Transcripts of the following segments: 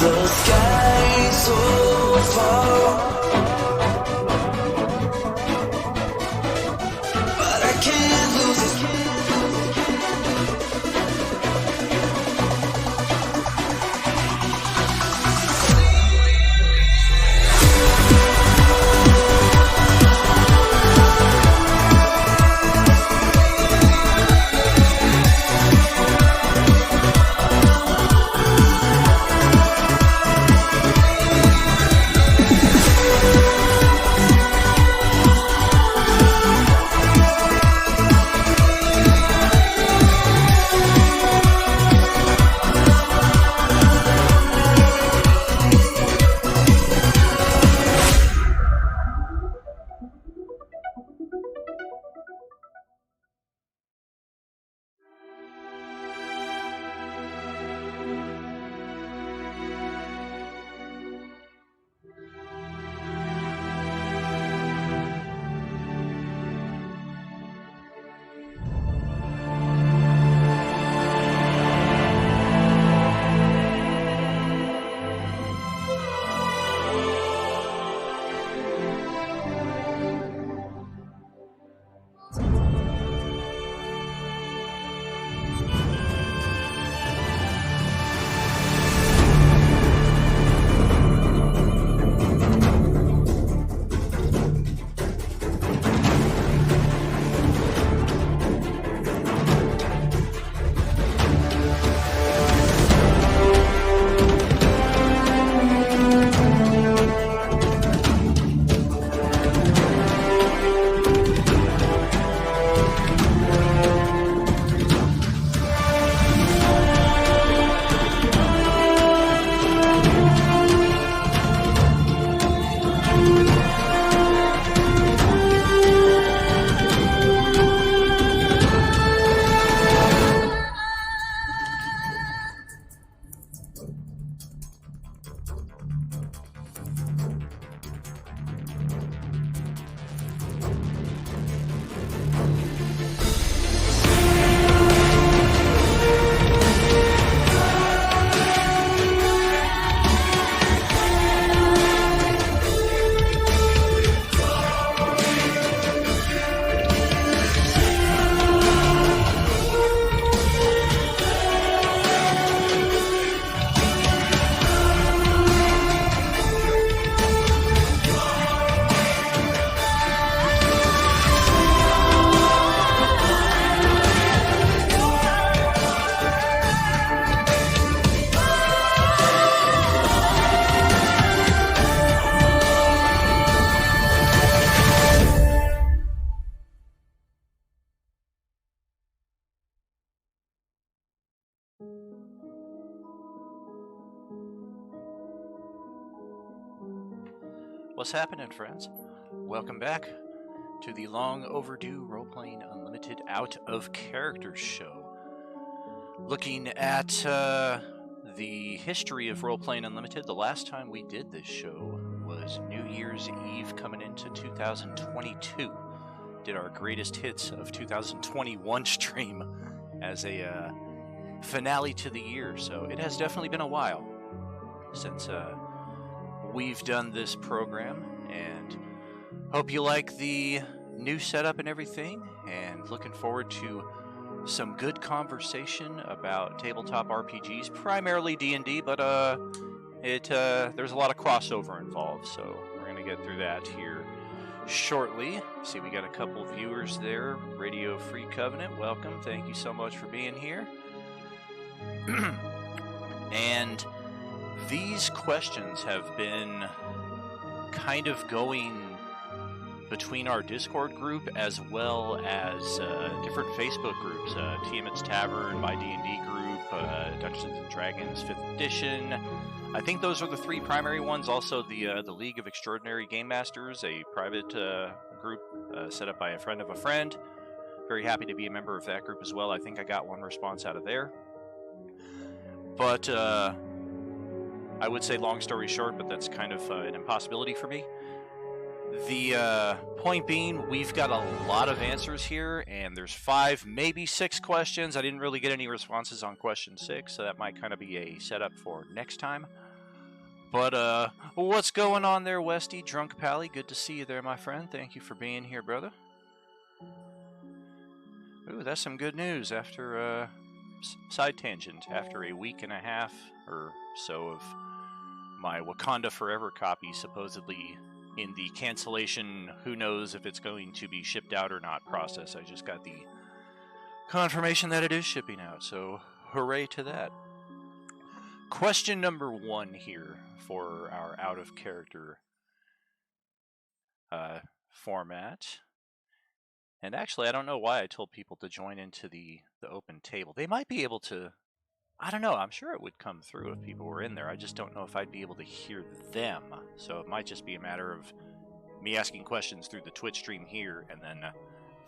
The sky so far, but I can't lose it. What's happening, friends? Welcome back to the long overdue Roleplaying Unlimited Out of Character show. Looking at the history of Roleplaying Unlimited, the last time we did this show was New Year's Eve coming into 2022. Did our greatest hits of 2021 stream as a finale to the year, so it has definitely been a while since we've done this program, and hope you like the new setup and everything, and looking forward to some good conversation about tabletop RPGs, primarily D&D, but there's a lot of crossover involved, so we're going to get through that here shortly. See, we got a couple viewers there. Radio Free Covenant, welcome. Thank you so much for being here. And these questions have been kind of going between our Discord group as well as different Facebook groups. Tiamat's Tavern, my D&D group, Dungeons & Dragons 5th Edition. I think those are the three primary ones. Also, the League of Extraordinary Game Masters, a private group set up by a friend of a friend. Very happy to be a member of that group as well. I think I got one response out of there. But I would say long story short, but that's kind of an impossibility for me. The point being, we've got a lot of answers here, and there's 5, maybe 6 questions. I didn't really get any responses on question 6, so that might kind of be a setup for next time. But, what's going on there, Westy? Drunk Pally, good to see you there, my friend. Thank you for being here, brother. Ooh, that's some good news after, side tangent. After a week and a half or so of my Wakanda Forever copy supposedly in the cancellation, who knows if it's going to be shipped out or not process. I just got the confirmation that it is shipping out, so hooray to that. Question number 1 here for our out of character format. And actually, I don't know why I told people to join into the open table. They might be able to, I don't know, I'm sure it would come through if people were in there. I just don't know if I'd be able to hear them. So it might just be a matter of me asking questions through the Twitch stream here, and then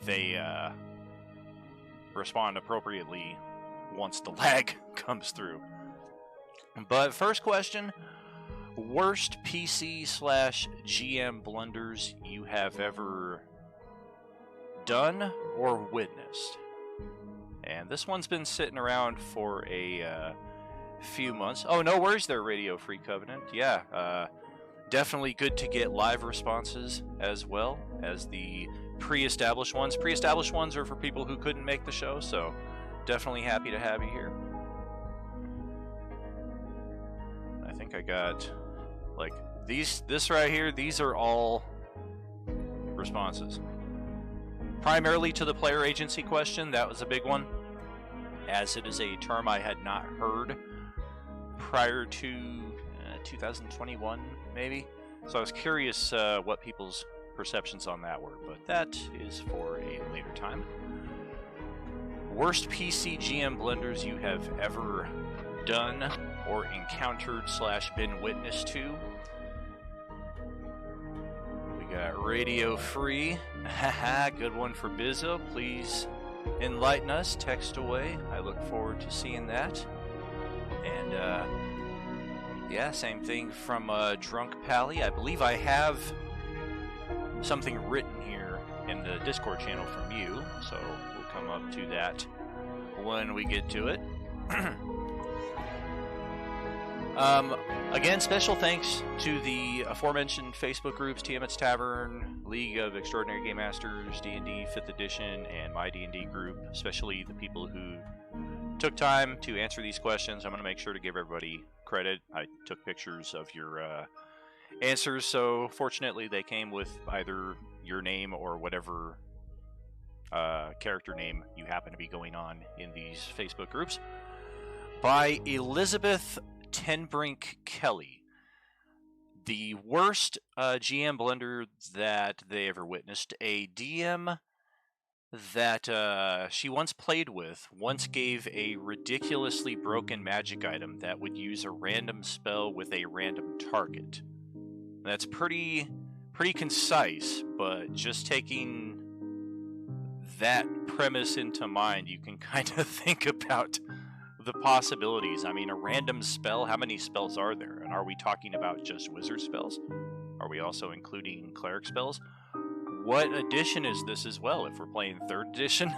they respond appropriately once the lag comes through. But first question, worst PC/GM blunders you have ever done or witnessed? And this one's been sitting around for a few months. Oh, no worries there, Radio Free Covenant. Yeah, definitely good to get live responses as well as the pre-established ones. Pre-established ones are for people who couldn't make the show, so definitely happy to have you here. I think I got, like, this right here, these are all responses. Primarily to the player agency question, that was a big one, as it is a term I had not heard prior to 2021, maybe. So I was curious what people's perceptions on that were, but that is for a later time. Worst PC GM blunders you have ever done or encountered / been witness to. We got Radio Free. Haha, good one for Bizzo. Please enlighten us. Text away. I look forward to seeing that. And yeah, same thing from Drunk Pally. I believe I have something written here in the Discord channel from you, so we'll come up to that when we get to it. Again, special thanks to the aforementioned Facebook groups, Tiamat's Tavern, League of Extraordinary Game Masters, D&D 5th Edition, and my D&D group, especially the people who took time to answer these questions. I'm going to make sure to give everybody credit. I took pictures of your answers, so fortunately they came with either your name or whatever character name you happen to be going on in these Facebook groups. By Elizabeth Tenbrink Kelly. The worst GM blunder that they ever witnessed. A DM that she once played with once gave a ridiculously broken magic item that would use a random spell with a random target. That's pretty concise, but just taking that premise into mind, you can kind of think about the possibilities. I mean, a random spell, how many spells are there? And are we talking about just wizard spells? Are we also including cleric spells? What edition is this as well? If we're playing 3rd edition,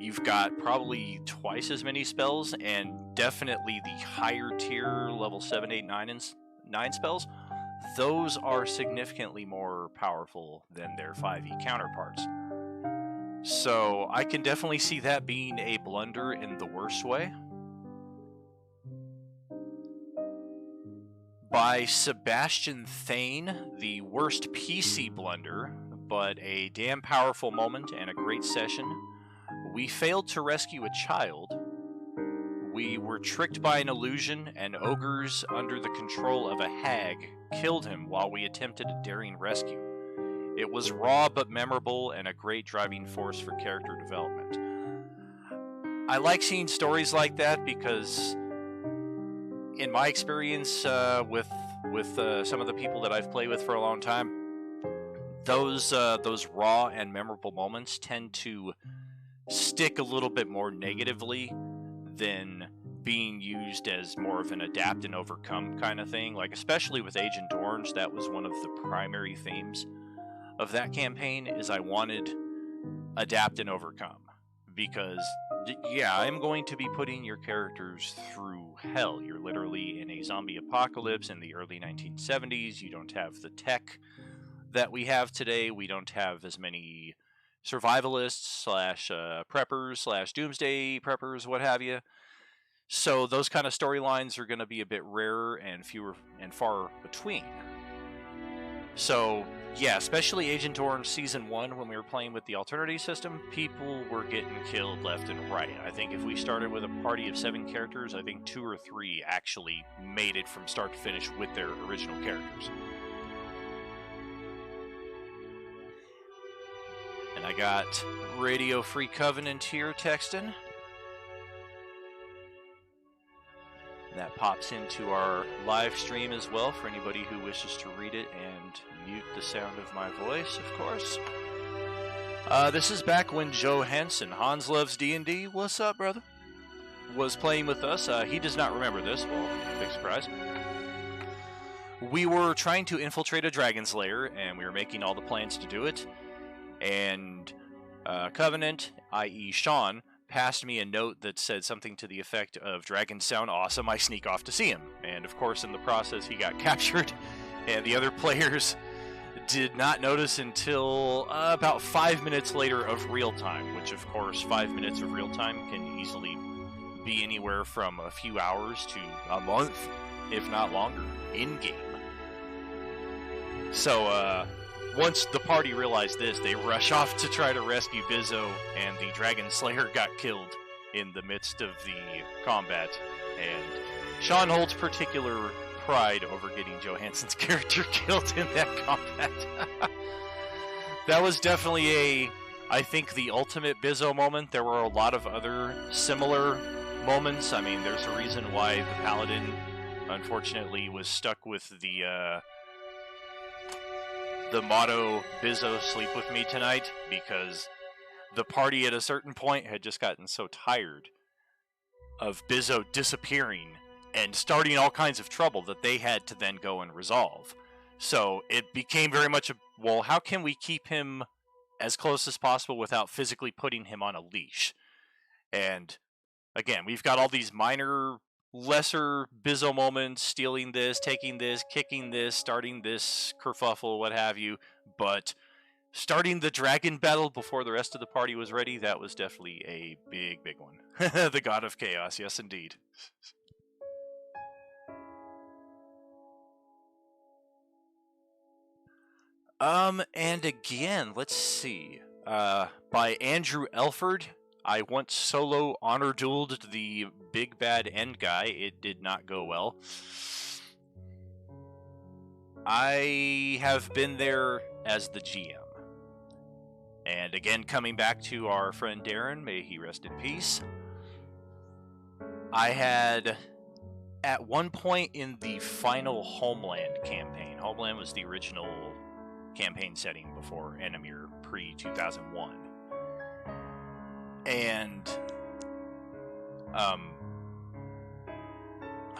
you've got probably twice as many spells, and definitely the higher tier level 7, 8, 9, and 9 spells. Those are significantly more powerful than their 5e counterparts. So I can definitely see that being a blunder in the worst way. By Sebastian Thane, the worst PC blunder, but a damn powerful moment and a great session. We failed to rescue a child. We were tricked by an illusion, and ogres under the control of a hag killed him while we attempted a daring rescue. It was raw but memorable and a great driving force for character development. I like seeing stories like that because, in my experience with some of the people that I've played with for a long time, those raw and memorable moments tend to stick a little bit more negatively than being used as more of an adapt and overcome kind of thing. Like, especially with Agent Orange, that was one of the primary themes of that campaign, is I wanted adapt and overcome, because Yeah, I'm going to be putting your characters through hell. You're literally in a zombie apocalypse in the early 1970s. You don't have the tech that we have today. We don't have as many survivalists slash preppers slash doomsday preppers, what have you. So those kind of storylines are going to be a bit rarer and fewer and far between. So yeah, especially Agent Orange Season 1, when we were playing with the Alternity system, people were getting killed left and right. I think if we started with a party of 7 characters, I think 2 or 3 actually made it from start to finish with their original characters. And I got Radio Free Covenant here texting. That pops into our live stream as well for anybody who wishes to read it and mute the sound of my voice, of course. This is back when Joe Hansen, Hans Loves D&D, what's up, brother, was playing with us. He does not remember this. Well, big surprise. We were trying to infiltrate a dragon's lair, and we were making all the plans to do it. And Covenant, i.e. Sean, passed me a note that said something to the effect of, "Dragons sound awesome, I sneak off to see him." And of course, in the process, he got captured, and the other players did not notice until about 5 minutes later of real time, which of course 5 minutes of real time can easily be anywhere from a few hours to a month, if not longer, in-game. So once the party realized this, they rush off to try to rescue Bizzo, and the Dragon Slayer got killed in the midst of the combat. And Sean holds particular pride over getting Johansson's character killed in that combat. That was definitely I think, the ultimate Bizzo moment. There were a lot of other similar moments. I mean, there's a reason why the Paladin, unfortunately, was stuck with the motto, "Bizzo, sleep with me tonight," because the party at a certain point had just gotten so tired of Bizzo disappearing and starting all kinds of trouble that they had to then go and resolve. So it became very much a, well, how can we keep him as close as possible without physically putting him on a leash? And again, we've got all these minor, lesser Bizzo moments, stealing this, taking this, kicking this, starting this kerfuffle, what have you, but starting the dragon battle before the rest of the party was ready, that was definitely a big, big one. The God of Chaos, yes indeed. And again, let's see. By Andrew Elford, I once solo honor dueled the big bad end guy. It did not go well. I have been there as the GM. And again, coming back to our friend Darren, may he rest in peace. I had, at one point in the final Homeland campaign, Homeland was the original campaign setting before Enemir, pre-2001. And,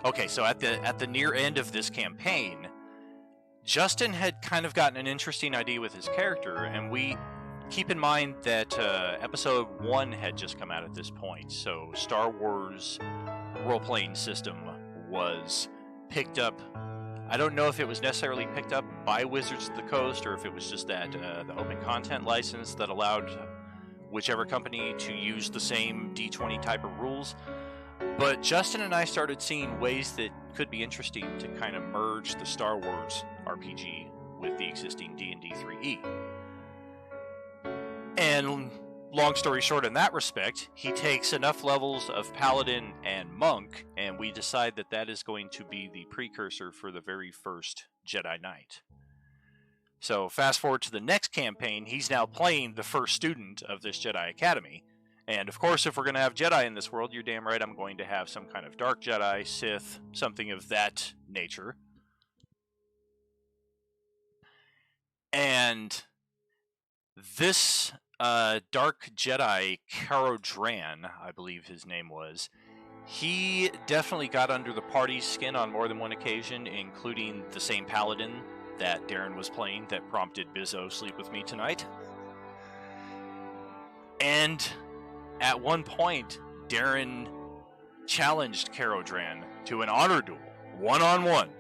okay, so at the near end of this campaign, Justin had kind of gotten an interesting idea with his character, and we keep in mind that episode 1 had just come out at this point, so Star Wars role-playing system was picked up. I don't know if it was necessarily picked up by Wizards of the Coast, or if it was just that the open content license that allowed whichever company to use the same D20 type of rules. But Justin and I started seeing ways that could be interesting to kind of merge the Star Wars RPG with the existing D&D 3E. And long story short, in that respect, he takes enough levels of Paladin and Monk, and we decide that that is going to be the precursor for the very first Jedi Knight. So fast forward to the next campaign, he's now playing the first student of this Jedi Academy. And of course, if we're going to have Jedi in this world, you're damn right I'm going to have some kind of Dark Jedi, Sith, something of that nature. And this Dark Jedi, Caro Dran, I believe his name was, he definitely got under the party's skin on more than one occasion, including the same Paladin that Darren was playing that prompted Bizzo, sleep with me tonight. And at one point, Darren challenged Karodran to an honor duel, one-on-one.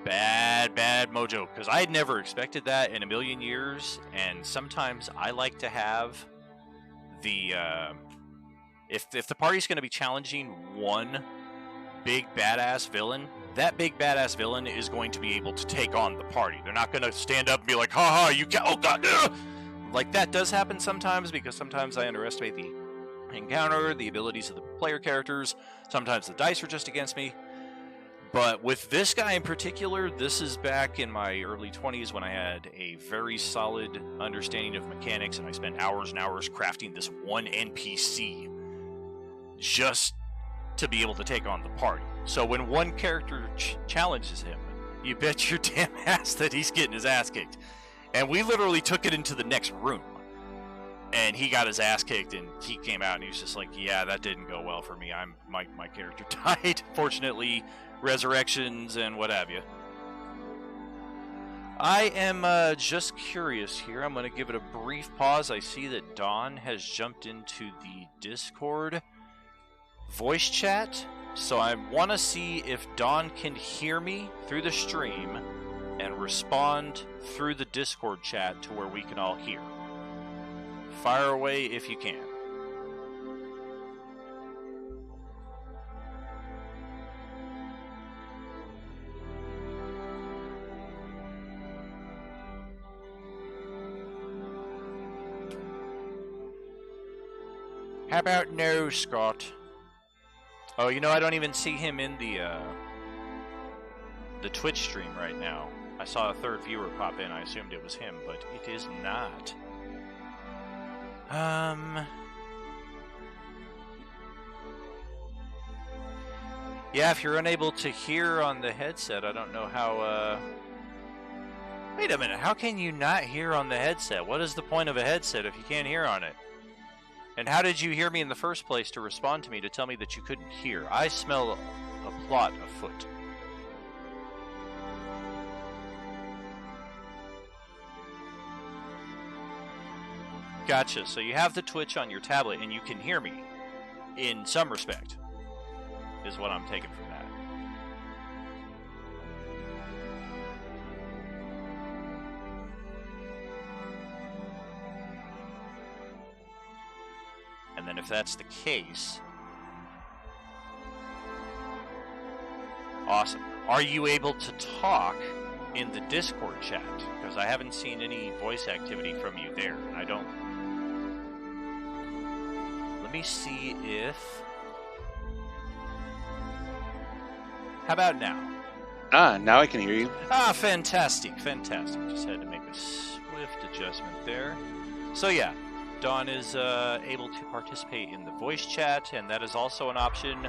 Bad mojo, because I had never expected that in a million years, and sometimes I like to have the, if the party's going to be challenging one big badass villain, that big badass villain is going to be able to take on the party. They're not going to stand up and be like, haha, you can't, oh god, like that does happen sometimes, because sometimes I underestimate the encounter, the abilities of the player characters, sometimes the dice are just against me. But with this guy in particular, this is back in my early 20s when I had a very solid understanding of mechanics, and I spent hours and hours crafting this one NPC just to be able to take on the party. So when one character challenges him, you bet your damn ass that he's getting his ass kicked. And we literally took it into the next room. And he got his ass kicked, and he came out and he was just like, yeah, that didn't go well for me. My character died. Fortunately, resurrections and what have you. I am just curious here. I'm going to give it a brief pause. I see that Dawn has jumped into the Discord voice chat. So I want to see if Dawn can hear me through the stream and respond through the Discord chat to where we can all hear. Fire away if you can. How about no, Scott? Oh, you know, I don't even see him in the Twitch stream right now. I saw a third viewer pop in. I assumed it was him, but it is not. Yeah, if you're unable to hear on the headset, I don't know how, Wait a minute, how can you not hear on the headset? What is the point of a headset if you can't hear on it? And how did you hear me in the first place to respond to me to tell me that you couldn't hear? I smell a plot afoot. Gotcha, so you have the Twitch on your tablet and you can hear me in some respect, is what I'm taking from that. And then if that's the case, awesome. Are you able to talk in the Discord chat? Because I haven't seen any voice activity from you there. I don't... Let me see if... How about now? Now I can hear you. Fantastic, fantastic. Just had to make a swift adjustment there. So yeah, Dawn is able to participate in the voice chat, and that is also an option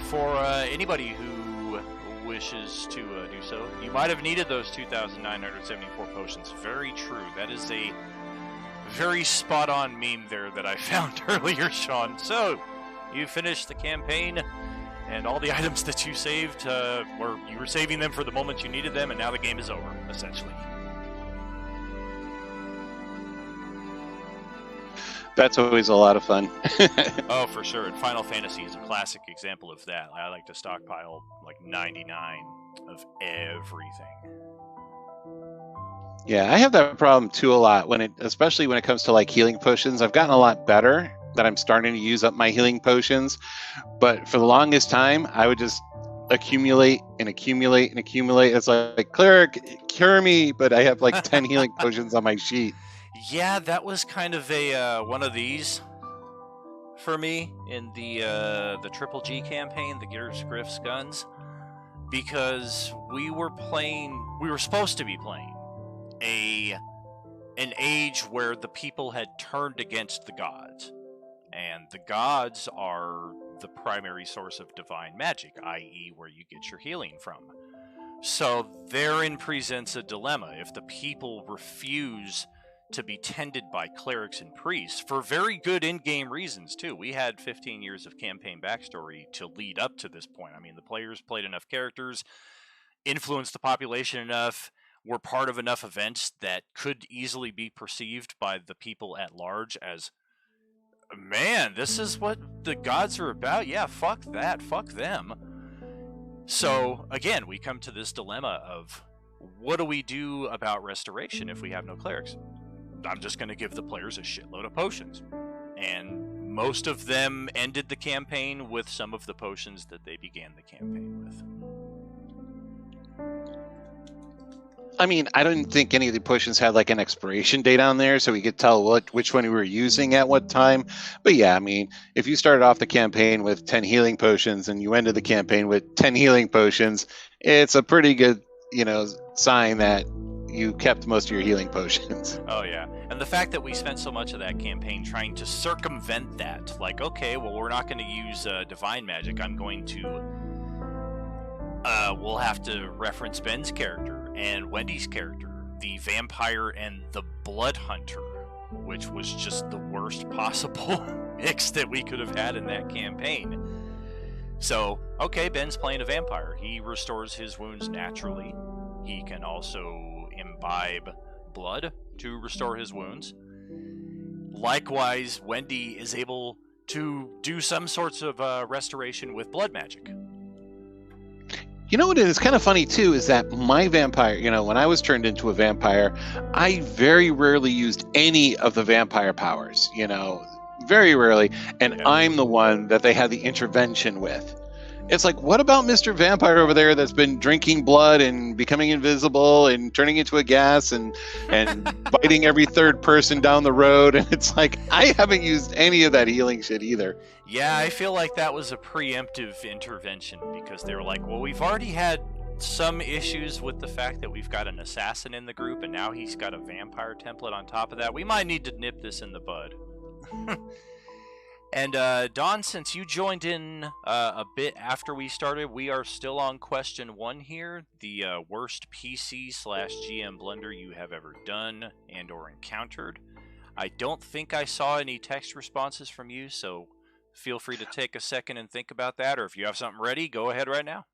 for anybody who wishes to do so. You might have needed those 2,974 potions. Very true. That is a very spot-on meme there that I found earlier, Sean. So, you finished the campaign, and all the items that you saved, or you were saving them for the moment you needed them, and now the game is over, essentially. That's always a lot of fun. Oh, for sure. And Final Fantasy is a classic example of that. I like to stockpile like 99 of everything. Yeah, I have that problem too a lot especially when it comes to like healing potions. I've gotten a lot better that I'm starting to use up my healing potions, but for the longest time, I would just accumulate and accumulate and accumulate. It's like, cleric, cure me, but I have like 10 healing potions on my sheet. Yeah, that was kind of a one of these for me in the Triple G campaign, the Gears, Griffs, Guns, because we were supposed to be playing an age where the people had turned against the gods, and the gods are the primary source of divine magic, i.e. where you get your healing from. So therein presents a dilemma. If the people refuse to be tended by clerics and priests, for very good in-game reasons, too. We had 15 years of campaign backstory to lead up to this point. I mean, the players played enough characters, influenced the population enough, were part of enough events that could easily be perceived by the people at large as man, this is what the gods are about. Yeah, fuck that, fuck them. So again, we come to this dilemma of what do we do about restoration if we have no clerics? I'm just going to give the players a shitload of potions. And most of them ended the campaign with some of the potions that they began the campaign with. I mean, I don't think any of the potions had like an expiration date on there, so we could tell which one we were using at what time. But yeah, I mean, if you started off the campaign with 10 healing potions and you ended the campaign with 10 healing potions, it's a pretty good, sign that you kept most of your healing potions. Oh yeah, and the fact that we spent so much of that campaign trying to circumvent that, like, okay, well, we're not going to use divine magic. I'm going to we'll have to reference Ben's character and Wendy's character, the vampire and the blood hunter, which was just the worst possible mix that we could have had in that campaign. So, okay, Ben's playing a vampire. He restores his wounds naturally. He can also imbibe blood to restore his wounds. Likewise, Wendy is able to do some sorts of restoration with blood magic. You know what is kind of funny too is that my vampire, when I was turned into a vampire, I very rarely used any of the vampire powers, very rarely. And Yeah. I'm the one that they had the intervention with. It's like, what about Mr. Vampire over there that's been drinking blood and becoming invisible and turning into a gas and biting every third person down the road? And it's like, I haven't used any of that healing shit either. Yeah, I feel like that was a preemptive intervention because they were like, well, we've already had some issues with the fact that we've got an assassin in the group and now he's got a vampire template on top of that. We might need to nip this in the bud. And Dawn, since you joined in a bit after we started, we are still on question 1 here. The worst PC/GM blunder you have ever done and or encountered. I don't think I saw any text responses from you, so feel free to take a second and think about that, or if you have something ready, go ahead right now.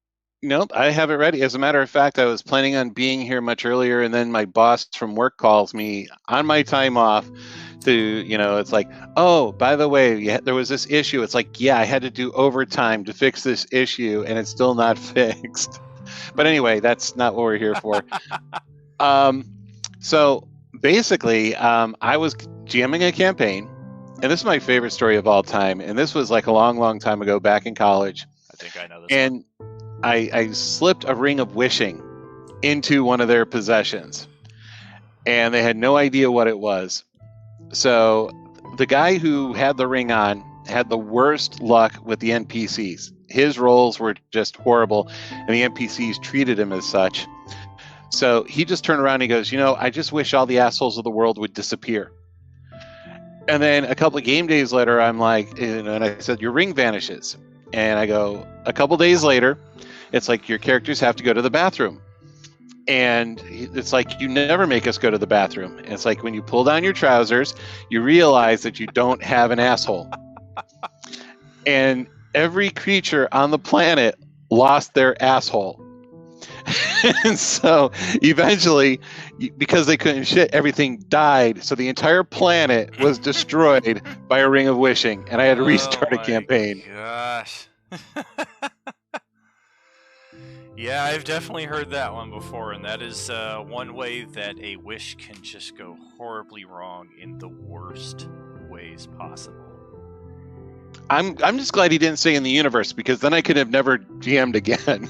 Nope, I have it ready. As a matter of fact, I was planning on being here much earlier, and then my boss from work calls me on my time off to, it's like, oh, by the way, there was this issue. It's like, yeah, I had to do overtime to fix this issue, and it's still not fixed. But anyway, that's not what we're here for. So basically, I was GMing a campaign, and this is my favorite story of all time. And this was like a long, long time ago back in college. I think I know this And I slipped a ring of wishing into one of their possessions, and they had no idea what it was. So the guy who had the ring on had the worst luck with the NPCs. His rolls were just horrible, and the NPCs treated him as such. So he just turned around and he goes, I just wish all the assholes of the world would disappear. And then a couple of game days later, I'm like, and I said, your ring vanishes. And I go, a couple days later, it's like your characters have to go to the bathroom. And it's like, you never make us go to the bathroom. And it's like when you pull down your trousers, you realize that you don't have an asshole. And every creature on the planet lost their asshole. And so eventually, because they couldn't shit, everything died. So the entire planet was destroyed by a ring of wishing. And I had to restart a campaign. Gosh. Yeah, I've definitely heard that one before, and that is one way that a wish can just go horribly wrong in the worst ways possible. I'm just glad he didn't say in the universe, because then I could have never GM'd again.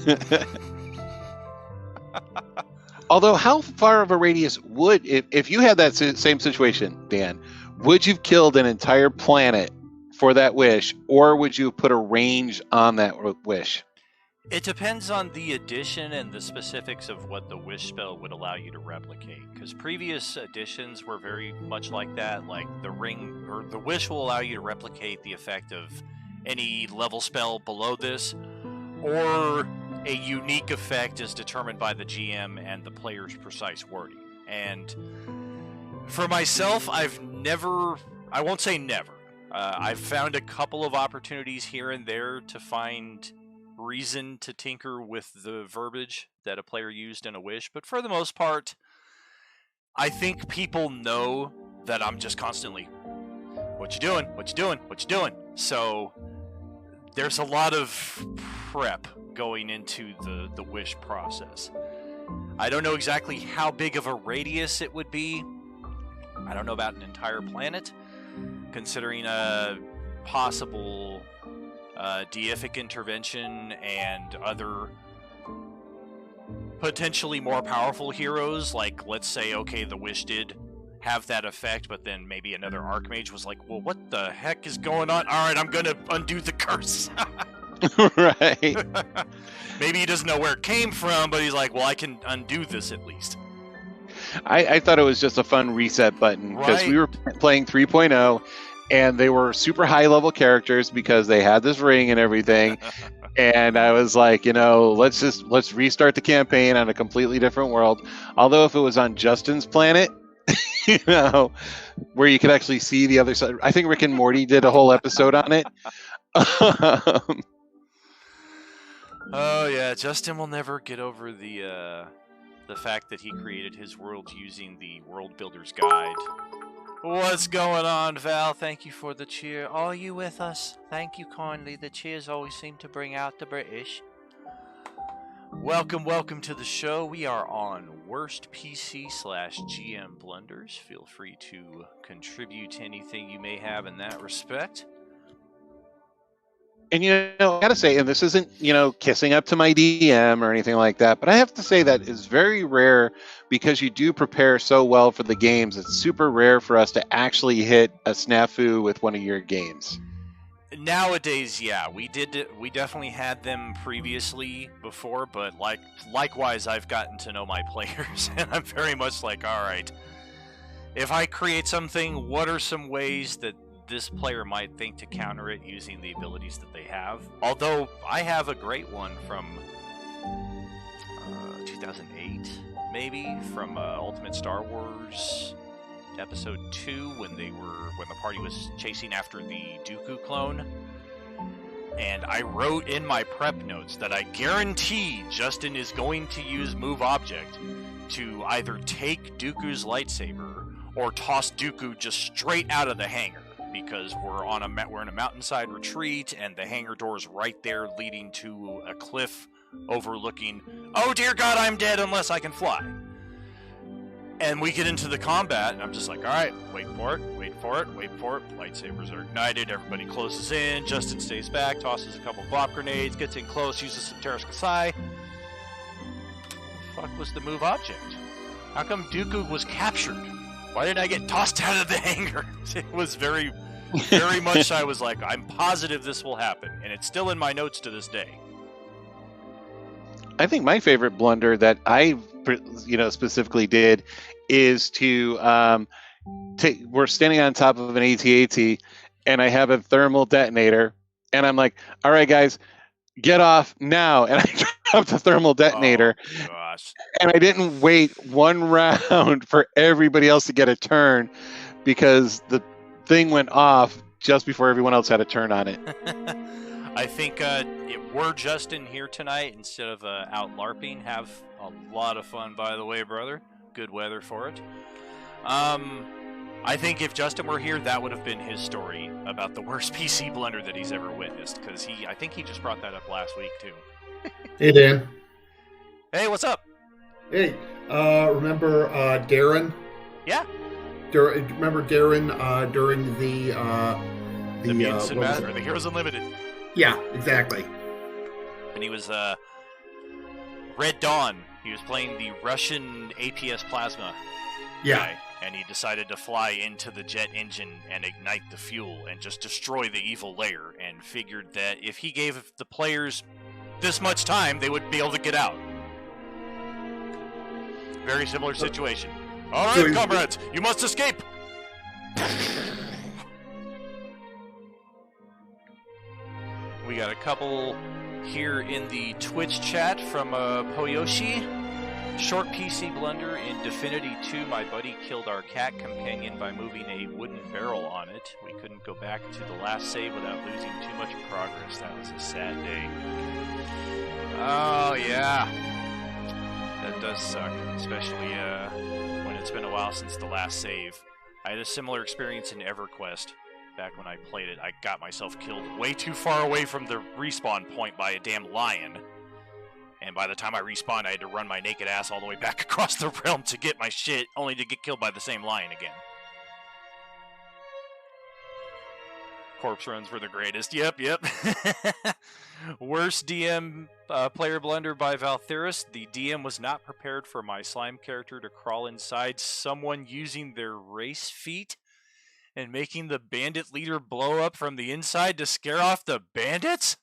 Although, how far of a radius would, if you had that same situation, Dan, would you have killed an entire planet for that wish, or would you put a range on that wish? It depends on the edition and the specifics of what the wish spell would allow you to replicate. Because previous editions were very much like that. Like the ring or the wish will allow you to replicate the effect of any level spell below this, or a unique effect is determined by the GM and the player's precise wording. And for myself, I won't say never. I've found a couple of opportunities here and there to find reason to tinker with the verbiage that a player used in a wish, but for the most part, I think people know that I'm just constantly what you doing? What you doing? What you doing? So there's a lot of prep going into the wish process. I don't know exactly how big of a radius it would be. I don't know about an entire planet, considering a possible deific intervention and other potentially more powerful heroes. Like, let's say, okay, the wish did have that effect, but then maybe another archmage was like, well, what the heck is going on? All right, I'm gonna undo the curse. Right. Maybe he doesn't know where it came from, but he's like, well, I can undo this at least. I thought it was just a fun reset button because we were playing 3.0 and they were super high level characters because they had this ring and everything. And I was like, let's restart the campaign on a completely different world. Although if it was on Justin's planet, where you could actually see the other side. I think Rick and Morty did a whole episode on it. Oh yeah, Justin will never get over the fact that he created his world using the World Builder's Guide. What's going on, Val? Thank you for the cheer. Are you with us? Thank you kindly. The cheers always seem to bring out the British. Welcome to the show. We are on Worst PC/GM Blunders. Feel free to contribute to anything you may have in that respect. And I gotta say, and this isn't, kissing up to my DM or anything like that, but I have to say that is very rare because you do prepare so well for the games. It's super rare for us to actually hit a snafu with one of your games. Nowadays, yeah, we definitely had them previously before, but likewise, I've gotten to know my players, and I'm very much like, all right, if I create something, what are some ways that this player might think to counter it using the abilities that they have? Although I have a great one from 2008, maybe, from Ultimate Star Wars Episode 2, when the party was chasing after the Dooku clone. And I wrote in my prep notes that I guarantee Justin is going to use Move Object to either take Dooku's lightsaber or toss Dooku just straight out of the hangar, because we're in a mountainside retreat and the hangar door's right there leading to a cliff overlooking, oh dear God, I'm dead unless I can fly. And we get into the combat, and I'm just like, all right, wait for it. Lightsabers are ignited, everybody closes in, Justin stays back, tosses a couple bop grenades, gets in close, uses some Terras Kasai. What the fuck was the move object? How come Dooku was captured? Why did I get tossed out of the hangar? It was very much, I was like, I'm positive this will happen, and it's still in my notes to this day. I think my favorite blunder that I, specifically did is to we're standing on top of an AT-AT, and I have a thermal detonator, and I'm like, all right, guys, get off now. And I dropped the thermal detonator. Oh, gosh. And I didn't wait one round for everybody else to get a turn because the thing went off just before everyone else had a turn on it. I think we're Justin here tonight instead of out LARPing. Have a lot of fun, by the way, brother. Good weather for it. I think if Justin were here, that would have been his story about the worst PC blunder that he's ever witnessed, because I think he just brought that up last week, too. Hey, Dan. Hey, what's up? Hey, remember Darren? Yeah. Remember Darren during the the Heroes Unlimited. Yeah, exactly. And he was Red Dawn. He was playing the Russian APS plasma guy, and he decided to fly into the jet engine and ignite the fuel and just destroy the evil layer, and figured that if he gave the players this much time, they would be able to get out. Very similar situation. All right, comrades, you must escape! We got a couple here in the Twitch chat from Poyoshi. Short PC blunder in Divinity 2. My buddy killed our cat companion by moving a wooden barrel on it. We couldn't go back to the last save without losing too much progress. That was a sad day. Oh, yeah. That does suck, especially when it's been a while since the last save. I had a similar experience in EverQuest. back when I played it, I got myself killed way too far away from the respawn point by a damn lion. And by the time I respawned, I had to run my naked ass all the way back across the realm to get my shit, only to get killed by the same lion again. Corpse runs were the greatest. Yep. Worst DM player blunder by Valtherus. The DM was not prepared for my slime character to crawl inside someone using their race feet and making the bandit leader blow up from the inside to scare off the bandits?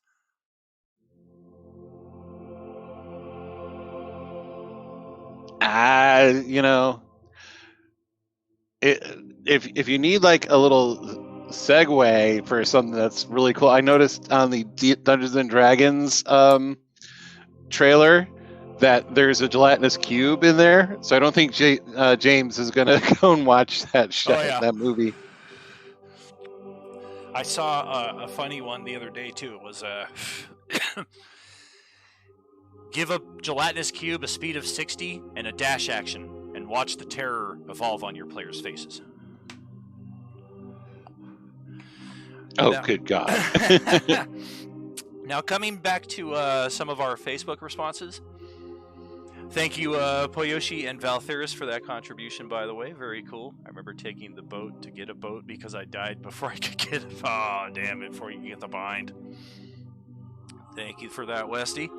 You know, if you need like a little segue for something that's really cool, I noticed on the Dungeons and Dragons trailer that there's a gelatinous cube in there. So I don't think James is gonna go and watch that show, that movie. I saw a funny one the other day too. It was give a gelatinous cube a speed of 60 and a dash action, and watch the terror evolve on your players' faces. Oh, good God. Now, coming back to some of our Facebook responses. Thank you, Poyoshi and Valtherus, for that contribution, by the way. Very cool. I remember taking the boat to get a boat because I died before I could get it. Oh, damn it, before you can get the bind. Thank you for that, Westy.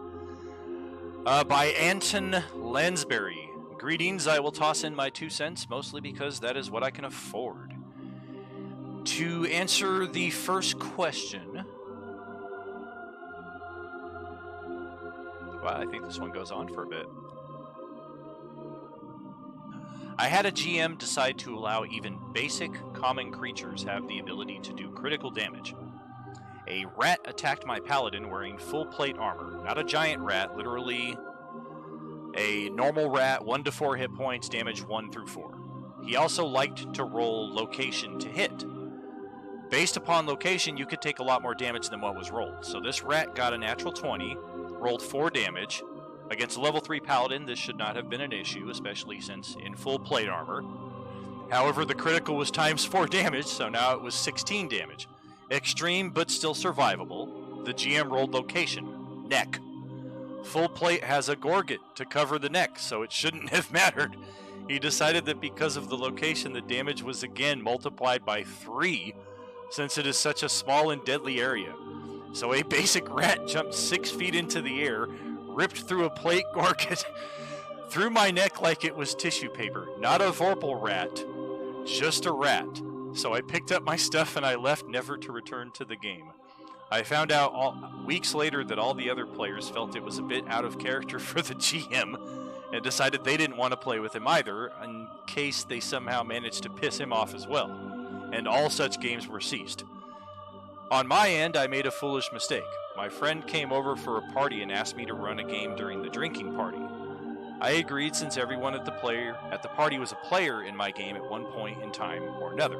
By Anton Lansbury. Greetings, I will toss in my 2 cents, mostly because that is what I can afford. To answer the first question... Wow, I think this one goes on for a bit. I had a GM decide to allow even basic common creatures have the ability to do critical damage. A rat attacked my paladin wearing full plate armor. Not a giant rat, literally a normal rat, 1 to 4 hit points, damage 1 through 4. He also liked to roll location to hit. Based upon location, you could take a lot more damage than what was rolled. So this rat got a natural 20, rolled 4 damage. Against a level 3 paladin, this should not have been an issue, especially since in full plate armor. However, the critical was times 4 damage, so now it was 16 damage. Extreme, but still survivable. The GM rolled location. Neck. Full plate has a gorget to cover the neck, so it shouldn't have mattered. He decided that because of the location, the damage was again multiplied by 3, since it is such a small and deadly area. So a basic rat jumped 6 feet into the air, ripped through a plate gorget, through my neck like it was tissue paper. Not a Vorpal rat, just a rat. So I picked up my stuff and I left, never to return to the game. I found out weeks later that all the other players felt it was a bit out of character for the GM and decided they didn't want to play with him either in case they somehow managed to piss him off as well. And all such games were ceased. On my end, I made a foolish mistake. My friend came over for a party and asked me to run a game during the drinking party. I agreed since everyone at the party was a player in my game at one point in time or another.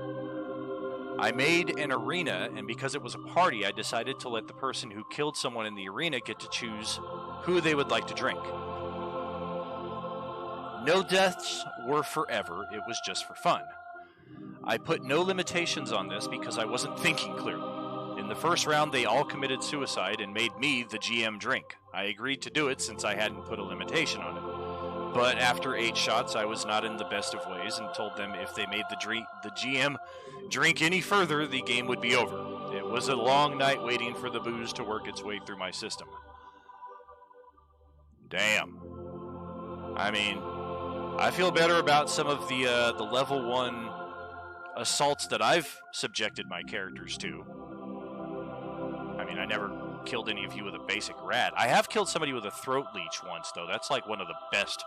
I made an arena, and because it was a party, I decided to let the person who killed someone in the arena get to choose who they would like to drink. No deaths were forever, it was just for fun. I put no limitations on this because I wasn't thinking clearly. In the first round, they all committed suicide and made me, the GM, drink. I agreed to do it since I hadn't put a limitation on it. But after 8 shots, I was not in the best of ways and told them if they made the GM drink any further, the game would be over. It was a long night waiting for the booze to work its way through my system. Damn. I mean, I feel better about some of the level 1 assaults that I've subjected my characters to. I mean, I never killed any of you with a basic rat. I have killed somebody with a throat leech once, though. That's like one of the best,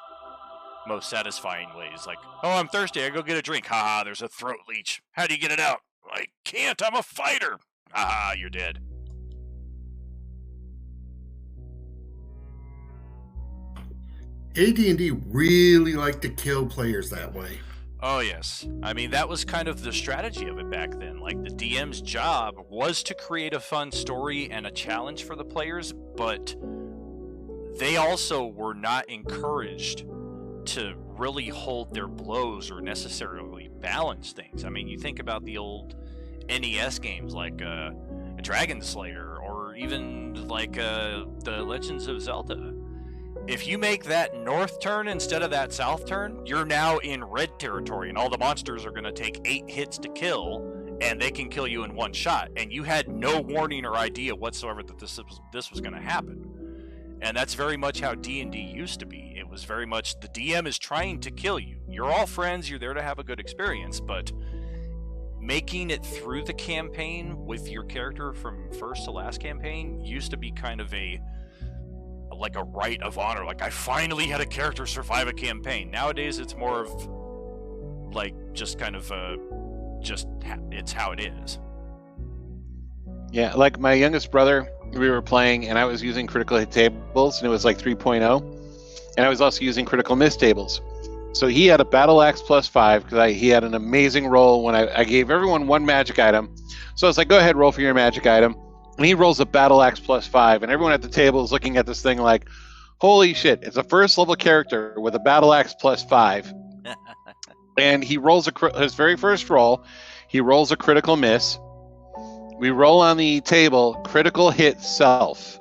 most satisfying ways. Like, oh, I'm thirsty, I go get a drink. Haha, there's a throat leech. How do you get it out? I can't, I'm a fighter. Haha, you're dead. AD&D really like to kill players that way. Oh, yes. I mean, that was kind of the strategy of it back then. Like, the DM's job was to create a fun story and a challenge for the players, but they also were not encouraged to really hold their blows or necessarily balance things. I mean, you think about the old NES games like Dragon Slayer, or even like the Legends of Zelda. If you make that north turn instead of that south turn, you're now in red territory, and all the monsters are going to take 8 hits to kill, and they can kill you in one shot. And you had no warning or idea whatsoever that this was going to happen. And that's very much how D&D used to be. It was very much the DM is trying to kill you. You're all friends, you're there to have a good experience, but making it through the campaign with your character from first to last campaign used to be kind of like a rite of honor. Like, I finally had a character survive a campaign. Nowadays, it's more of like just kind of it's how it is. Yeah, like my youngest brother, we were playing, and I was using critical hit tables, and it was like 3.0, and I was also using critical miss tables. So he had a battle axe +5 because he had an amazing roll when I gave everyone one magic item. So I was like, go ahead, roll for your magic item. And he rolls a battle axe +5, and everyone at the table is looking at this thing like, holy shit, it's a first level character with a battle axe +5. And he rolls his very first roll, he rolls a critical miss. We roll on the table, critical hit self.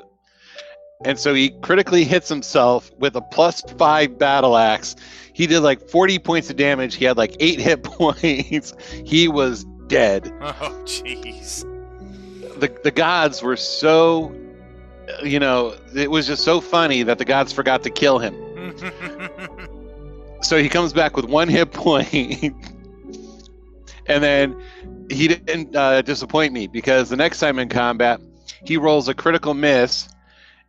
And so he critically hits himself with a +5 battle axe. He did like 40 points of damage. He had like 8 hit points. He was dead. Oh, jeez. The gods were so, it was just so funny that the gods forgot to kill him. So he comes back with 1 hit point. And then he didn't disappoint me, because the next time in combat, he rolls a critical miss,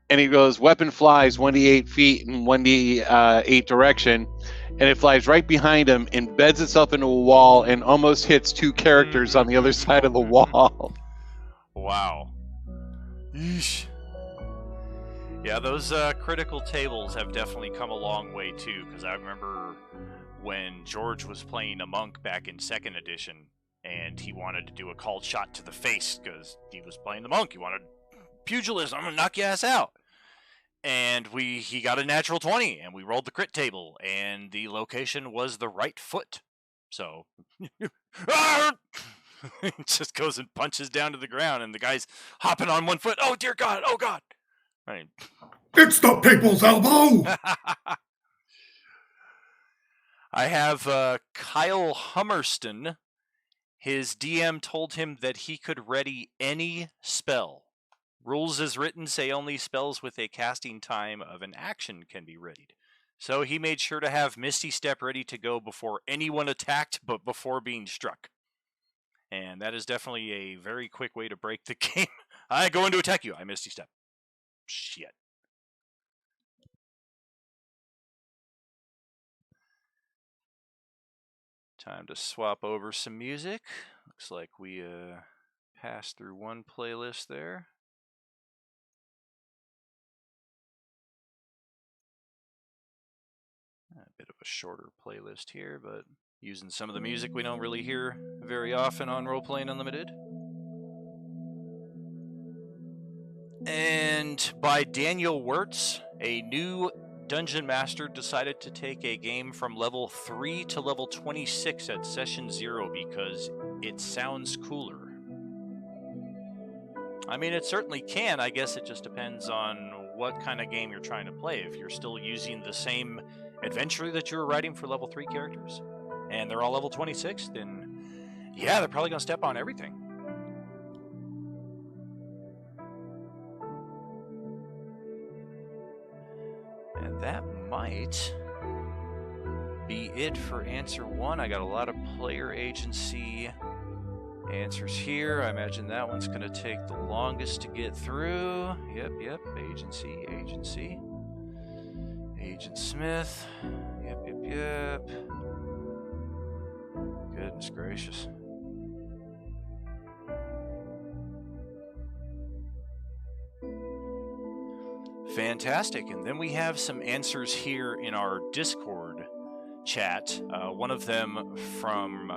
and he goes, weapon flies 1d8 feet in 1d8 direction, and it flies right behind him, embeds itself into a wall, and almost hits 2 characters on the other side of the wall. Wow. Yeesh. Yeah, those critical tables have definitely come a long way too, because I remember when George was playing a monk back in 2nd edition, and he wanted to do a called shot to the face because he was playing the monk. He wanted pugilism, I'm gonna knock your ass out. And he got a natural 20, and we rolled the crit table, and the location was the right foot. So it just goes and punches down to the ground, and the guy's hopping on 1 foot. Oh dear God! Oh God! Right. It's the people's elbow! I have Kyle Hummerston. His DM told him that he could ready any spell. Rules as written say only spells with a casting time of an action can be readied. So he made sure to have Misty Step ready to go before anyone attacked, but before being struck. And that is definitely a very quick way to break the game. I go in to attack you. I Misty Step. Shit. Time to swap over some music. Looks like we passed through one playlist there. A bit of a shorter playlist here, but using some of the music we don't really hear very often on Roleplaying Unlimited. And by Daniel Wirtz, a new Dungeon Master decided to take a game from level 3 to level 26 at session 0 because it sounds cooler. I mean, it certainly can. I guess it just depends on what kind of game you're trying to play. If you're still using the same adventure that you were writing for level 3 characters, and they're all level 26, then yeah, they're probably going to step on everything. And that might be it for answer 1. I got a lot of player agency answers here. I imagine that one's going to take the longest to get through. Yep. Agency. Agent Smith. Yep. Goodness gracious. Fantastic. And then we have some answers here in our Discord chat. One of them from...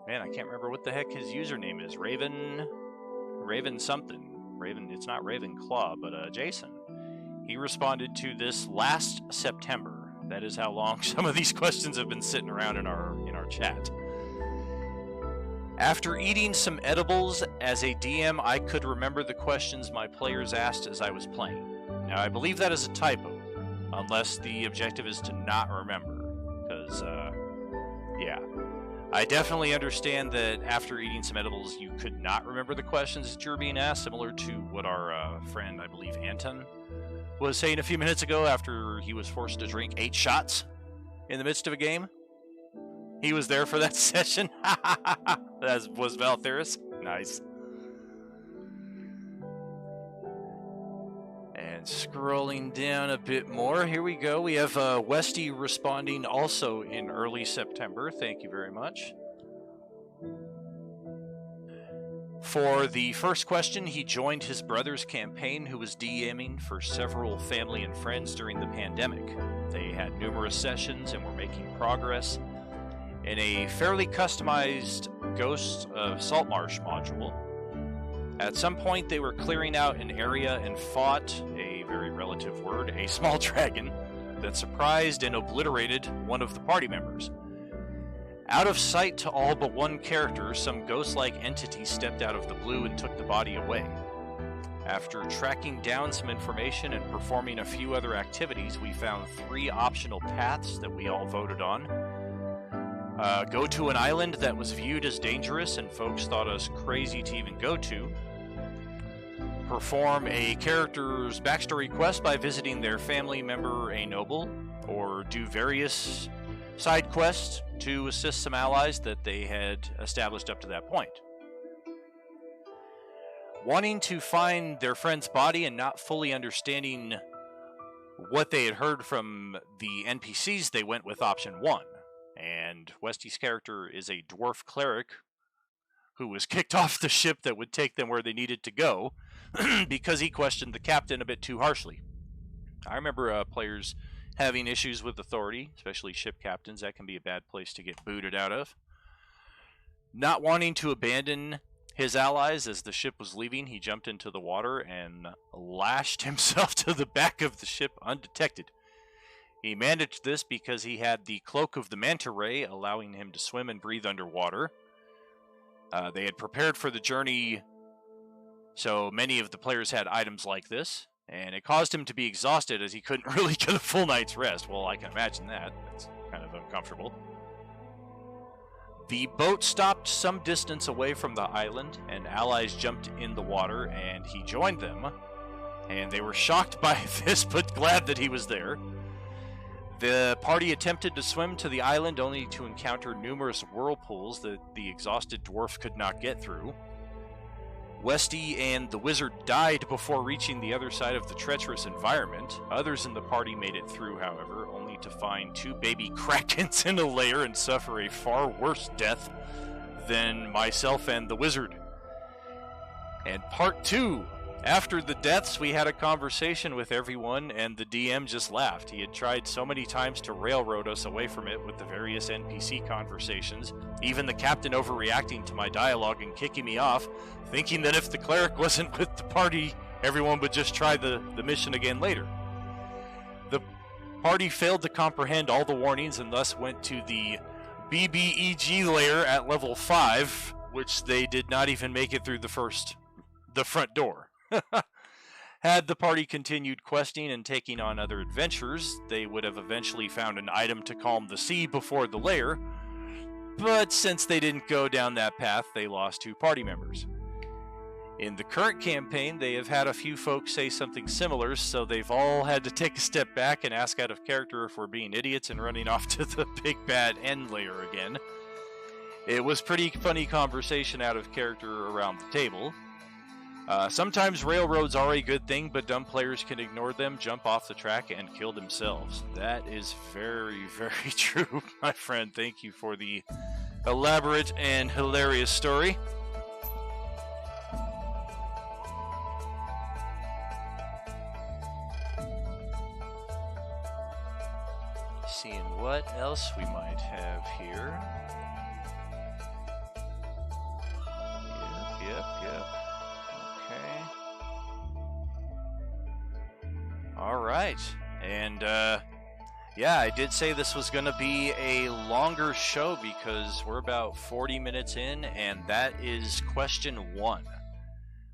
man, I can't remember what the heck his username is. Raven something. It's not Ravenclaw, but Jason. He responded to this last September. That is how long some of these questions have been sitting around in our our chat. After eating some edibles, as a DM, I could remember the questions my players asked as I was playing. Now, I believe that is a typo, unless the objective is to not remember, because, yeah. I definitely understand that after eating some edibles, you could not remember the questions that you were being asked, similar to what our friend, I believe Anton, was saying a few minutes ago after he was forced to drink 8 shots in the midst of a game. He was there for that session. That was Valtheris. Nice. And scrolling down a bit more, here we go. We have Westy responding also in early September. Thank you very much. For the first question, he joined his brother's campaign, who was DMing for several family and friends during the pandemic. They had numerous sessions and were making progress in a fairly customized Ghost of Saltmarsh module. At some point, they were clearing out an area and fought, a very relative word, a small dragon that surprised and obliterated one of the party members. Out of sight to all but one character, some ghost-like entity stepped out of the blue and took the body away. After tracking down some information and performing a few other activities, we found 3 optional paths that we all voted on. Go to an island that was viewed as dangerous and folks thought us crazy to even go to. Perform a character's backstory quest by visiting their family member, a noble, or do various side quests to assist some allies that they had established up to that point. Wanting to find their friend's body and not fully understanding what they had heard from the NPCs, they went with option 1. And Westy's character is a dwarf cleric who was kicked off the ship that would take them where they needed to go because he questioned the captain a bit too harshly. I remember players having issues with authority, especially ship captains. That can be a bad place to get booted out of. Not wanting to abandon his allies as the ship was leaving, he jumped into the water and lashed himself to the back of the ship undetected. He managed this because he had the Cloak of the Manta Ray, allowing him to swim and breathe underwater. They had prepared for the journey, so many of the players had items like this, and it caused him to be exhausted as he couldn't really get a full night's rest. Well, I can imagine that. That's kind of uncomfortable. The boat stopped some distance away from the island, and allies jumped in the water, and he joined them. And they were shocked by this, but glad that he was there. The party attempted to swim to the island only to encounter numerous whirlpools that the exhausted dwarf could not get through. Westy and the wizard died before reaching the other side of the treacherous environment. Others in the party made it through, however, only to find 2 baby krakens in a lair and suffer a far worse death than myself and the wizard. And part 2. After the deaths, we had a conversation with everyone, and the DM just laughed. He had tried so many times to railroad us away from it with the various NPC conversations, even the captain overreacting to my dialogue and kicking me off, thinking that if the cleric wasn't with the party, everyone would just try the mission again later. The party failed to comprehend all the warnings and thus went to the BBEG layer at level 5, which they did not even make it through the front door. Had the party continued questing and taking on other adventures, they would have eventually found an item to calm the sea before the lair, but since they didn't go down that path, they lost 2 party members. In the current campaign, they have had a few folks say something similar, so they've all had to take a step back and ask out of character if we're being idiots and running off to the big bad end layer again. It was pretty funny conversation out of character around the table. Sometimes railroads are a good thing, but dumb players can ignore them, jump off the track, and kill themselves. That is very, very true, my friend. Thank you for the elaborate and hilarious story. Seeing what else we might have here. Yep. Okay. All right. And Yeah, I did say this was going to be a longer show because we're about 40 minutes in, and that is question 1.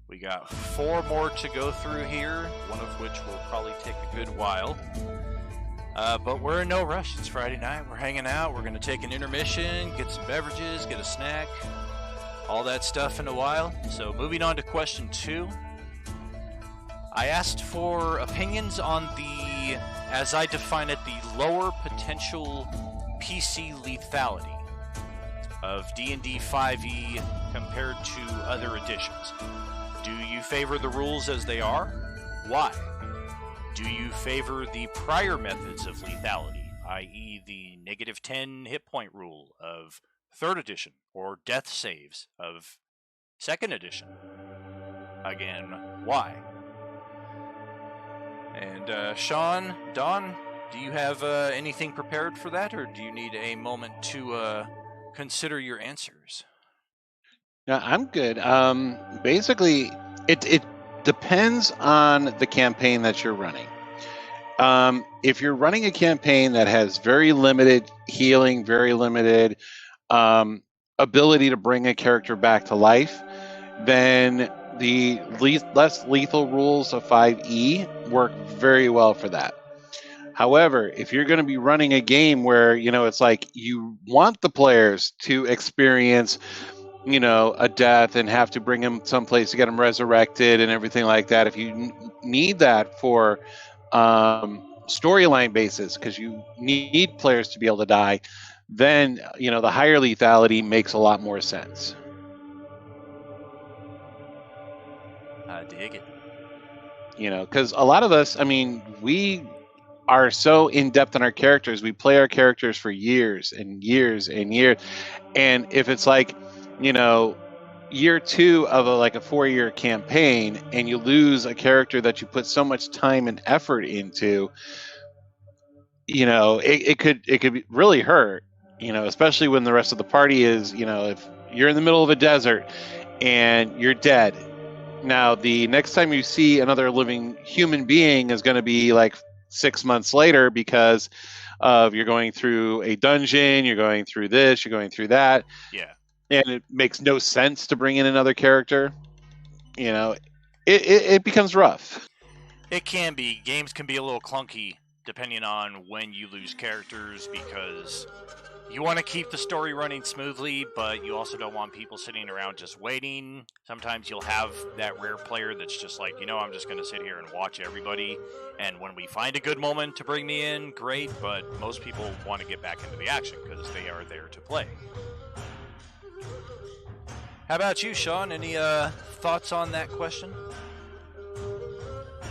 We got 4 more to go through here, one of which will probably take a good while. But we're in no rush. It's Friday night. We're hanging out. We're going to take an intermission, get some beverages, get a snack, all that stuff in a while. So moving on to question 2. I asked for opinions on the, as I define it, the lower potential PC lethality of D&D 5e compared to other editions. Do you favor the rules as they are? Why? Do you favor the prior methods of lethality, i.e. the -10 hit point rule of 3rd edition, or death saves of 2nd edition? Again, why? And Sean, Don, do you have anything prepared for that, or do you need a moment to consider your answers? No, I'm good. Basically, it depends on the campaign that you're running. If you're running a campaign that has very limited healing, very limited ability to bring a character back to life, then the less lethal rules of 5e work very well for that. However, if you're going to be running a game where, it's like you want the players to experience, a death and have to bring them someplace to get them resurrected and everything like that, if you need that for storyline basis, because you need players to be able to die, then, the higher lethality makes a lot more sense. I dig it. Because a lot of us, we are so in-depth in our characters. We play our characters for years and years and years. And if it's like, year 2 of a 4-year campaign, and you lose a character that you put so much time and effort into, it could really hurt, especially when the rest of the party is, if you're in the middle of a desert and you're dead. Now, the next time you see another living human being is going to be like 6 months later, because of you're going through a dungeon, you're going through this, you're going through that. Yeah. And it makes no sense to bring in another character. It becomes rough. It can be. Games can be a little clunky depending on when you lose characters, because you want to keep the story running smoothly, but you also don't want people sitting around just waiting. Sometimes you'll have that rare player that's just like, I'm just going to sit here and watch everybody. And when we find a good moment to bring me in, great. But most people want to get back into the action because they are there to play. How about you, Sean? Any thoughts on that question?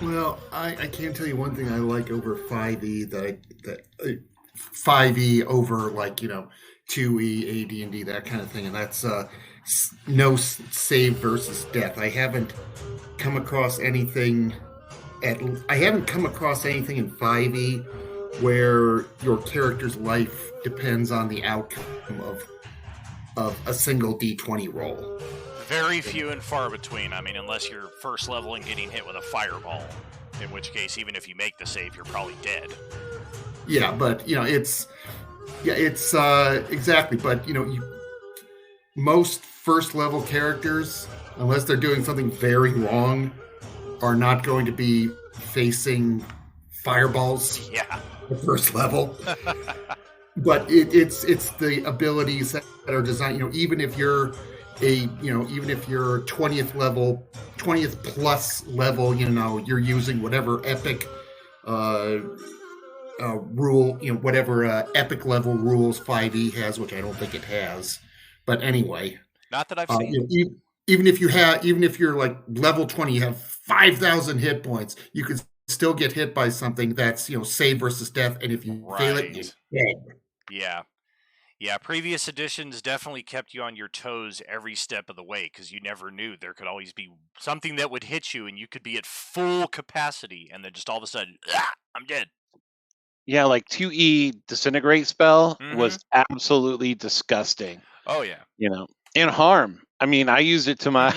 Well, I can tell you one thing I like over 5e that 5e over 2e, AD&D, that kind of thing, and that's no save versus death. I haven't come across anything in 5e where your character's life depends on the outcome of a single D20 roll. Very few and far between. Unless you're first level and getting hit with a fireball, in which case, even if you make the save, you're probably dead. Yeah, but it's exactly. But most first level characters, unless they're doing something very wrong, are not going to be facing fireballs. Yeah, at first level. But it's the abilities that are designed. Even if you're 20th plus level, you're using whatever epic rule, whatever epic level rules 5e has, which I don't think it has. But anyway, not that I've seen. Even if you're like level 20, you have 5,000 hit points, you can still get hit by something that's save versus death, and if you fail it, you're dead. Yeah, previous editions definitely kept you on your toes every step of the way, because you never knew. There could always be something that would hit you, and you could be at full capacity, and then just all of a sudden, I'm dead. Yeah, 2E disintegrate spell was absolutely disgusting. Oh, yeah. And harm. I used it to my,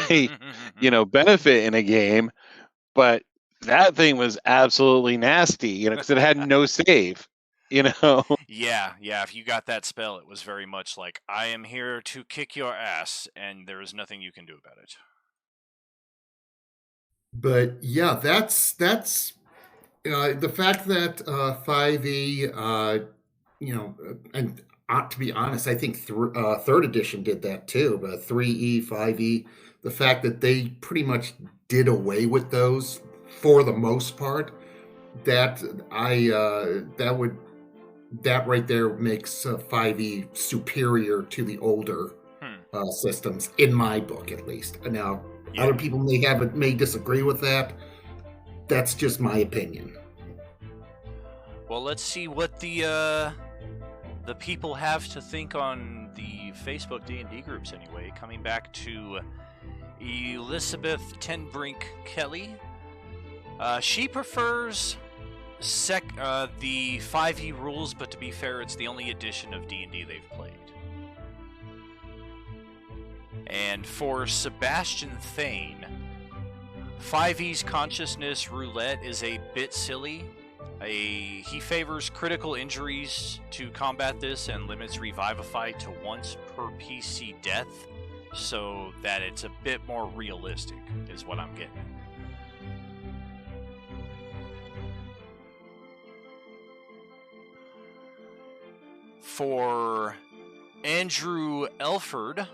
benefit in a game, but that thing was absolutely nasty, because it had no save. you know. Yeah, if you got that spell, it was very much like, I am here to kick your ass, and there is nothing you can do about it. But yeah, that's the fact that 5e, and to be honest, I think third edition did that too. But 3e, 5e, the fact that they pretty much did away with those for the most part, that that right there makes 5e superior to the older systems, in my book at least. Now, other people may disagree with that. That's just my opinion. Well, let's see what the people have to think on the Facebook D&D groups anyway. Coming back to Elizabeth Tenbrink Kelly. She prefers the 5e rules, but to be fair, it's the only edition of D&D they've played. And for Sebastian Thane, 5e's consciousness roulette is a bit silly. He favors critical injuries to combat this and limits Revivify to once per PC death, so that it's a bit more realistic, is what I'm getting. For Andrew Elford,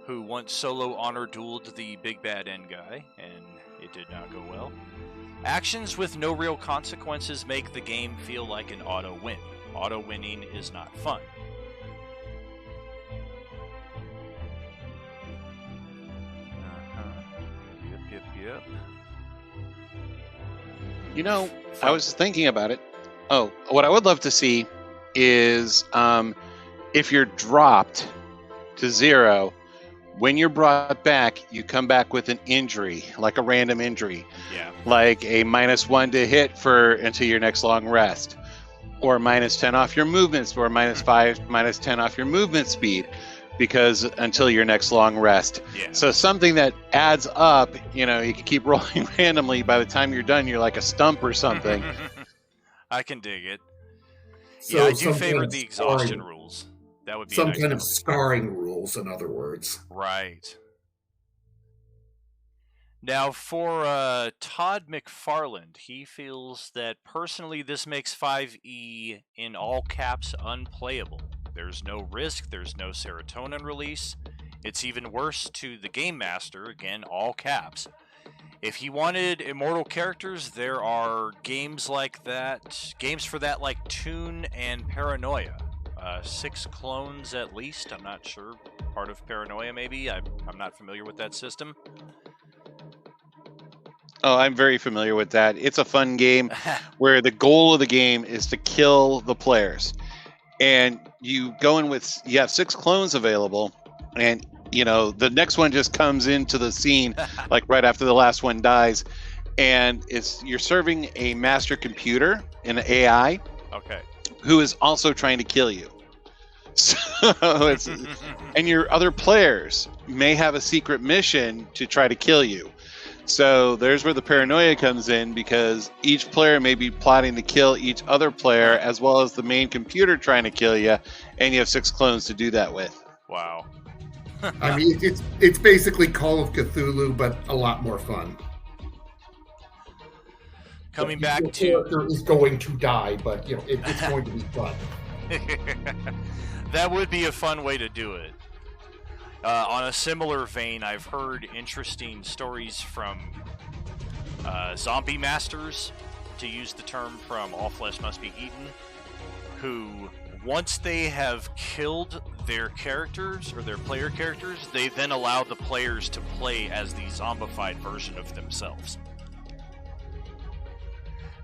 who once solo honor dueled the big bad end guy, and it did not go well. Actions with no real consequences make the game feel like an auto-win. Auto-winning is not fun. Yep. You know, I was thinking about it. Oh, what I would love to see is if you're dropped to 0, when you're brought back, you come back with an injury, like a random injury. Yeah. Like a -1 to hit until your next long rest. Or -10 off your movements, or -5, -10 off your movement speed, because until your next long rest. Yeah. So something that adds up, you can keep rolling randomly. By the time you're done, you're like a stump or something. I can dig it. So yeah, I do favor the exhaustion rules. That would be some kind of scarring rules, in other words. Right. Now, for Todd McFarland, he feels that personally this makes 5e in all caps unplayable. There's no risk, there's no serotonin release. It's even worse to the game master, again, all caps. If he wanted immortal characters, there are games like that, games for that like Toon and Paranoia. 6 clones at least, I'm not sure. Part of Paranoia, maybe? I'm not familiar with that system. Oh, I'm very familiar with that. It's a fun game where the goal of the game is to kill the players. And you have 6 clones available, and the next one just comes into the scene like right after the last one dies, and you're serving a master computer, an AI, okay, who is also trying to kill you. So and your other players may have a secret mission to try to kill you. So there's where the paranoia comes in, because each player may be plotting to kill each other player, as well as the main computer trying to kill you, and you have 6 clones to do that with. Wow. I mean, it's basically Call of Cthulhu, but a lot more fun. Coming back the to... character is going to die, but it's going to be fun. That would be a fun way to do it. On a similar vein, I've heard interesting stories from zombie masters, to use the term from All Flesh Must Be Eaten, who, once they have killed their characters, or their player characters, they then allow the players to play as the zombified version of themselves.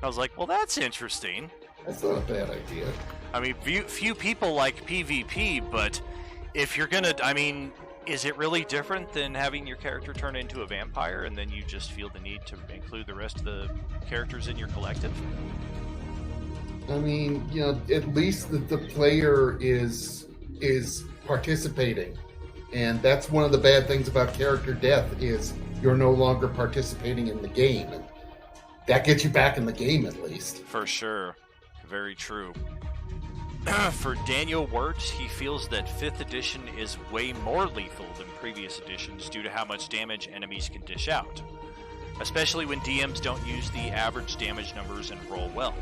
I was like, well, that's interesting. That's not a bad idea. I mean, few people like PvP, but if you're gonna, is it really different than having your character turn into a vampire and then you just feel the need to include the rest of the characters in your collective? I mean, at least the player is participating. And that's one of the bad things about character death, is you're no longer participating in the game. And that gets you back in the game, at least. For sure. Very true. For Daniel Wirtz, he feels that 5th edition is way more lethal than previous editions due to how much damage enemies can dish out, especially when DMs don't use the average damage numbers and roll well.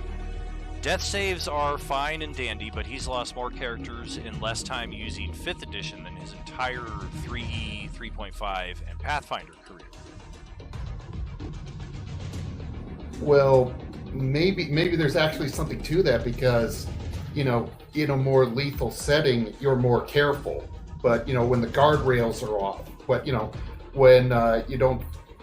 Death saves are fine and dandy, but he's lost more characters in less time using 5th edition than his entire 3E, 3.5, and Pathfinder career. Well, maybe there's actually something to that because, in a more lethal setting, you're more careful. But when the guardrails are off, but when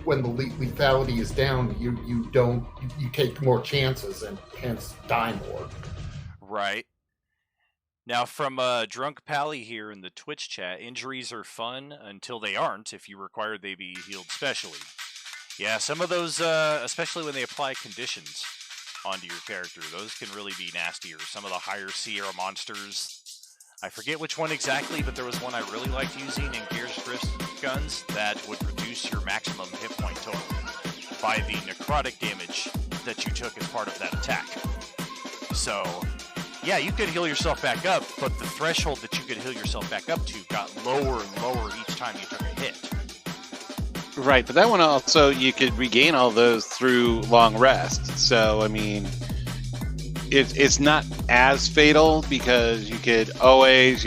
when the lethality is down, you take more chances and hence die more. Right. Now, from Drunk Pally here in the Twitch chat, injuries are fun until they aren't if you require they be healed specially. Yeah, some of those, especially when they apply conditions onto your character, those can really be nastier. Some of the higher Sierra monsters, I forget which one exactly, but there was one I really liked using in Gears Drift guns that would reduce your maximum hit point total by the necrotic damage that you took as part of that attack. So, yeah, you could heal yourself back up, but the threshold that you could heal yourself back up to got lower and lower each time you took a hit. Right, but that one also, you could regain all those through long rest. So, I mean, it's not as fatal because you could always,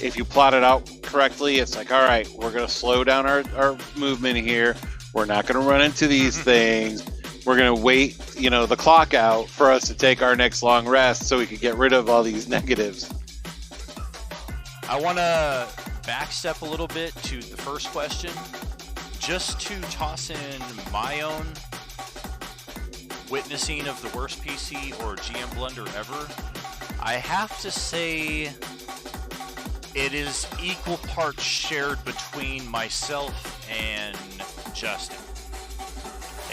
if you plot it out correctly, it's like, all right, we're going to slow down our movement here. We're not going to run into these things. We're going to wait, the clock out for us to take our next long rest so we can get rid of all these negatives. I want to backstep a little bit to the first question. Just to toss in my own witnessing of the worst PC or GM blunder ever, I have to say it is equal parts shared between myself and Justin.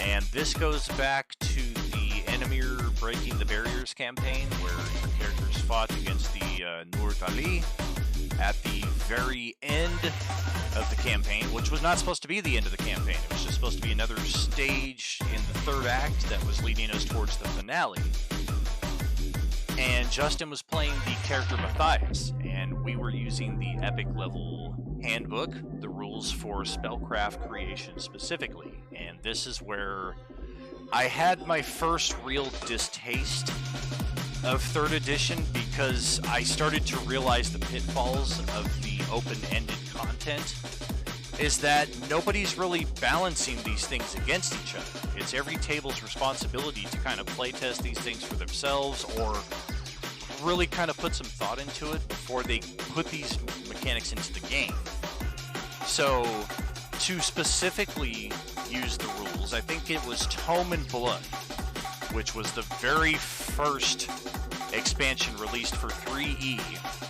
And this goes back to the Enemir Breaking the Barriers campaign, where your characters fought against the Nur Tali at the very end of the campaign, which was not supposed to be the end of the campaign. It was just supposed to be another stage in the third act that was leading us towards the finale. And Justin was playing the character Matthias, and we were using the epic level handbook, the rules for spellcraft creation specifically. And this is where I had my first real distaste of 3rd edition, because I started to realize the pitfalls of the open-ended content is that nobody's really balancing these things against each other. It's every table's responsibility to kind of playtest these things for themselves, or really kind of put some thought into it before they put these mechanics into the game. So, to specifically use the rules, I think it was Tome and Blood, which was the very first expansion released for 3E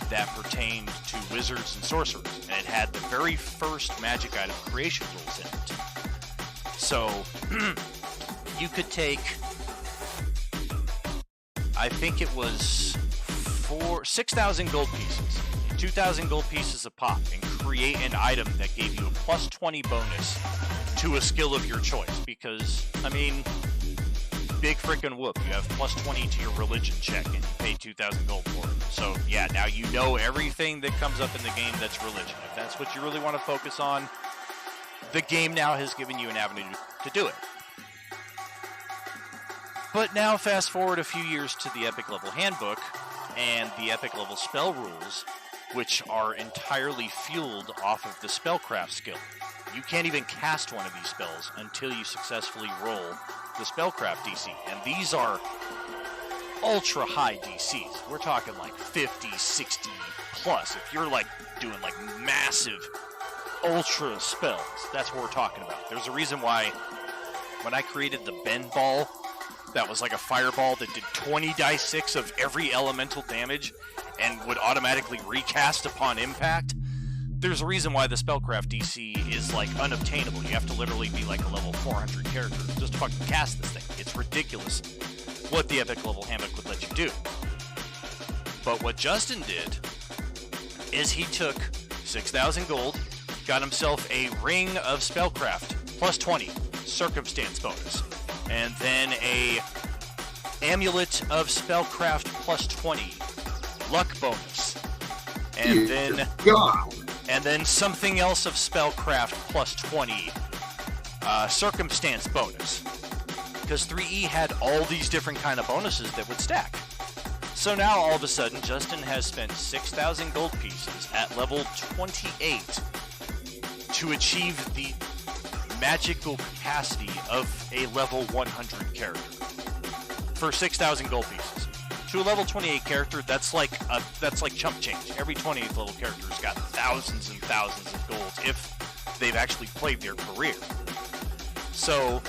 that pertained to wizards and sorcerers, and it had the very first magic item creation rules in it. So, you could take, I think it was 6,000 gold pieces, 2,000 gold pieces a pop, and create an item that gave you a plus 20 bonus to a skill of your choice, because, I mean, big frickin' whoop, you have plus 20 to your religion check and you pay 2,000 gold for it. So yeah, now you know everything that comes up in the game that's religion. If that's what you really want to focus on, the game now has given you an avenue to do it. But now fast forward a few years to the epic level handbook and the epic level spell rules, which are entirely fueled off of the spellcraft skill. You can't even cast one of these spells until you successfully roll the spellcraft DC. And these are ultra high DCs. We're talking like 50, 60 plus. If you're like doing like massive ultra spells, that's what we're talking about. There's a reason why when I created the Bend Ball, that was like a fireball that did 20 die 6 of every elemental damage and would automatically recast upon impact. There's a reason why the spellcraft DC is like unobtainable. You have to literally be like a level 400 character just to fucking cast this thing. It's ridiculous what the epic level handbook would let you do. But what Justin did is he took 6,000 gold, got himself a ring of spellcraft plus 20 circumstance bonus, and then a amulet of spellcraft plus 20 luck bonus. And then God. and then something else of spellcraft plus 20 circumstance bonus. Because 3E had all these different kind of bonuses that would stack. So now all of a sudden Justin has spent 6,000 gold pieces at level 28 to achieve the magical capacity of a level 100 character. For 6,000 gold pieces. To a level 28 character, that's like chump change. Every 28th level character's got thousands and thousands of gold if they've actually played their career. So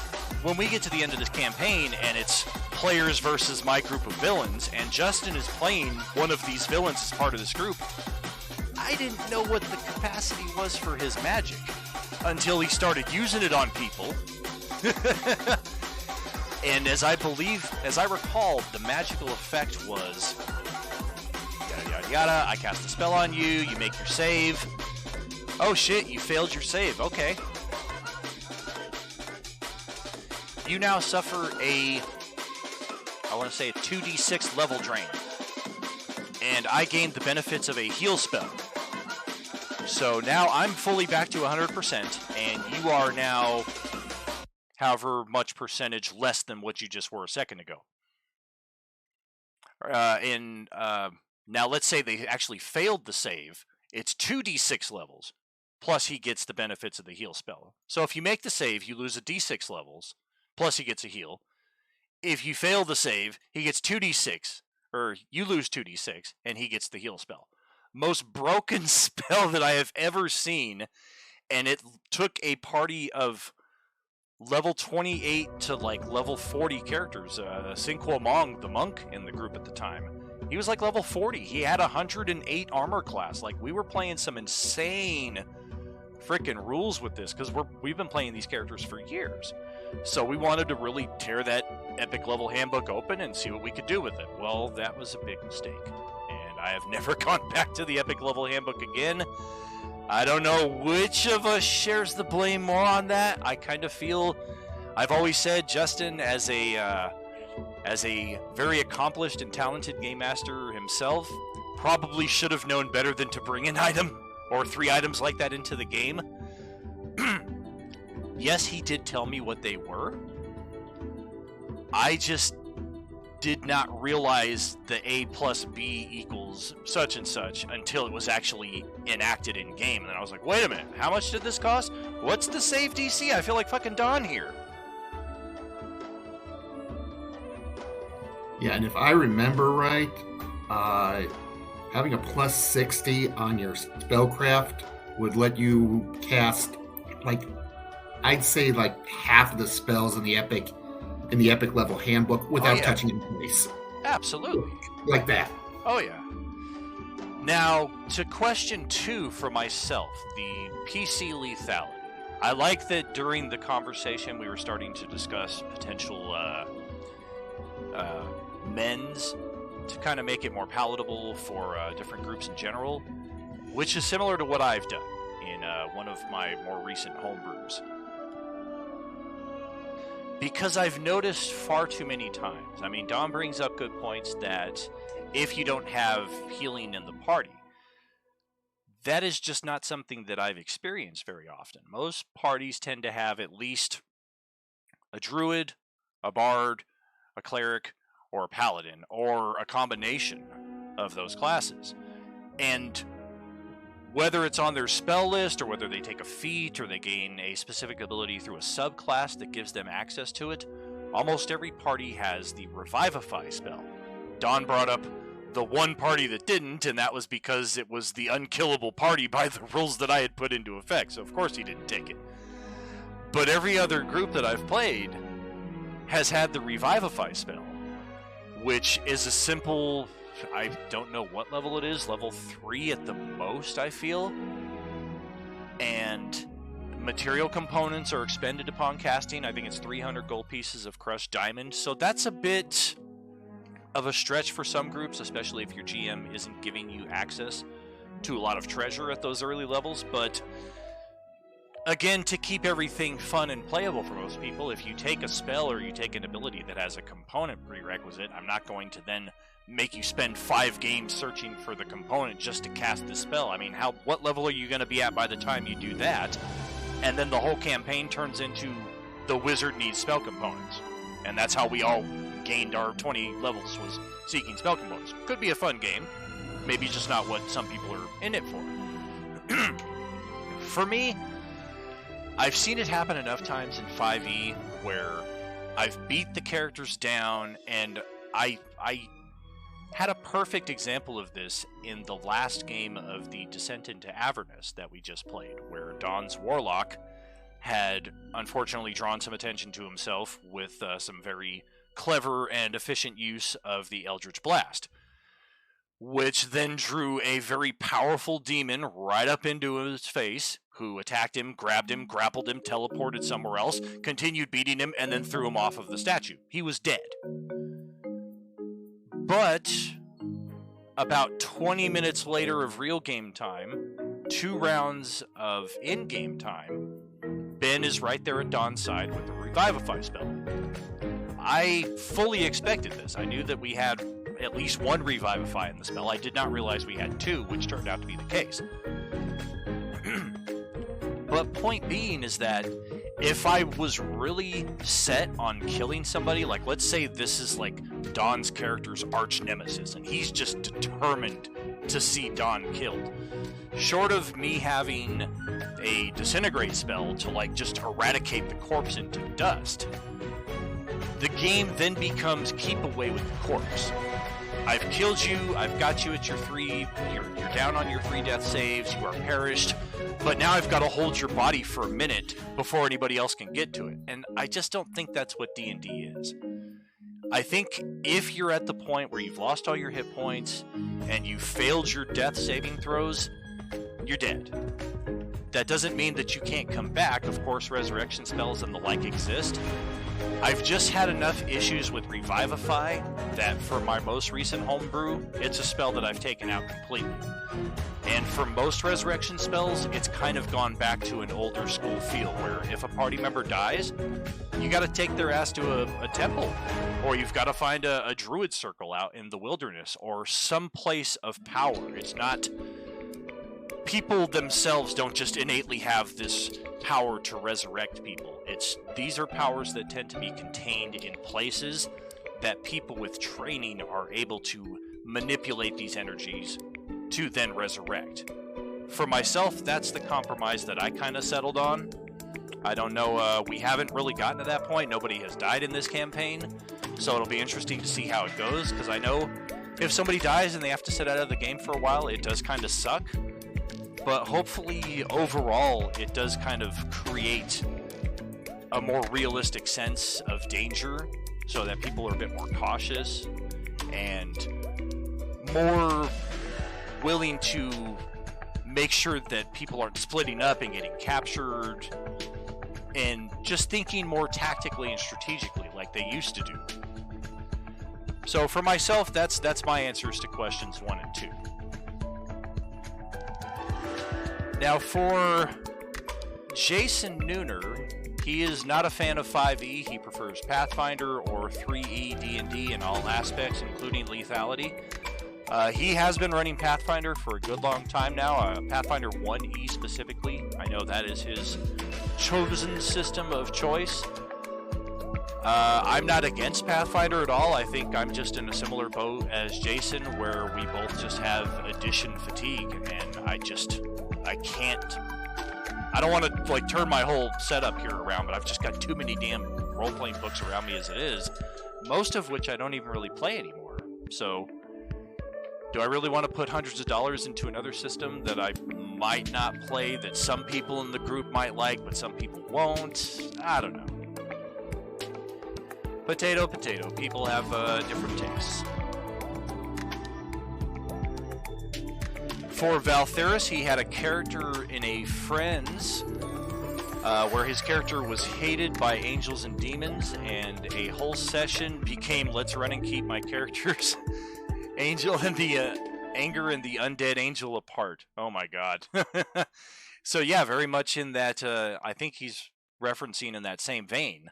when we get to the end of this campaign and it's players versus my group of villains, and Justin is playing one of these villains as part of this group, I didn't know what the capacity was for his magic until he started using it on people. And as I recall, the magical effect was yada yada yada, I cast a spell on you, you make your save. Oh shit, you failed your save, okay. You now suffer a 2d6 level drain. And I gained the benefits of a heal spell. So now I'm fully back to 100%, and you are now however much percentage less than what you just were a second ago. Now let's say they actually failed the save. It's 2d6 levels, plus he gets the benefits of the heal spell. So if you make the save, you lose a d6 levels, plus he gets a heal. If you fail the save, he gets 2d6, or you lose 2d6, and he gets the heal spell. Most broken spell that I have ever seen, and it took a party of level 28 to like level 40 characters. Sinqua Mong, the monk in the group at the time, he was like level 40. He had 108 armor class. Like, we were playing some insane freaking rules with this because we've been playing these characters for years. So we wanted to really tear that epic level handbook open and see what we could do with it. Well, that was a big mistake, and I have never gone back to the epic level handbook again. I don't know which of us shares the blame more on that. I kind of feel, I've always said Justin, as a very accomplished and talented game master himself, probably should have known better than to bring an item or 3 items like that into the game. Yes, he did tell me what they were. I just did not realize the A plus B equals such and such until it was actually enacted in game. And then I was like, wait a minute, how much did this cost? What's the save DC? I feel like fucking Don here. Yeah, and if I remember right, having a plus 60 on your spellcraft would let you cast, like, I'd say like half of the spells in the epic level handbook without touching it twice. Absolutely. Like that. Oh yeah. Now, to question 2 for myself, the PC lethality. I like that during the conversation we were starting to discuss potential mends to kind of make it more palatable for different groups in general, which is similar to what I've done in one of my more recent homebrews. Because I've noticed far too many times, I mean, Dom brings up good points that if you don't have healing in the party, that is just not something that I've experienced very often. Most parties tend to have at least a druid, a bard, a cleric, or a paladin, or a combination of those classes. And whether it's on their spell list, or whether they take a feat, or they gain a specific ability through a subclass that gives them access to it, almost every party has the Revivify spell. Don brought up the one party that didn't, and that was because it was the unkillable party by the rules that I had put into effect, so of course he didn't take it. But every other group that I've played has had the Revivify spell, which is a simple, I don't know what level it is, level 3 at the most, I feel. And material components are expended upon casting. I think it's 300 gold pieces of crushed diamond. So that's a bit of a stretch for some groups, especially if your GM isn't giving you access to a lot of treasure at those early levels. But again, to keep everything fun and playable for most people, if you take a spell or you take an ability that has a component prerequisite, I'm not going to then make you spend 5 games searching for the component just to cast the spell. I mean, what level are you going to be at by the time you do that? And then the whole campaign turns into the wizard needs spell components. And that's how we all gained our 20 levels, was seeking spell components. Could be a fun game. Maybe just not what some people are in it for. For me, I've seen it happen enough times in 5e where I've beat the characters down, and I had a perfect example of this in the last game of the Descent into Avernus that we just played, where Dawn's Warlock had unfortunately drawn some attention to himself with some very clever and efficient use of the Eldritch Blast, which then drew a very powerful demon right up into his face, who attacked him, grabbed him, grappled him, teleported somewhere else, continued beating him, and then threw him off of the statue. He was dead. But about 20 minutes later of real game time, 2 rounds of in-game time, Ben is right there at Dawn's side with the Revivify spell. I fully expected this. I knew that we had at least 1 Revivify in the spell. I did not realize we had 2, which turned out to be the case. But point being is that if I was really set on killing somebody, like let's say this is like Dawn's character's arch nemesis, and he's just determined to see Dawn killed, short of me having a disintegrate spell to like just eradicate the corpse into dust, the game then becomes keep away with the corpse. I've killed you, I've got you at your 3, you're down on your 3 death saves, you are perished, but now I've got to hold your body for a minute before anybody else can get to it. And I just don't think that's what D&D is. I think if you're at the point where you've lost all your hit points and you failed your death saving throws, you're dead. That doesn't mean that you can't come back. Of course, resurrection spells and the like exist. I've just had enough issues with Revivify that for my most recent homebrew, it's a spell that I've taken out completely. And for most resurrection spells, it's kind of gone back to an older school feel, where if a party member dies, you gotta take their ass to a temple, or you've gotta find a druid circle out in the wilderness, or some place of power. It's not... People themselves don't just innately have this power to resurrect people. These are powers that tend to be contained in places that people with training are able to manipulate these energies to then resurrect. For myself, that's the compromise that I kind of settled on. I don't know, we haven't really gotten to that point. Nobody has died in this campaign, so it'll be interesting to see how it goes, because I know if somebody dies and they have to sit out of the game for a while, it does kind of suck. But hopefully, overall, it does kind of create a more realistic sense of danger, so that people are a bit more cautious and more willing to make sure that people aren't splitting up and getting captured, and just thinking more tactically and strategically like they used to do. So for myself, that's my answers to questions 1 and 2. Now for Jason Nooner, he is not a fan of 5e. He prefers Pathfinder or 3e D&D in all aspects, including lethality. He has been running Pathfinder for a good long time now, Pathfinder 1e specifically. I know that is his chosen system of choice. I'm not against Pathfinder at all. I think I'm just in a similar boat as Jason, where we both just have edition fatigue, and I can't... I don't want to like turn my whole setup here around, but I've just got too many damn role-playing books around me as it is, most of which I don't even really play anymore. So, do I really want to put hundreds of dollars into another system that I might not play, that some people in the group might like, but some people won't? I don't know. Potato, potato. People have different tastes. For Valtheris, he had a character in a Friends where his character was hated by angels and demons, and a whole session became let's run and keep my characters Angel and the Anger and the Undead Angel apart. Oh my god. So yeah, very much in that. I think he's referencing in that same vein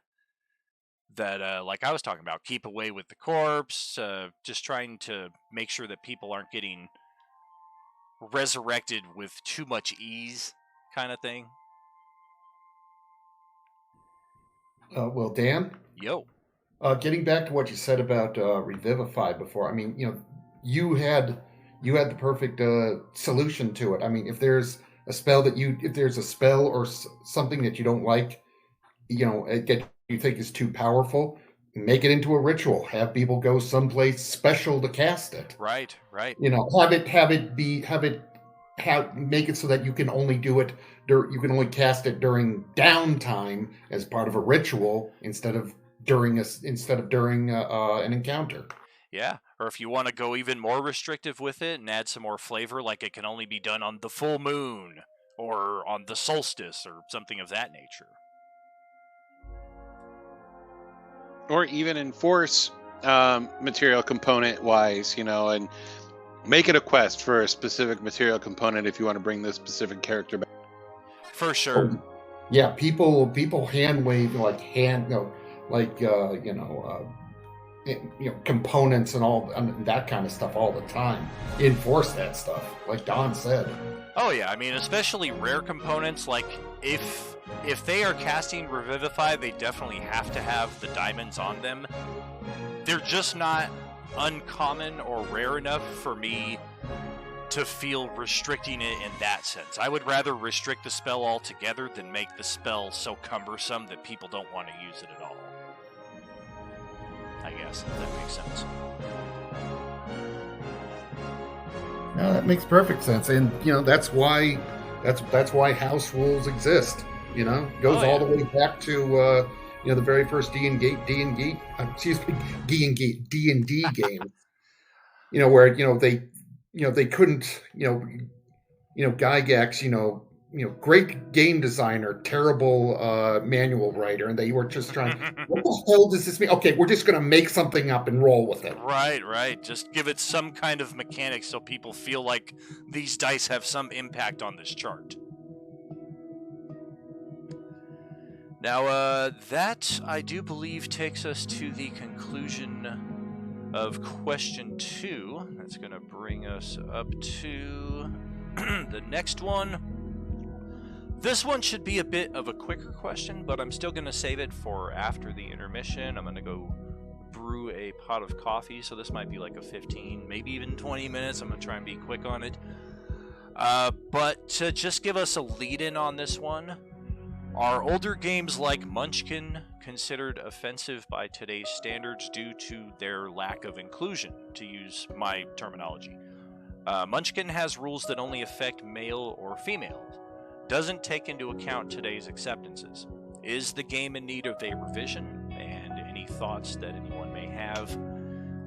that, like I was talking about, keep away with the corpse. Just trying to make sure that people aren't getting resurrected with too much ease, kind of thing. Well, Dan, Yo. getting back to what you said about Revivify before, I mean, you had you had the perfect solution to it. I mean, if there's a spell or something that you don't like, that you think is too powerful, make it into a ritual. Have people go someplace special to cast it. Right. Right. Make it so that you can only do it. You can only cast it during downtime as part of a ritual instead of during an encounter. Yeah. Or if you want to go even more restrictive with it and add some more flavor, like it can only be done on the full moon or on the solstice or something of that nature. Or even enforce material component wise, and make it a quest for a specific material component if you want to bring this specific character back. For sure. Yeah, people hand wave components and that kind of stuff all the time. Enforce that stuff, like Don said. Oh yeah, I mean, especially rare components. Like if they are casting Revivify, they definitely have to have the diamonds on them. They're just not uncommon or rare enough for me to feel restricting it in that sense. I would rather restrict the spell altogether than make the spell so cumbersome that people don't want to use it at all. I guess, if that makes sense. No, that makes perfect sense, and that's why house rules exist. Goes all the way back to the very first D and D game. Where they couldn't Gygax great game designer, terrible manual writer, and they were just trying. What the hell does this mean? Okay, we're just going to make something up and roll with it. Right. Just give it some kind of mechanic so people feel like these dice have some impact on this chart. Now, that, I do believe, takes us to the conclusion of question 2. That's going to bring us up to the next one. This one should be a bit of a quicker question, but I'm still going to save it for after the intermission. I'm going to go brew a pot of coffee, so this might be like a 15, maybe even 20 minutes. I'm going to try and be quick on it. But to just give us a lead-in on this one, are older games like Munchkin considered offensive by today's standards due to their lack of inclusion, to use my terminology? Munchkin has rules that only affect male or female. Doesn't take into account today's acceptances. Is the game in need of a revision? And any thoughts that anyone may have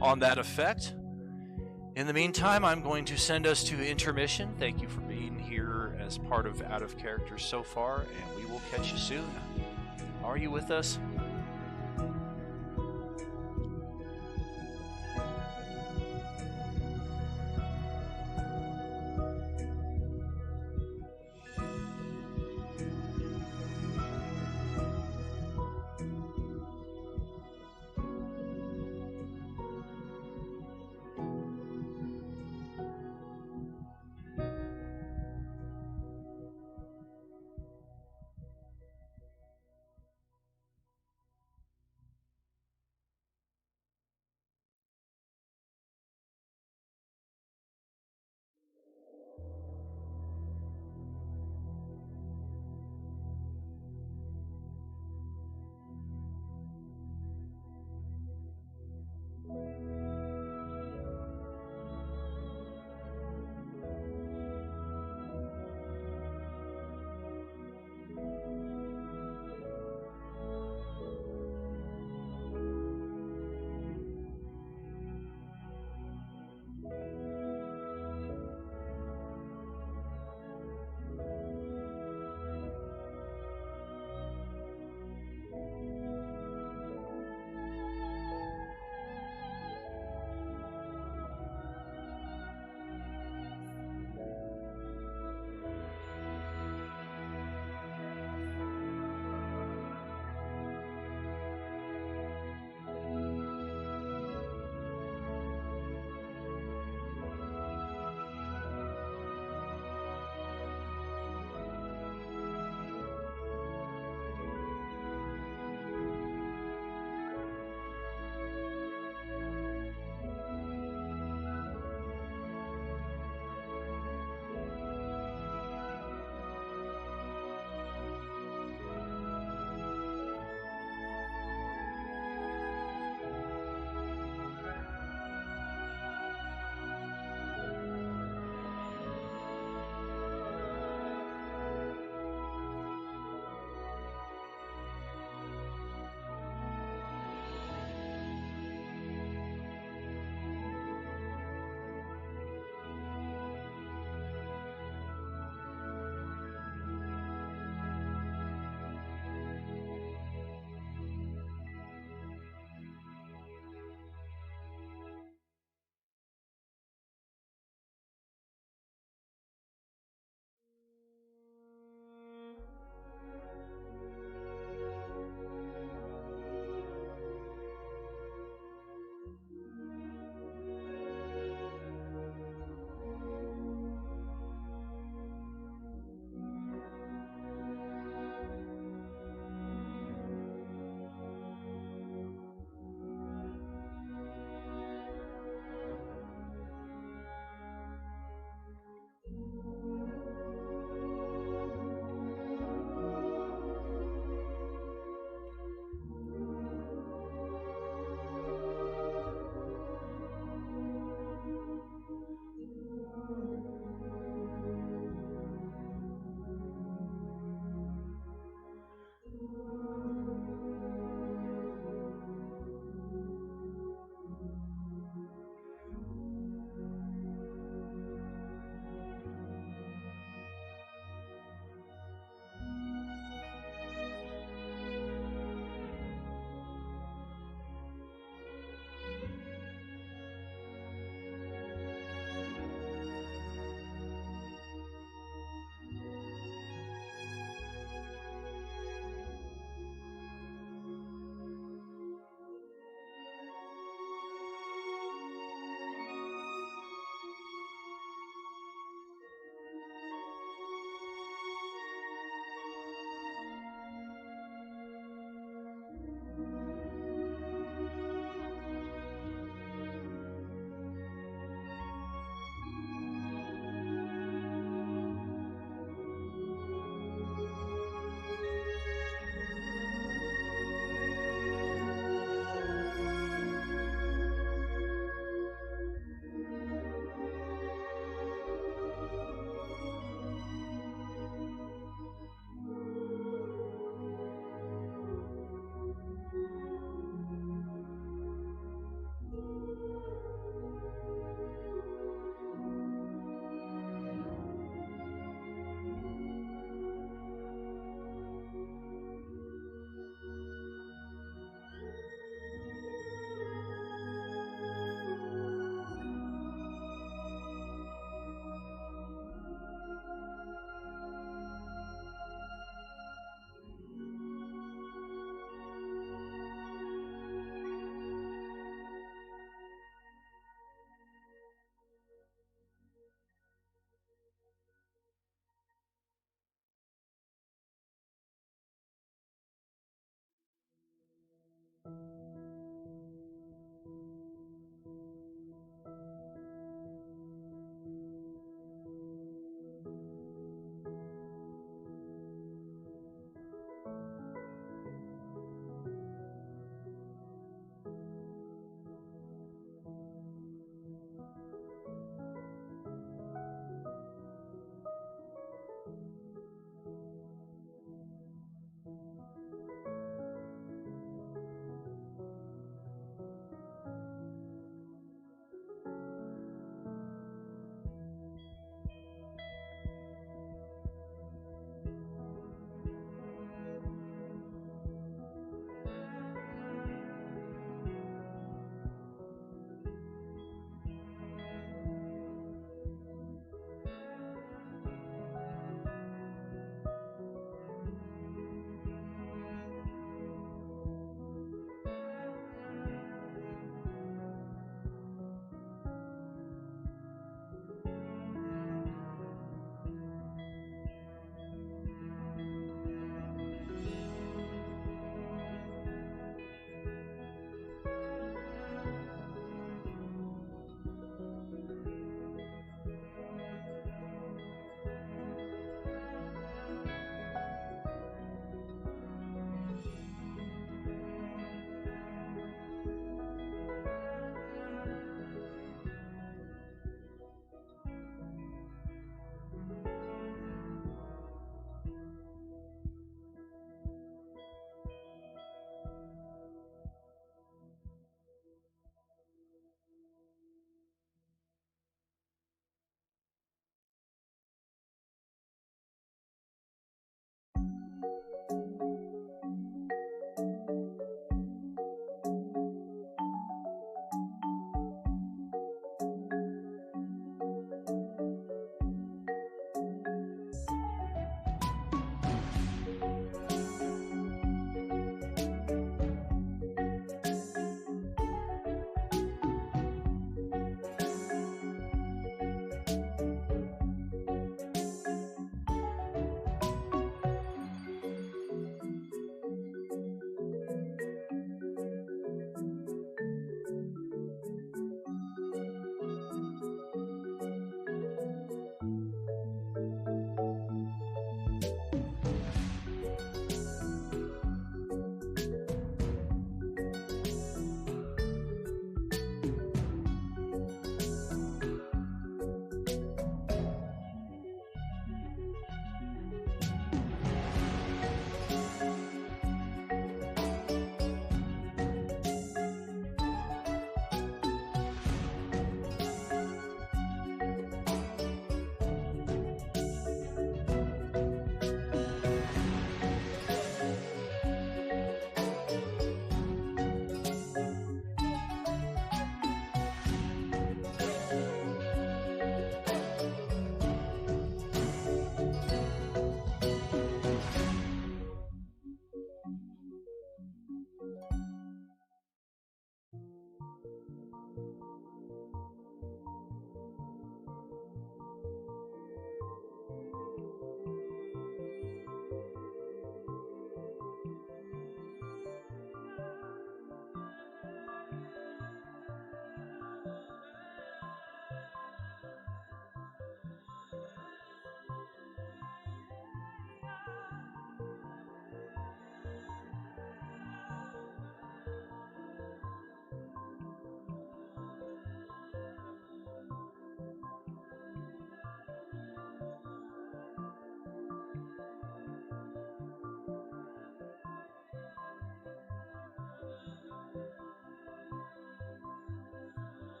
on that effect? In the meantime, I'm going to send us to intermission. Thank you for being here as part of Out of Character so far, and we will catch you soon. Are you with us?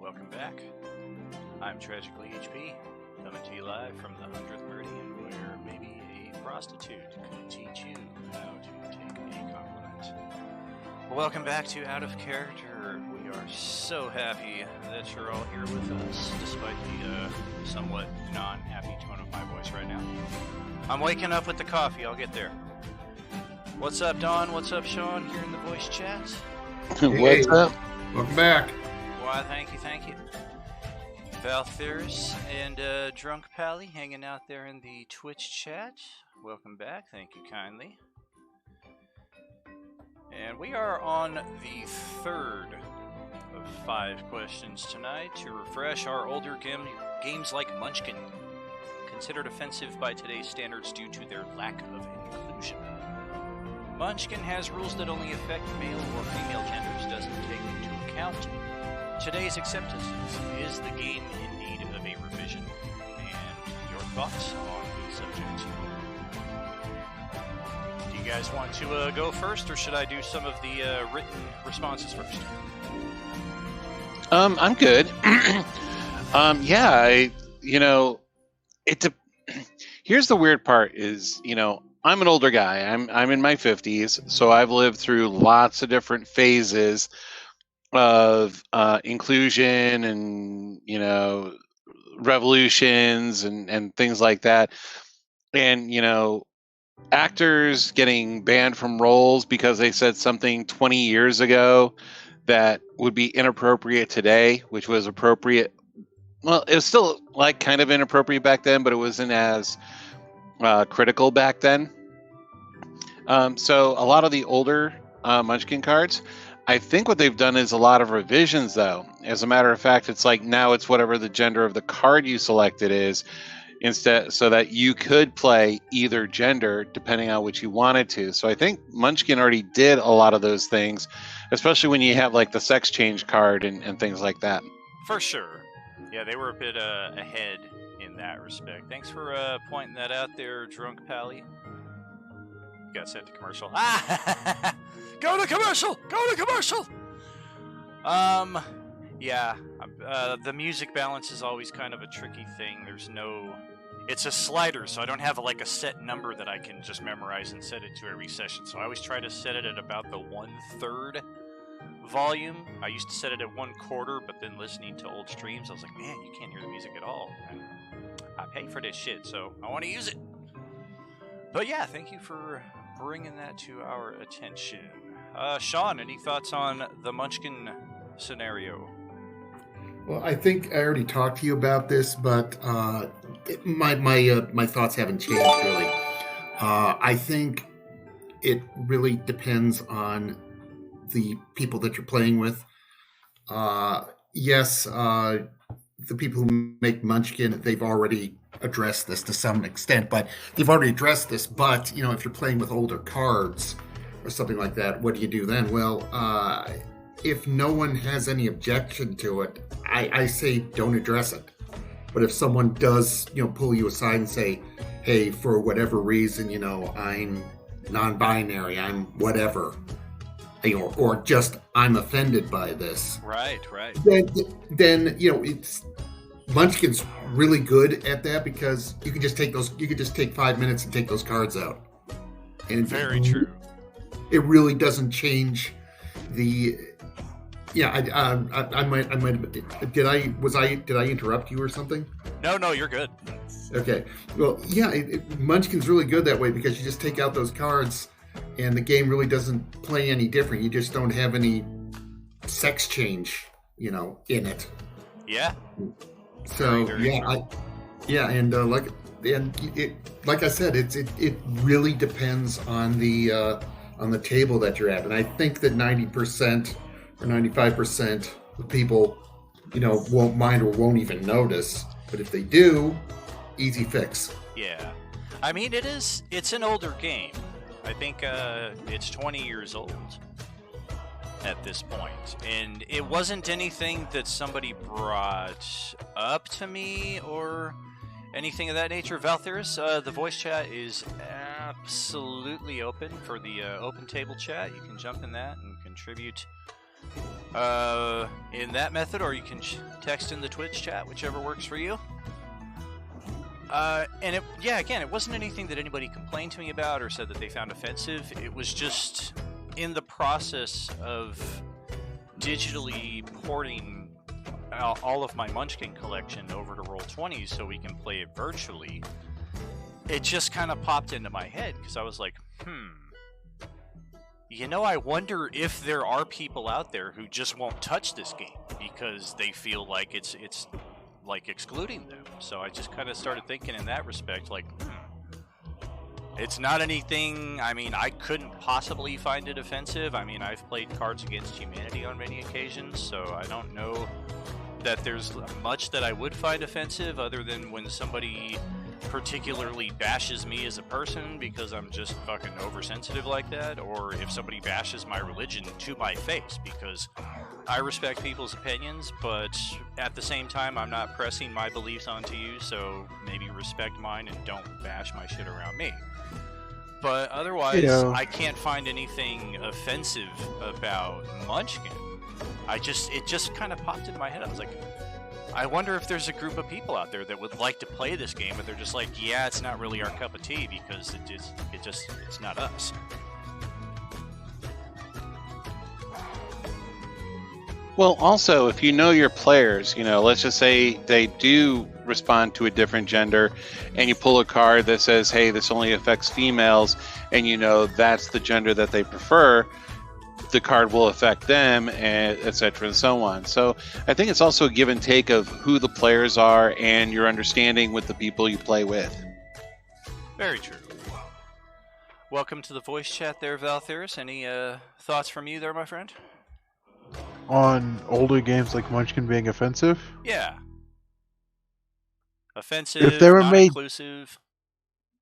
welcome back. I'm Tragically HP, coming to you live from the 100th Meridian, where maybe a prostitute could teach you how to take a compliment. Welcome back to Out of Character. We are so happy that you're all here with us, despite the somewhat non-happy tone of my voice right now. I'm waking up with the coffee, I'll get there. What's up, Don? What's up, Sean? Here in the voice chat. What's up? Welcome back. Why, thank you. Valtherus and Drunk Pally hanging out there in the Twitch chat. Welcome back, thank you kindly. And we are on the third of 5 questions tonight to refresh our older games like Munchkin, considered offensive by today's standards due to their lack of inclusion. Munchkin has rules that only affect male or female genders, doesn't take into account today's acceptances. Is the game in need of a revision? And your thoughts on the subject. Do you guys want to go first, or should I do some of the written responses first? I'm good. Here's the weird part is, I'm an older guy. I'm in my 50s, so I've lived through lots of different phases of inclusion and revolutions and things like that. And actors getting banned from roles because they said something 20 years ago that would be inappropriate today, which was appropriate. Well, it was still like kind of inappropriate back then, but it wasn't as critical back then. So a lot of the older Munchkin cards, I think what they've done is a lot of revisions, though. As a matter of fact, it's like now it's whatever the gender of the card you selected is, instead, so that you could play either gender depending on what you wanted to. So I think Munchkin already did a lot of those things, especially when you have like the sex change card and things like that. For sure. Yeah, they were a bit ahead in that respect. Thanks for pointing that out there, Drunk Pally. Got sent to commercial. Ah! Go to commercial! Go to commercial! Yeah. The music balance is always kind of a tricky thing. It's a slider, so I don't have like a set number that I can just memorize and set it to every session. So I always try to set it at about the 1/3 volume. I used to set it at 1/4, but then listening to old streams, I was like, man, you can't hear the music at all. And I pay for this shit, so I want to use it. But yeah, thank you for bringing that to our attention. Sean, any thoughts on the Munchkin scenario? Well, I think I already talked to you about this, but my thoughts haven't changed really. I think it really depends on the people that you're playing with. Yes, the people who make Munchkin, they've already addressed this to some extent, but they've already addressed this. But, if you're playing with older cards or something like that, what do you do then? Well, if no one has any objection to it, I say don't address it. But if someone does, pull you aside and say, hey, for whatever reason, I'm non-binary, I'm whatever, or just I'm offended by this. Right. Then it's Munchkin's really good at that because you can just take 5 minutes and take those cards out. And very true. It really doesn't change the. Yeah, I might have. Did I interrupt you or something? No, you're good. Okay. Well, yeah, Munchkin's really good that way because you just take out those cards, and the game really doesn't play any different. You just don't have any sex change, in it. Yeah. So very true. Like I said, it really depends on the table that you're at, and I think that 90% or 95% of people, won't mind or won't even notice. But if they do, easy fix. Yeah. I mean, it's an older game. I think it's 20 years old at this point. And it wasn't anything that somebody brought up to me or anything of that nature. Valtherus, the voice chat is absolutely open for the open table chat. You can jump in that and contribute in that method, or you can text in the Twitch chat, whichever works for you. And it wasn't anything that anybody complained to me about or said that they found offensive. It was just in the process of digitally porting all of my Munchkin collection over to Roll20 so we can play it virtually. It just kind of popped into my head because I was like, I wonder if there are people out there who just won't touch this game because they feel like it's like excluding them. So I just kind of started thinking in that respect, like, it's not anything, I couldn't possibly find it offensive. I've played Cards Against Humanity on many occasions, so I don't know that there's much that I would find offensive other than when somebody particularly bashes me as a person because I'm just fucking oversensitive like that, or if somebody bashes my religion to my face, because I respect people's opinions, but at the same time I'm not pressing my beliefs onto you, so maybe respect mine and don't bash my shit around me. But otherwise, I can't find anything offensive about Munchkin. It just kind of popped into my head. I was like, I wonder if there's a group of people out there that would like to play this game, but they're just like, yeah, it's not really our cup of tea because it's not us. Well, also, if you know your players, let's just say they do respond to a different gender, and you pull a card that says, hey, this only affects females, and that's the gender that they prefer, the card will affect them, and et cetera, and so on. So I think it's also a give and take of who the players are and your understanding with the people you play with. Very true. Welcome to the voice chat there, Valtherus. Any thoughts from you there, my friend? On older games like Munchkin being offensive? Yeah. Offensive, not inclusive.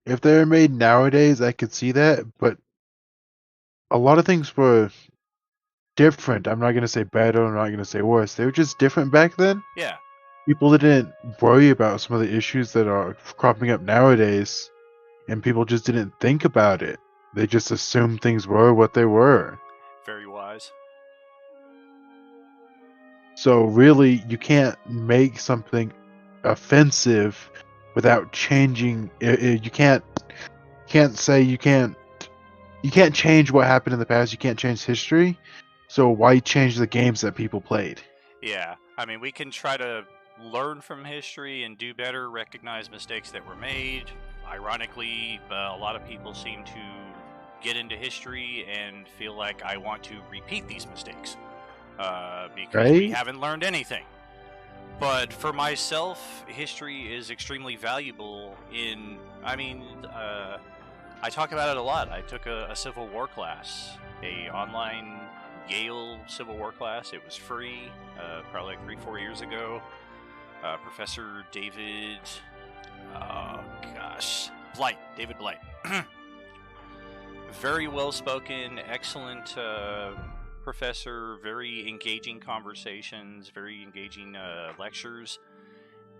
If they were made nowadays, I could see that, but a lot of things were different. I'm not going to say better, I'm not going to say worse. They were just different back then. Yeah. People didn't worry about some of the issues that are cropping up nowadays, and people just didn't think about it. They just assumed things were what they were. Very wise. So really, you can't make something offensive without changing. You can't say you can't change what happened in the past. You can't change history. So why change the games that people played? Yeah, we can try to learn from history and do better, recognize mistakes that were made. Ironically, a lot of people seem to get into history and feel like I want to repeat these mistakes because we haven't learned anything. But for myself, history is extremely valuable in, I talk about it a lot. I took a Civil War class, a online Yale Civil War class. It was free, probably like 3-4 years ago. Professor David, David Blight. Very well spoken, excellent professor, very engaging conversations, very engaging lectures.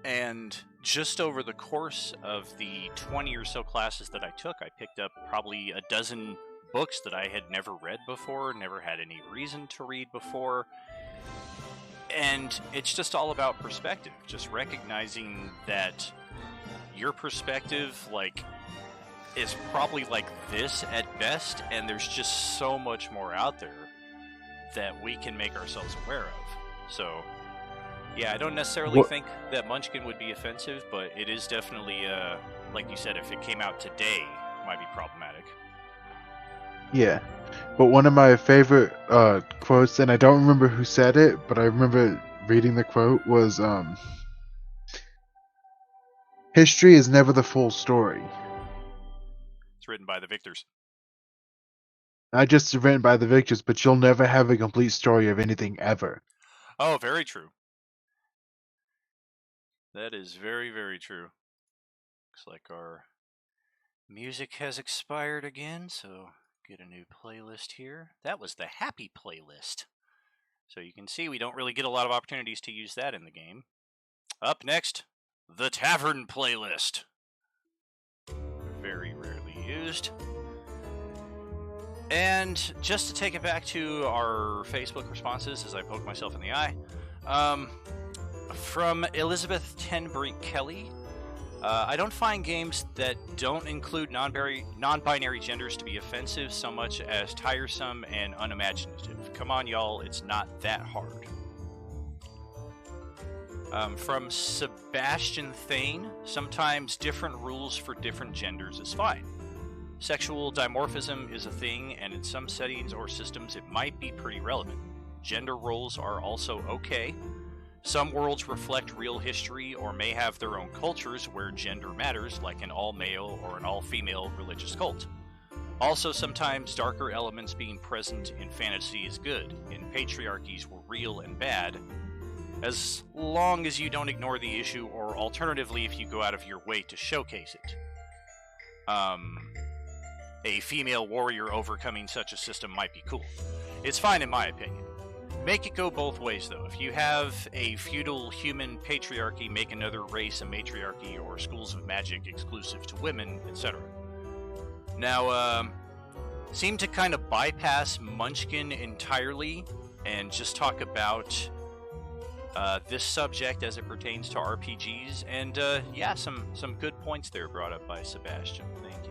And just over the course of the 20 or so classes that I took, I picked up probably a dozen books that I had never read before, never had any reason to read before. And it's just all about perspective, just recognizing that your perspective, is probably like this at best, and there's just so much more out there that we can make ourselves aware of. So, yeah, I don't necessarily think that Munchkin would be offensive, but it is definitely, like you said, if it came out today, it might be problematic. Yeah, but one of my favorite quotes, and I don't remember who said it, but I remember reading the quote, was, history is never the full story. It's written by the victors. Not just written by the victors, but you'll never have a complete story of anything ever. Oh, very true. That is very, very true. Looks like our music has expired again, so get a new playlist here. That was the happy playlist. So you can see we don't really get a lot of opportunities to use that in the game. Up next, the tavern playlist. Very rarely used. And just to take it back to our Facebook responses as I poke myself in the eye, from Elizabeth Tenbury Kelly, I don't find games that don't include non-binary genders to be offensive so much as tiresome and unimaginative. Come on, y'all, it's not that hard. From Sebastian Thane, sometimes different rules for different genders is fine. Sexual dimorphism is a thing, and in some settings or systems it might be pretty relevant. Gender roles are also okay. Some worlds reflect real history or may have their own cultures where gender matters, like an all-male or an all-female religious cult. Also, sometimes darker elements being present in fantasy is good, and patriarchies were real and bad, as long as you don't ignore the issue, or alternatively, if you go out of your way to showcase it. A female warrior overcoming such a system might be cool. It's fine in my opinion. Make it go both ways, though. If you have a feudal human patriarchy, make another race a matriarchy, or schools of magic exclusive to women, etc. Now, seem to kind of bypass Munchkin entirely and just talk about this subject as it pertains to RPGs. And yeah, some good points there brought up by Sebastian.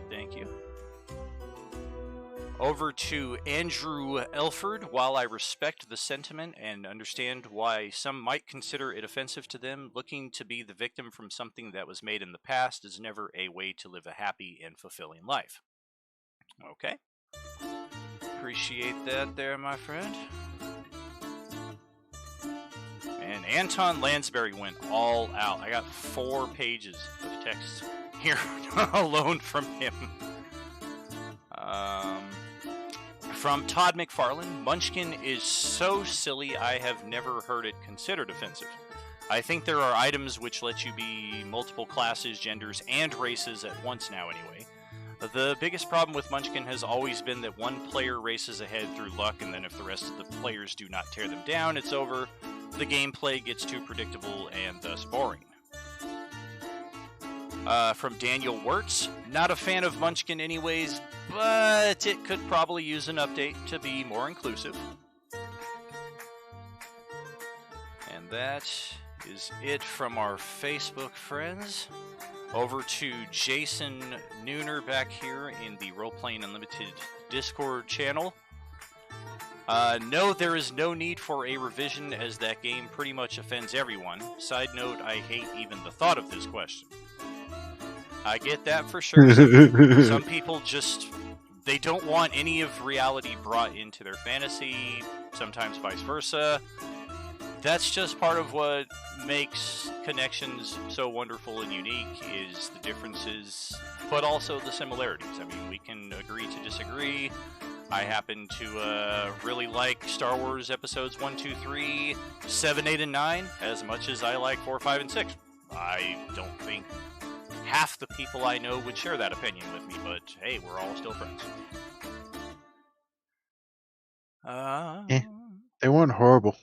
Thank you. Over to Andrew Elford. While I respect the sentiment and understand why some might consider it offensive to them, looking to be the victim from something that was made in the past is never a way to live a happy and fulfilling life. Okay. Appreciate that there, my friend. And Anton Lansbury went all out. I got 4 pages of text here alone from him. From Todd McFarlane, Munchkin is so silly I have never heard it considered offensive. I think there are items which let you be multiple classes, genders, and races at once now anyway. The biggest problem with Munchkin has always been that one player races ahead through luck, and then if the rest of the players do not tear them down, it's over. The gameplay gets too predictable and thus boring. From Daniel Wirtz, not a fan of Munchkin anyways, but it could probably use an update to be more inclusive. And that is it from our Facebook friends. Over to Jason Nooner back here in the Roleplaying Unlimited Discord channel. No, there is no need for a revision as that game pretty much offends everyone. Side note, I hate even the thought of this question. I get that for sure. Some people just, they don't want any of reality brought into their fantasy, sometimes vice versa. That's just part of what makes connections so wonderful and unique, is the differences, but also the similarities. I mean, we can agree to disagree. I happen to really like Star Wars Episodes 1, 2, 3, 7, 8, and 9 as much as I like 4, 5, and 6. I don't think half the people I know would share that opinion with me, but hey, we're all still friends. They weren't horrible.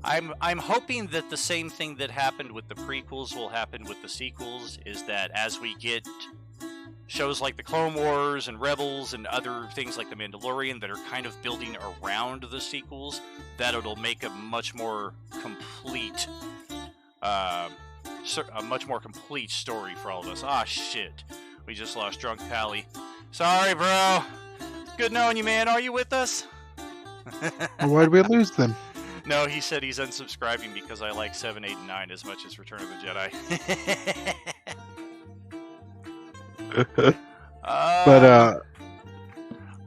I'm hoping that the same thing that happened with the prequels will happen with the sequels, is that as we get shows like the Clone Wars and Rebels and other things like The Mandalorian that are kind of building around the sequels, that it'll make a much more complete story for all of us. Ah, shit. We just lost Drunk Pally. Sorry, bro. Good knowing you, man. Are you with us? Well, why did we lose them? No, he said he's unsubscribing because I like 7, 8, and 9 as much as Return of the Jedi. But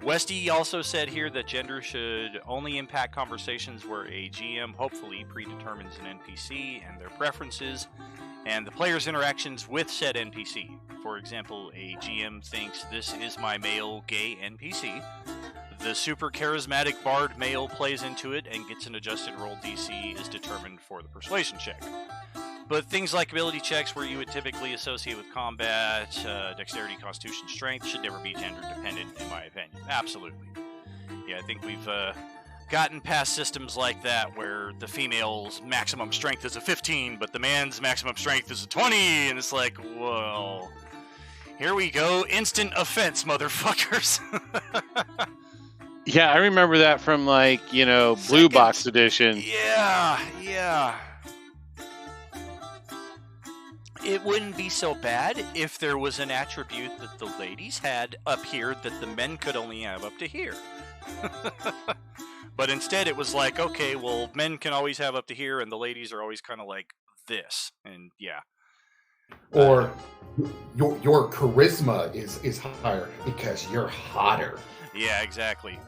Westy also said here that gender should only impact conversations where a GM hopefully predetermines an NPC and their preferences and the player's interactions with said NPC. For example, a GM thinks this is my male gay NPC. The super charismatic bard male plays into it and gets an adjusted roll DC is determined for the persuasion check. But things like ability checks where you would typically associate with combat, dexterity, constitution, strength should never be gender dependent, in my opinion. Absolutely. Yeah, I think we've gotten past systems like that where the female's maximum strength is a 15, but the man's maximum strength is a 20, and it's like, well, Here we go. Instant offense, motherfuckers. Yeah, I remember that from like, Blue Second. Box edition. Yeah. It wouldn't be so bad if there was an attribute that the ladies had up here that the men could only have up to here. But instead it was like, okay, well, men can always have up to here and the ladies are always kind of like this. And yeah. Or your charisma is higher because you're hotter. Yeah, exactly.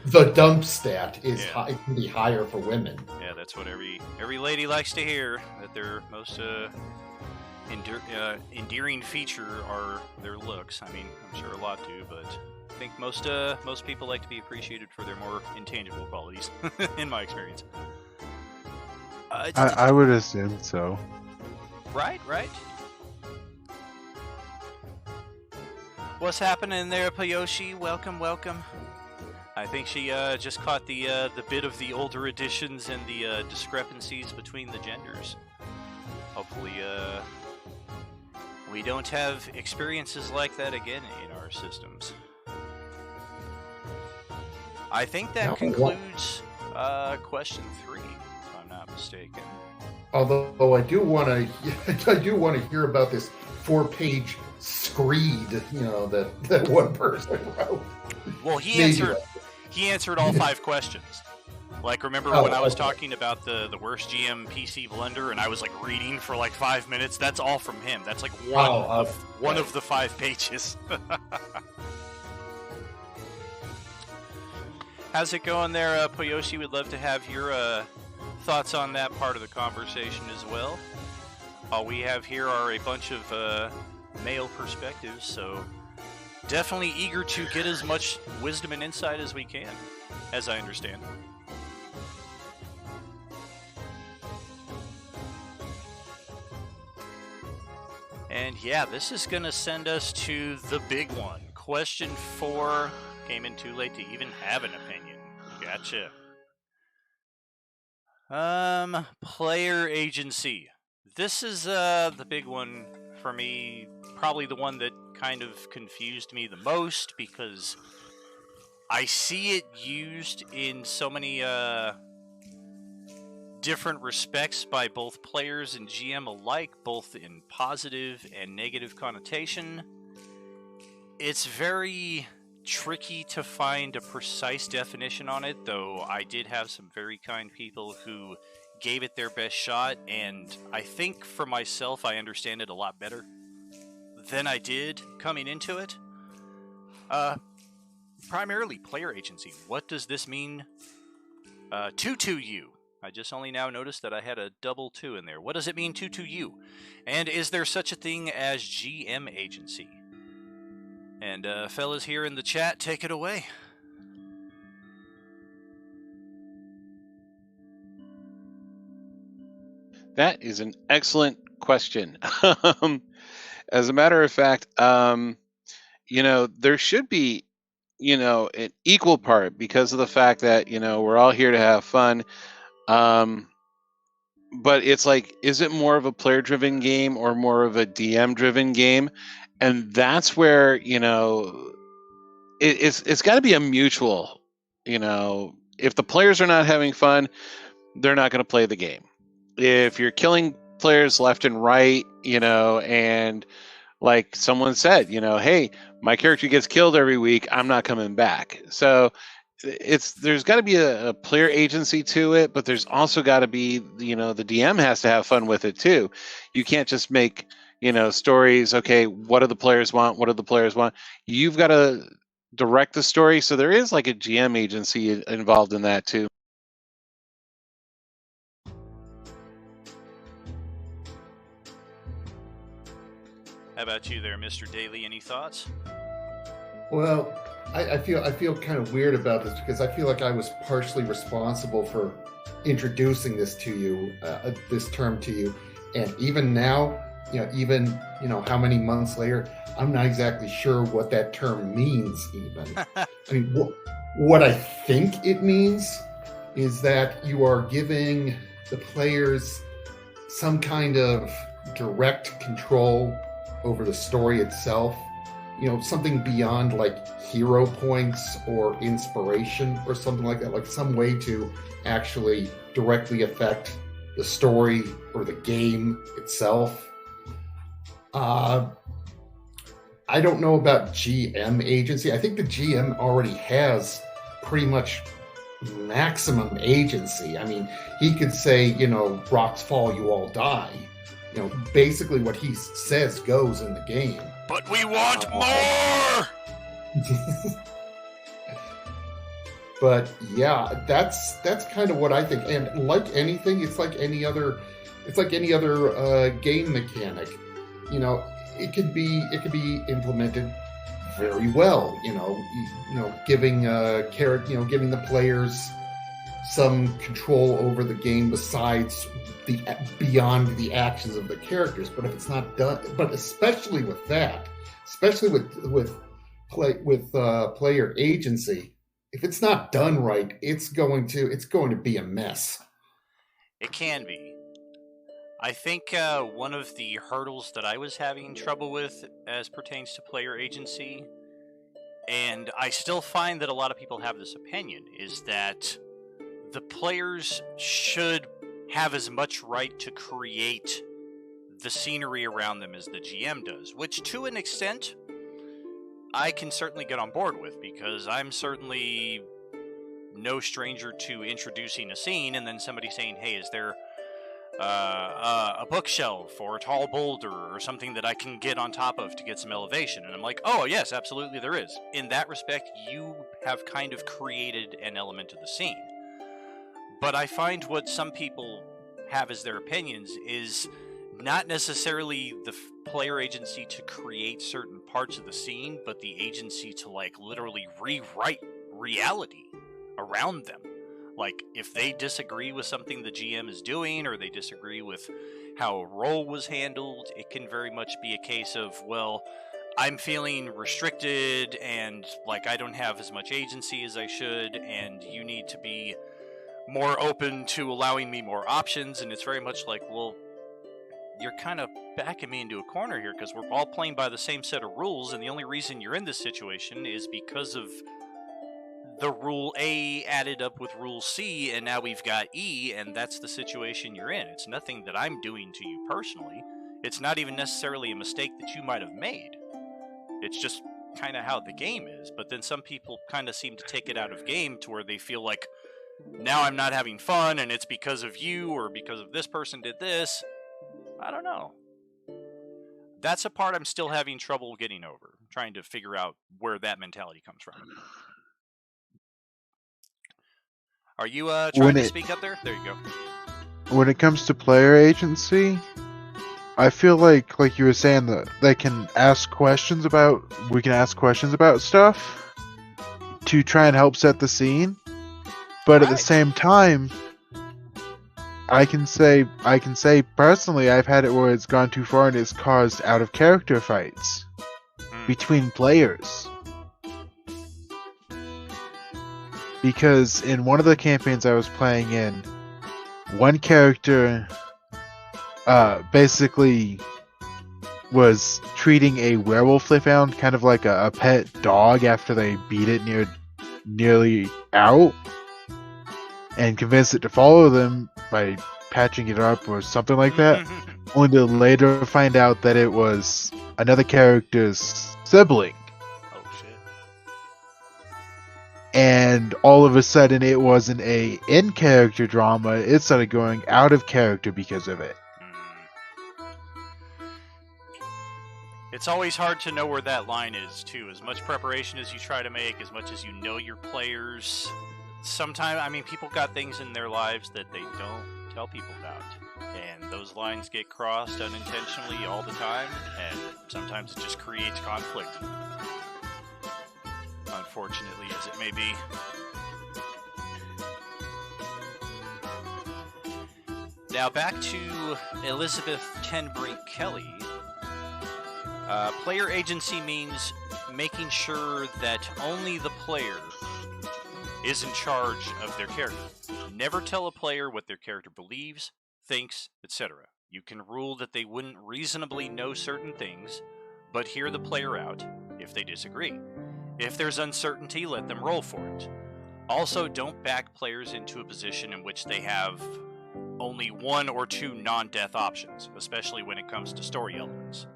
The dump stat is Yeah. it can be higher for women. Yeah, that's what every lady likes to hear, that their most endearing feature are their looks. I mean, I'm sure a lot do, but I think most people like to be appreciated for their more intangible qualities, in my experience. I would assume so. Right. What's happening there, Payoshi? Welcome. I think she just caught the bit of the older editions and the discrepancies between the genders. Hopefully, we don't have experiences like that again in our systems. I think that concludes question 3, if I'm not mistaken. Although I do want to hear about this 4-page screed, that one person wrote. Well, he answered all 5 questions. Like, remember when I was talking about the worst GM PC blunder, and I was like reading for like 5 minutes? That's all from him. That's like one of the 5 pages. How's it going there, Poyoshi? We'd love to have your thoughts on that part of the conversation as well. All we have here are a bunch of male perspectives, so definitely eager to get as much wisdom and insight as we can, as I understand. And yeah, this is going to send us to the big one. Question 4 came in too late to even have an opinion. Gotcha. Player agency. This is the big one for me. Probably the one that kind of confused me the most, because I see it used in so many different respects by both players and GM alike, both in positive and negative connotation. It's very tricky to find a precise definition on it, though I did have some very kind people who gave it their best shot, and I think for myself I understand it a lot better than I did coming into it. Primarily player agency. What does this mean to you? I just only now noticed that I had a double 2 in there. What does it mean to you? And is there such a thing as GM agency? And fellas here in the chat, take it away. That is an excellent question. As a matter of fact, there should be, an equal part, because of the fact that, we're all here to have fun. But it's like, is it more of a player-driven game or more of a DM-driven game? And that's where, it's got to be a mutual, if the players are not having fun, they're not going to play the game. If you're killing players left and right, and like someone said, hey, my character gets killed every week, I'm not coming back. So there's got to be a player agency to it, but there's also got to be, the DM has to have fun with it too. You can't just make, stories. Okay, what do the players want? What do the players want? You've got to direct the story. So there is like a GM agency involved in that too. How about you there, Mr. Daly? Any thoughts? Well, I feel kind of weird about this, because I feel like I was partially responsible for introducing this to you, this term to you, and even now, how many months later, I'm not exactly sure what that term means. Even I mean, what I think it means is that you are giving the players some kind of direct control over the story itself. Something beyond like hero points or inspiration or something like that, like some way to actually directly affect the story or the game itself. I don't know about GM agency. I think the GM already has pretty much maximum agency. I mean, he could say, rocks fall, you all die. Basically what he says goes in the game. But we want more! But yeah, that's kind of what I think. And like anything, it's like any other game mechanic. It could be implemented very well. Giving giving the players some control over the game besides beyond the actions of the characters. But if it's not done, but especially with player agency, if it's not done right, it's going to be a mess. It can be. I think one of the hurdles that I was having trouble with as pertains to player agency, and I still find that a lot of people have this opinion, is that the players should have as much right to create the scenery around them as the GM does, which to an extent I can certainly get on board with, because I'm certainly no stranger to introducing a scene and then somebody saying, hey, is there a bookshelf or a tall boulder or something that I can get on top of to get some elevation? And I'm like, oh yes, absolutely there is. In that respect, you have kind of created an element of the scene. But I find what some people have as their opinions is not necessarily the player agency to create certain parts of the scene, but the agency to literally rewrite reality around them. Like, if they disagree with something the GM is doing, or they disagree with how a role was handled, it can very much be a case of, well, I'm feeling restricted, and I don't have as much agency as I should, and you need to be more open to allowing me more options. And it's very much like, well, you're kind of backing me into a corner here, because we're all playing by the same set of rules, and the only reason you're in this situation is because of the rule A added up with rule C, and now we've got E, and that's the situation you're in. It's nothing that I'm doing to you personally. It's not even necessarily a mistake that you might have made. It's just kind of how the game is. But then some people kind of seem to take it out of game to where they feel like, now I'm not having fun, and it's because of you, or because of this person did this. I don't know. That's a part I'm still having trouble getting over, trying to figure out where that mentality comes from. Are you trying to speak up there? There you go. When it comes to player agency, I feel like you were saying, that we can ask questions about stuff to try and help set the scene. But at the same time, I can say personally, I've had it where it's gone too far and it's caused out of character fights between players. Because in one of the campaigns I was playing in, one character basically was treating a werewolf they found kind of like a pet dog after they beat it nearly out, and convinced it to follow them by patching it up or something like that, only to later find out that it was another character's sibling. And all of a sudden, it wasn't a in-character drama. It started going out of character because of it. It's always hard to know where that line is, too. As much preparation as you try to make, as much as you know your players, sometimes, people got things in their lives that they don't tell people about. And those lines get crossed unintentionally all the time, and sometimes it just creates conflict. Unfortunately, as it may be. Now back to Elizabeth Tenbrink Kelly. Player agency means making sure that only the player is in charge of their character. Never tell a player what their character believes, thinks, etc. You can rule that they wouldn't reasonably know certain things, but hear the player out if they disagree. If there's uncertainty, let them roll for it. Also, don't back players into a position in which they have only one or two non-death options, especially when it comes to story elements.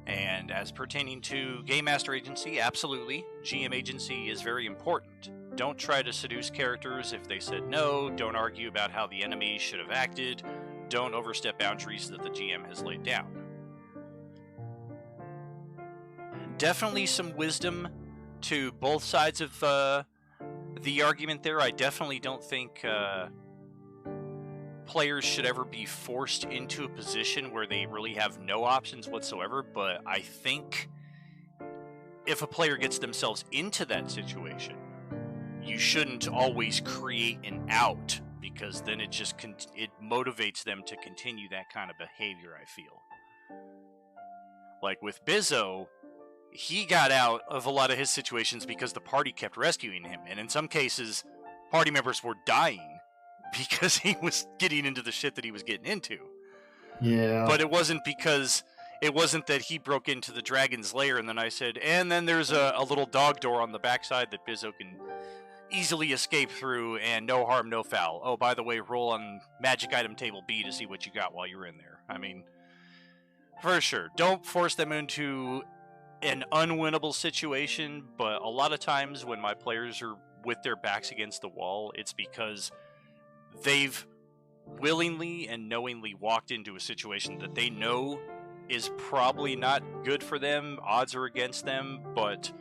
And as pertaining to Game Master agency, absolutely, GM agency is very important. Don't try to seduce characters if they said no, don't argue about how the enemy should have acted, don't overstep boundaries that the GM has laid down. Definitely some wisdom to both sides of the argument there. I definitely don't think players should ever be forced into a position where they really have no options whatsoever, but I think if a player gets themselves into that situation, you shouldn't always create an out, because then it just it motivates them to continue that kind of behavior, I feel. Like with Bizzo, he got out of a lot of his situations because the party kept rescuing him, and in some cases, party members were dying because he was getting into the shit that he was getting into. Yeah. But it wasn't that he broke into the dragon's lair and then I said, and then there's a little dog door on the backside that Bizzo can easily escape through, and no harm, no foul. Oh, by the way, roll on magic item table B to see what you got while you're in there. I mean, for sure, don't force them into an unwinnable situation, but a lot of times when my players are with their backs against the wall, it's because they've willingly and knowingly walked into a situation that they know is probably not good for them, odds are against them, but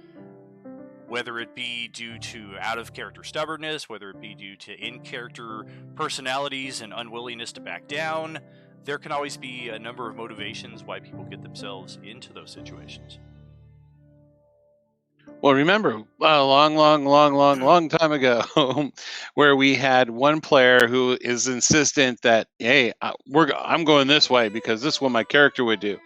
whether it be due to out-of-character stubbornness, whether it be due to in-character personalities and unwillingness to back down, there can always be a number of motivations why people get themselves into those situations. Well, remember a long time ago, where we had one player who is insistent that, hey, I'm going this way because this is what my character would do.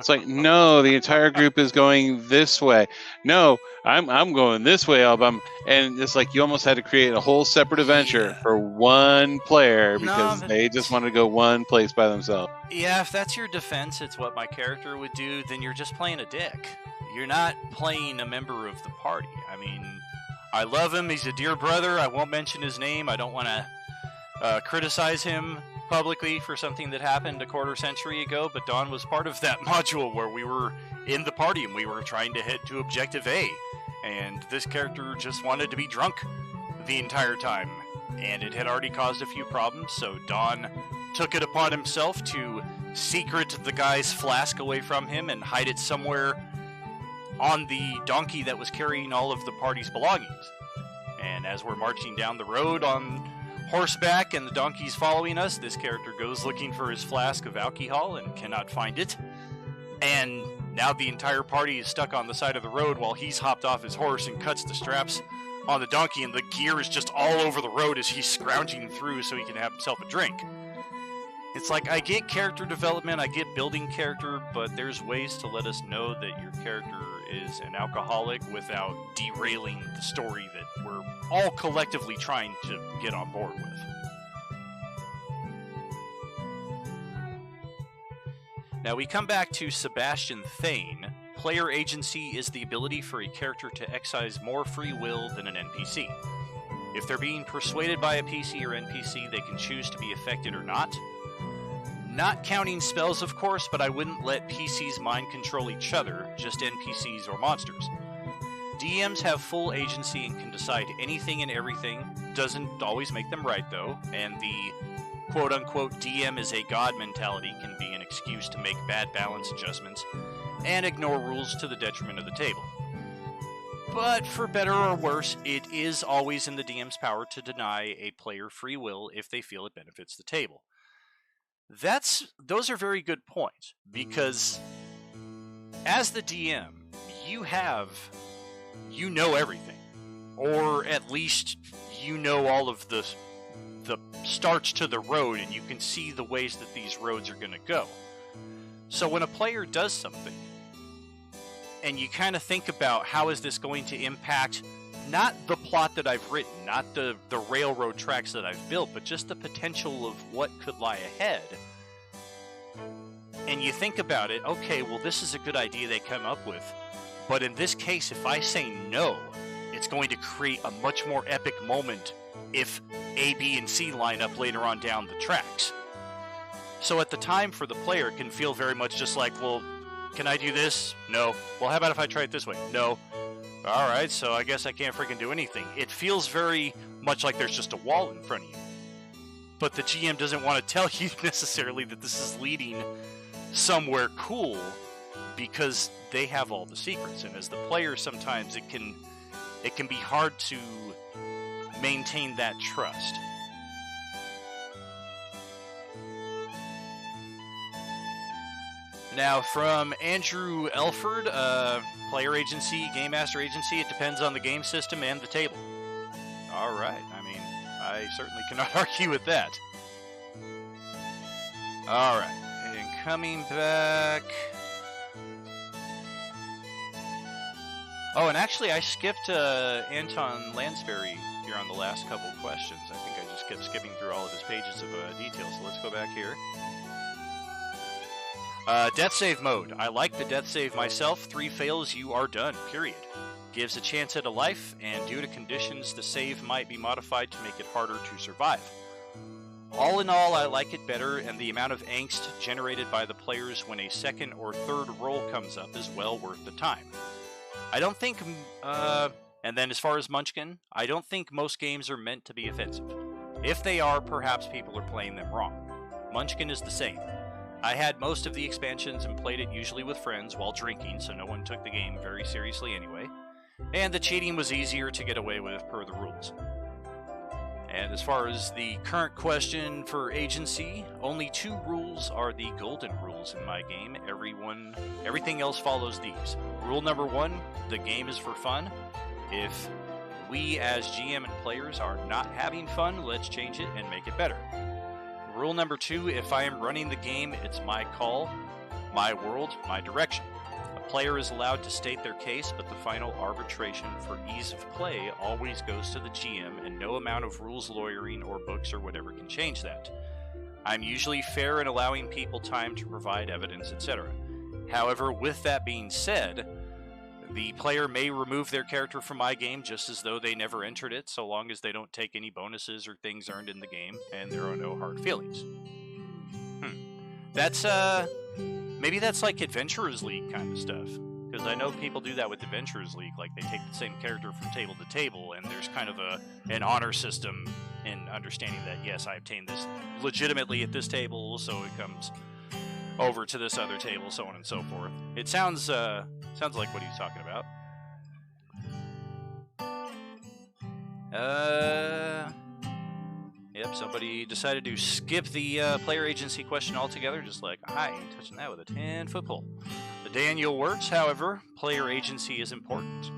It's like, no, the entire group is going this way. No, I'm going this way, Album. And it's like you almost had to create a whole separate adventure for one player because they just wanted to go one place by themselves. Yeah, if that's your defense, it's what my character would do, then you're just playing a dick. You're not playing a member of the party. I mean, I love him. He's a dear brother. I won't mention his name. I don't want to criticize him publicly for something that happened a quarter century ago, but Don was part of that module where we were in the party and we were trying to head to Objective A, and this character just wanted to be drunk the entire time, and it had already caused a few problems, so Don took it upon himself to secret the guy's flask away from him and hide it somewhere on the donkey that was carrying all of the party's belongings. And as we're marching down the road on horseback and the donkey's following us, this character goes looking for his flask of alcohol and cannot find it. And now the entire party is stuck on the side of the road while he's hopped off his horse and cuts the straps on the donkey, and the gear is just all over the road as he's scrounging through so he can have himself a drink. It's like, I get character development, I get building character, but there's ways to let us know that your character is an alcoholic without derailing the story that we're all collectively trying to get on board with. Now we come back to Sebastian Thane. Player agency is the ability for a character to exercise more free will than an NPC. If they're being persuaded by a PC or NPC, they can choose to be affected or not. Not counting spells, of course, but I wouldn't let PCs mind control each other, just NPCs or monsters. DMs have full agency and can decide anything and everything. Doesn't always make them right, though, and the quote-unquote DM is a god mentality can be an excuse to make bad balance adjustments and ignore rules to the detriment of the table. But for better or worse, it is always in the DM's power to deny a player free will if they feel it benefits the table. Those are very good points, because as the DM, you know everything, or at least you know all of the starts to the road, and you can see the ways that these roads are going to go. So when a player does something, and you kind of think about how is this going to impact not the plot that I've written, not the railroad tracks that I've built, but just the potential of what could lie ahead, and you think about it, okay, well, this is a good idea they come up with, but in this case, if I say no, it's going to create a much more epic moment if A, B, and C line up later on down the tracks. So at the time for the player, it can feel very much just like, well, can I do this? No. Well, how about if I try it this way? No. Alright, so I guess I can't freaking do anything. It feels very much like there's just a wall in front of you. But the GM doesn't want to tell you necessarily that this is leading somewhere cool because they have all the secrets. And as the player, sometimes it can be hard to maintain that trust. Now, from Andrew Elford, player agency, game master agency, it depends on the game system and the table. All right, I mean, I certainly cannot argue with that. All right, and coming back. Oh, and actually, I skipped Anton Lansbury here on the last couple questions. I think I just kept skipping through all of his pages of details. So let's go back here. Death save mode. I like the death save myself. 3 fails, you are done, period. Gives a chance at a life, and due to conditions, the save might be modified to make it harder to survive. All in all, I like it better, and the amount of angst generated by the players when a second or third roll comes up is well worth the time. I don't think, and then as far as Munchkin, I don't think most games are meant to be offensive. If they are, perhaps people are playing them wrong. Munchkin is the same. I had most of the expansions and played it usually with friends while drinking, so no one took the game very seriously anyway. And the cheating was easier to get away with per the rules. And as far as the current question for agency, only 2 rules are the golden rules in my game. Everything else follows these. Rule number 1, the game is for fun. If we as GM and players are not having fun, let's change it and make it better. Rule number 2, if I am running the game, it's my call, my world, my direction. A player is allowed to state their case, but the final arbitration for ease of play always goes to the GM, and no amount of rules lawyering or books or whatever can change that. I'm usually fair in allowing people time to provide evidence, etc. However, with that being said, the player may remove their character from my game just as though they never entered it, so long as they don't take any bonuses or things earned in the game, and there are no hard feelings. That's, maybe that's like Adventurers League kind of stuff. Because I know people do that with Adventurers League, like they take the same character from table to table, and there's kind of an honor system in understanding that, yes, I obtained this legitimately at this table, so it comes over to this other table, so on and so forth. It sounds like what he's talking about. Yep, somebody decided to skip the player agency question altogether, just like, I ain't touching that with a 10-foot pole. The Daniel works, however, player agency is important.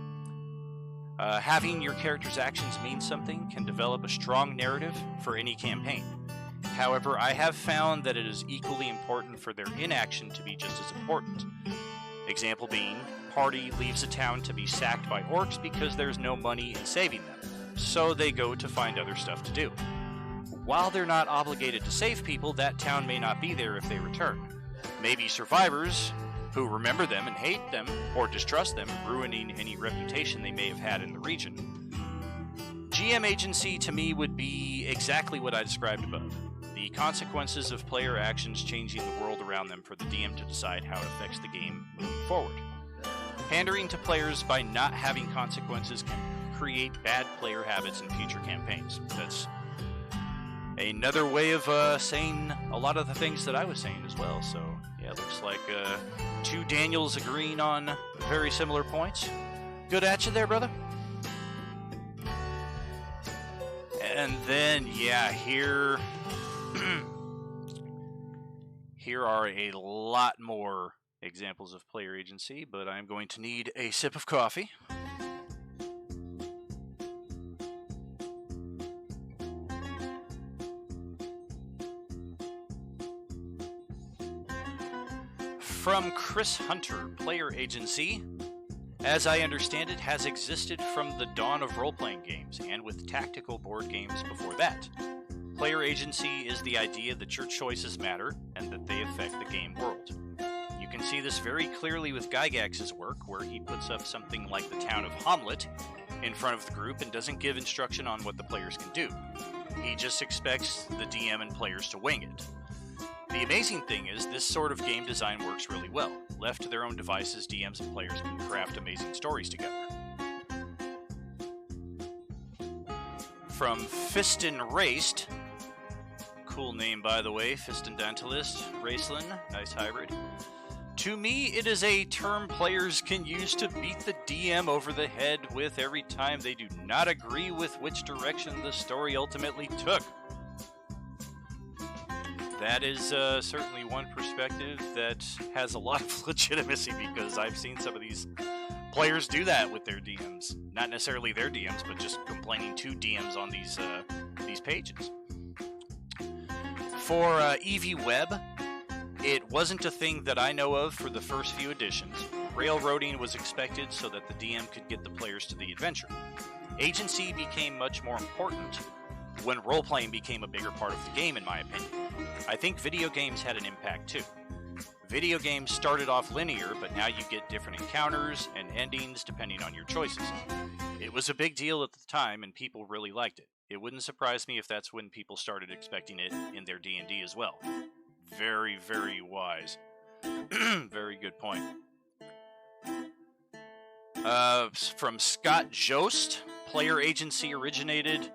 Having your character's actions mean something can develop a strong narrative for any campaign. However, I have found that it is equally important for their inaction to be just as important. Example being, party leaves a town to be sacked by orcs because there's no money in saving them, so they go to find other stuff to do. While they're not obligated to save people, that town may not be there if they return. Maybe survivors, who remember them and hate them, or distrust them, ruining any reputation they may have had in the region. GM agency to me would be exactly what I described above. The consequences of player actions changing the world around them for the DM to decide how it affects the game moving forward. Pandering to players by not having consequences can create bad player habits in future campaigns. That's another way of saying a lot of the things that I was saying as well. So, yeah, it looks like 2 Daniels agreeing on very similar points. Good at you there, brother. And then, yeah, here are a lot more examples of player agency, but I'm going to need a sip of coffee. From Chris Hunter, player agency, as I understand it, has existed from the dawn of role-playing games, and with tactical board games before that. Player agency is the idea that your choices matter and that they affect the game world. You can see this very clearly with Gygax's work, where he puts up something like the town of Hamlet in front of the group and doesn't give instruction on what the players can do. He just expects the DM and players to wing it. The amazing thing is, this sort of game design works really well. Left to their own devices, DMs and players can craft amazing stories together. From Fiston Raced, cool name by the way, Fiston Dentalist, Raceland, nice hybrid. To me, it is a term players can use to beat the DM over the head with every time they do not agree with which direction the story ultimately took. That is certainly one perspective that has a lot of legitimacy, because I've seen some of these players do that with their DMs. Not necessarily their DMs, but just complaining to DMs on these pages. For EV Web, it wasn't a thing that I know of for the first few editions. Railroading was expected so that the DM could get the players to the adventure. Agency became much more important when role-playing became a bigger part of the game, in my opinion. I think video games had an impact too. Video games started off linear, but now you get different encounters and endings depending on your choices. It was a big deal at the time, and people really liked it. It wouldn't surprise me if that's when people started expecting it in their D&D as well. Very, very wise. Very good point. From Scott Jost, player agency originated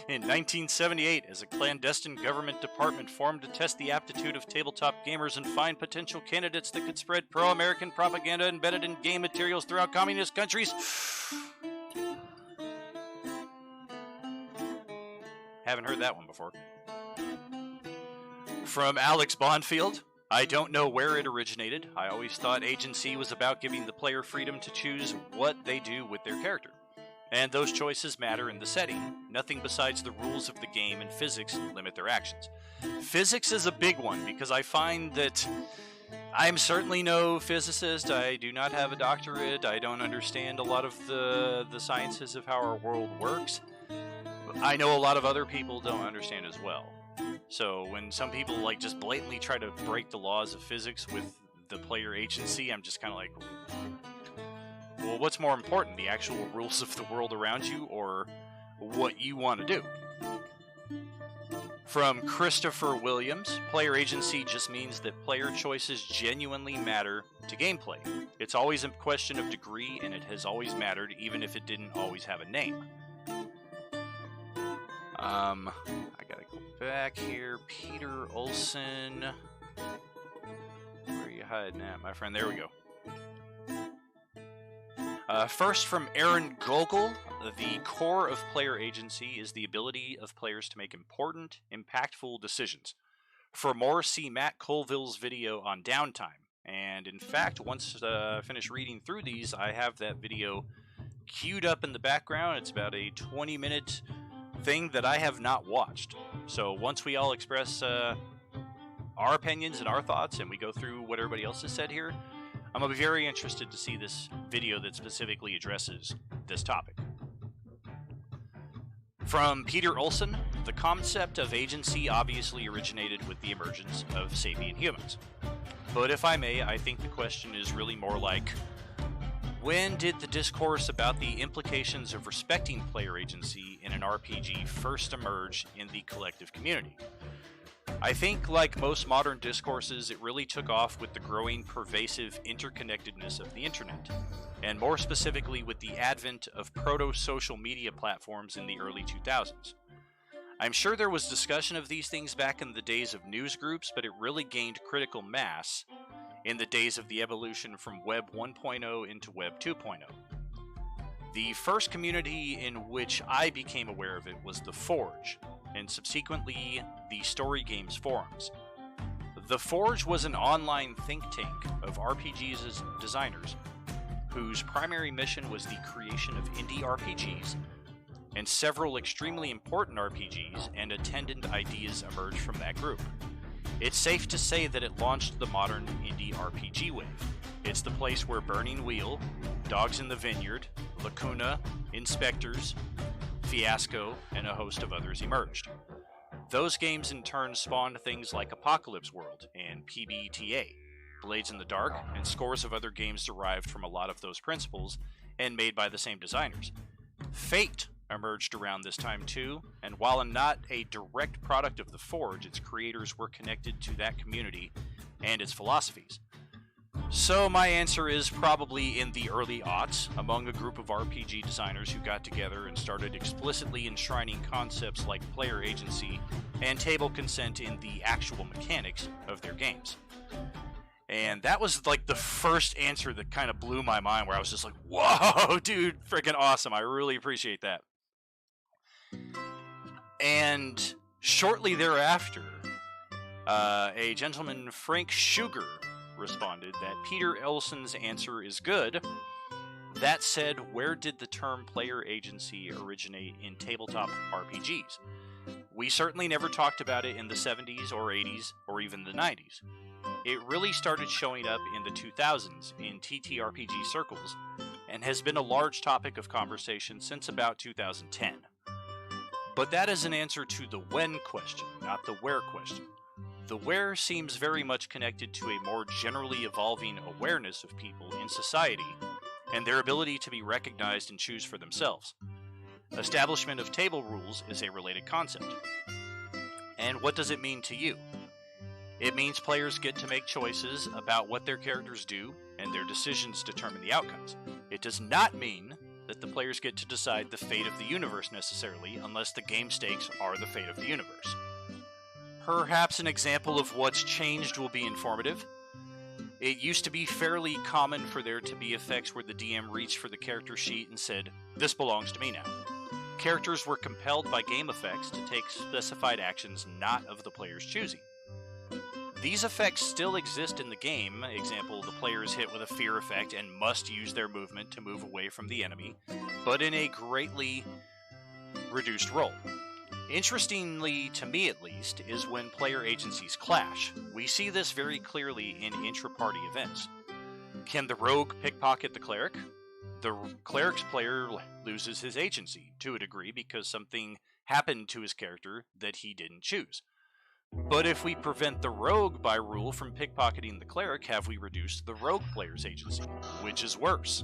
in 1978 as a clandestine government department formed to test the aptitude of tabletop gamers and find potential candidates that could spread pro-American propaganda embedded in game materials throughout communist countries. Haven't heard that one before. From Alex Bonfield, I don't know where it originated. I always thought agency was about giving the player freedom to choose what they do with their character. And those choices matter in the setting. Nothing besides the rules of the game and physics limit their actions. Physics is a big one, because I find that I'm certainly no physicist. I do not have a doctorate. I don't understand a lot of the sciences of how our world works. I know a lot of other people don't understand as well. So when some people like just blatantly try to break the laws of physics with the player agency, I'm just kind of like, well, what's more important, the actual rules of the world around you or what you want to do? From Christopher Williams, player agency just means that player choices genuinely matter to gameplay. It's always a question of degree, and it has always mattered, even if it didn't always have a name. I gotta go back here. Peter Olson. Where are you hiding at, my friend? There we go. First, from Aaron Gogol, the core of player agency is the ability of players to make important, impactful decisions. For more, see Matt Colville's video on downtime. And in fact, once I finish reading through these, I have that video queued up in the background. It's about a 20-minute thing that I have not watched. So once we all express our opinions and our thoughts, and we go through what everybody else has said here, I'm going to be very interested to see this video that specifically addresses this topic. From Peter Olson, the concept of agency obviously originated with the emergence of sapient humans. But if I may, I think the question is really more like, when did the discourse about the implications of respecting player agency in an RPG first emerge in the collective community? I think, like most modern discourses, it really took off with the growing pervasive interconnectedness of the internet, and more specifically with the advent of proto-social media platforms in the early 2000s. I'm sure there was discussion of these things back in the days of news groups, but it really gained critical mass in the days of the evolution from Web 1.0 into Web 2.0. The first community in which I became aware of it was The Forge, and subsequently the Story Games forums. The Forge was an online think tank of RPGs designers, whose primary mission was the creation of indie RPGs, and several extremely important RPGs and attendant ideas emerged from that group. It's safe to say that it launched the modern indie RPG wave. It's the place where Burning Wheel, Dogs in the Vineyard, Lacuna, Inspectors, Fiasco, and a host of others emerged. Those games in turn spawned things like Apocalypse World and PBTA, Blades in the Dark, and scores of other games derived from a lot of those principles and made by the same designers. Fate emerged around this time too, and while not a direct product of the Forge, its creators were connected to that community and its philosophies. So my answer is probably in the early aughts, among a group of RPG designers who got together and started explicitly enshrining concepts like player agency and table consent in the actual mechanics of their games. And that was like the first answer that kind of blew my mind, where I was just like, whoa, dude, freaking awesome. I really appreciate that. And shortly thereafter, a gentleman, Frank Sugar, responded that Peter Elson's answer is good. That said, where did the term player agency originate in tabletop RPGs? We certainly never talked about it in the 70s or 80s or even the 90s. It really started showing up in the 2000s in TTRPG circles and has been a large topic of conversation since about 2010. But that is an answer to the when question, not the where question. The where seems very much connected to a more generally evolving awareness of people in society and their ability to be recognized and choose for themselves. Establishment of table rules is a related concept. And what does it mean to you? It means players get to make choices about what their characters do, and their decisions determine the outcomes. It does not mean that the players get to decide the fate of the universe necessarily, unless the game stakes are the fate of the universe. Perhaps an example of what's changed will be informative. It used to be fairly common for there to be effects where the DM reached for the character sheet and said, "This belongs to me now." Characters were compelled by game effects to take specified actions not of the player's choosing. These effects still exist in the game. Example, the player is hit with a fear effect and must use their movement to move away from the enemy, but in a greatly reduced role. Interestingly, to me at least, is when player agencies clash. We see this very clearly in intra-party events. Can the rogue pickpocket the cleric? The cleric's player loses his agency, to a degree, because something happened to his character that he didn't choose. But if we prevent the rogue by rule from pickpocketing the cleric, have we reduced the rogue player's agency? Which is worse?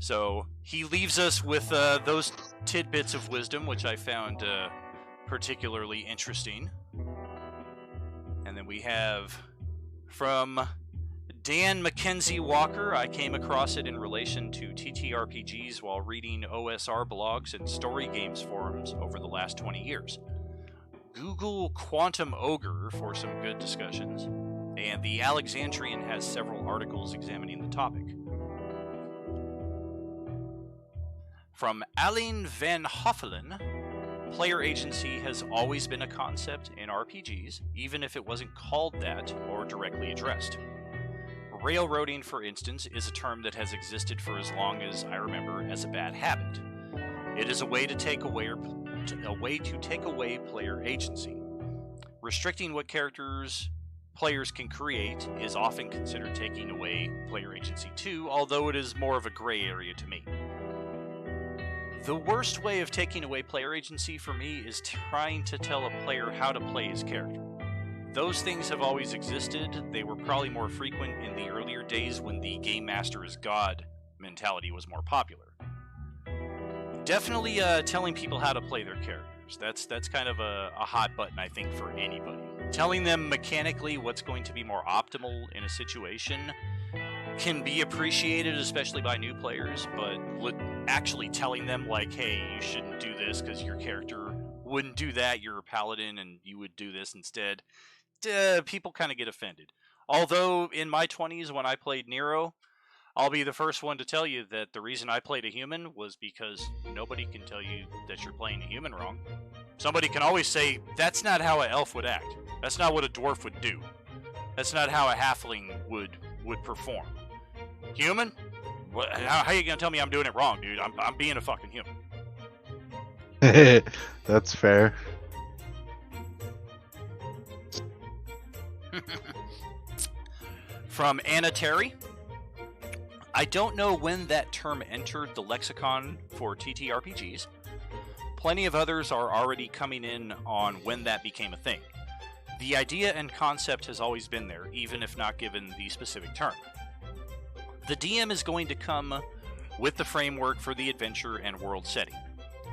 So he leaves us with those tidbits of wisdom, which I found particularly interesting. And then we have from Dan Mackenzie Walker. I came across it in relation to TTRPGs while reading OSR blogs and story games forums over the last 20 years. Google Quantum Ogre for some good discussions, and the Alexandrian has several articles examining the topic. From Aline van Hoffelen, player agency has always been a concept in RPGs, even if it wasn't called that or directly addressed. Railroading, for instance, is a term that has existed for as long as I remember as a bad habit. It is a way to take away player agency. Restricting what players can create is often considered taking away player agency too, although it is more of a gray area to me. The worst way of taking away player agency for me is trying to tell a player how to play his character. Those things have always existed. They were probably more frequent in the earlier days when the game master is God mentality was more popular. Definitely telling people how to play their characters. That's kind of a hot button, I think, for anybody. Telling them mechanically what's going to be more optimal in a situation can be appreciated, especially by new players, but actually telling them, like, hey, you shouldn't do this because your character wouldn't do that, you're a paladin and you would do this instead, people kind of get offended. Although, in my 20s when I played Nero, I'll be the first one to tell you that the reason I played a human was because nobody can tell you that you're playing a human wrong. Somebody can always say, that's not how an elf would act. That's not what a dwarf would do. That's not how a halfling would perform. Human? How are you going to tell me I'm doing it wrong, dude? I'm being a fucking human. That's fair. From Anna Terry. I don't know when that term entered the lexicon for TTRPGs, plenty of others are already coming in on when that became a thing. The idea and concept has always been there, even if not given the specific term. The DM is going to come with the framework for the adventure and world setting.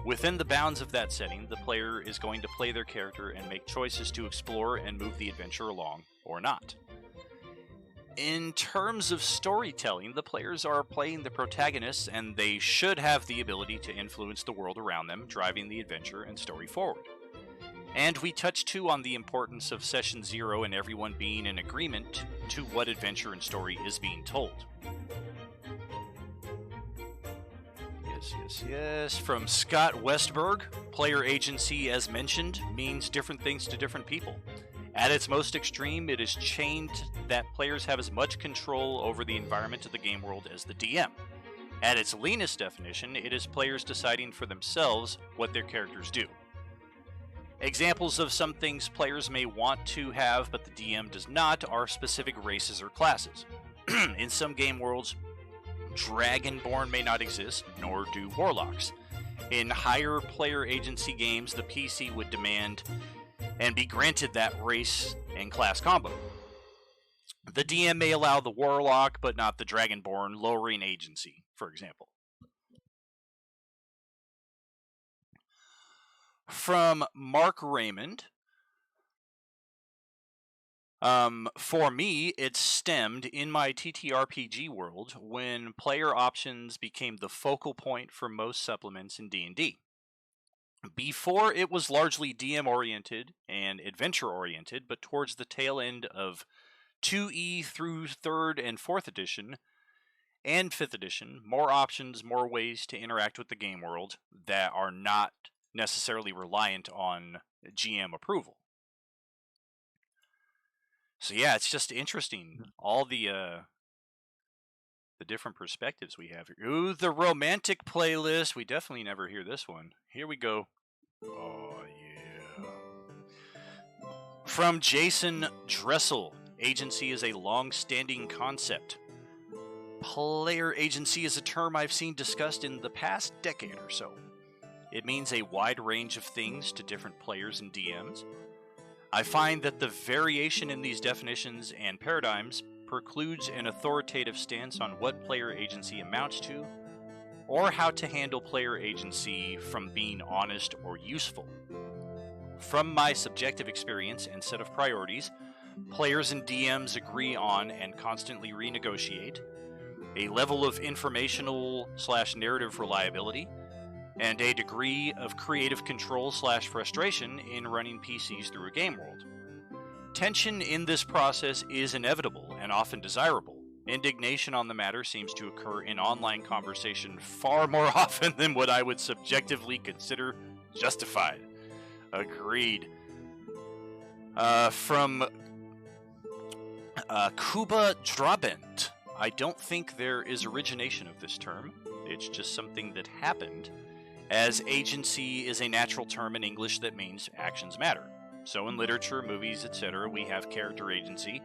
Within the bounds of that setting, the player is going to play their character and make choices to explore and move the adventure along, or not. In terms of storytelling, the players are playing the protagonists, and they should have the ability to influence the world around them, driving the adventure and story forward. And we touched too on the importance of Session 0 and everyone being in agreement to what adventure and story is being told. Yes. From Scott Westberg, player agency, as mentioned, means different things to different people. At its most extreme, it is chained that players have as much control over the environment of the game world as the DM. At its leanest definition, it is players deciding for themselves what their characters do. Examples of some things players may want to have but the DM does not are specific races or classes. In some game worlds, Dragonborn may not exist, nor do Warlocks. In higher player agency games, the PC would demand and be granted that race and class combo. The DM may allow the Warlock, but not the Dragonborn, lowering agency, for example. From Mark Raymond, for me, it stemmed in my TTRPG world when player options became the focal point for most supplements in D&D. Before, it was largely DM-oriented and adventure-oriented, but towards the tail end of 2E through 3rd and 4th edition and 5th edition, more options, more ways to interact with the game world that are not necessarily reliant on GM approval. So yeah, it's just interesting, all the different perspectives we have here. Ooh, the romantic playlist. We definitely never hear this one. Here we go. Oh, yeah. From Jason Dressel, agency is a long-standing concept. Player agency is a term I've seen discussed in the past decade or so. It means a wide range of things to different players and DMs. I find that the variation in these definitions and paradigms precludes an authoritative stance on what player agency amounts to, or how to handle player agency from being honest or useful. From my subjective experience and set of priorities, players and DMs agree on and constantly renegotiate a level of informational/narrative reliability, and a degree of creative control/frustration in running PCs through a game world. Tension in this process is inevitable and often desirable. Indignation on the matter seems to occur in online conversation far more often than what I would subjectively consider justified. Agreed. From Kuba Drabent, I don't think there is origination of this term. It's just something that happened, as agency is a natural term in English that means actions matter. So in literature, movies, etc., we have character agency.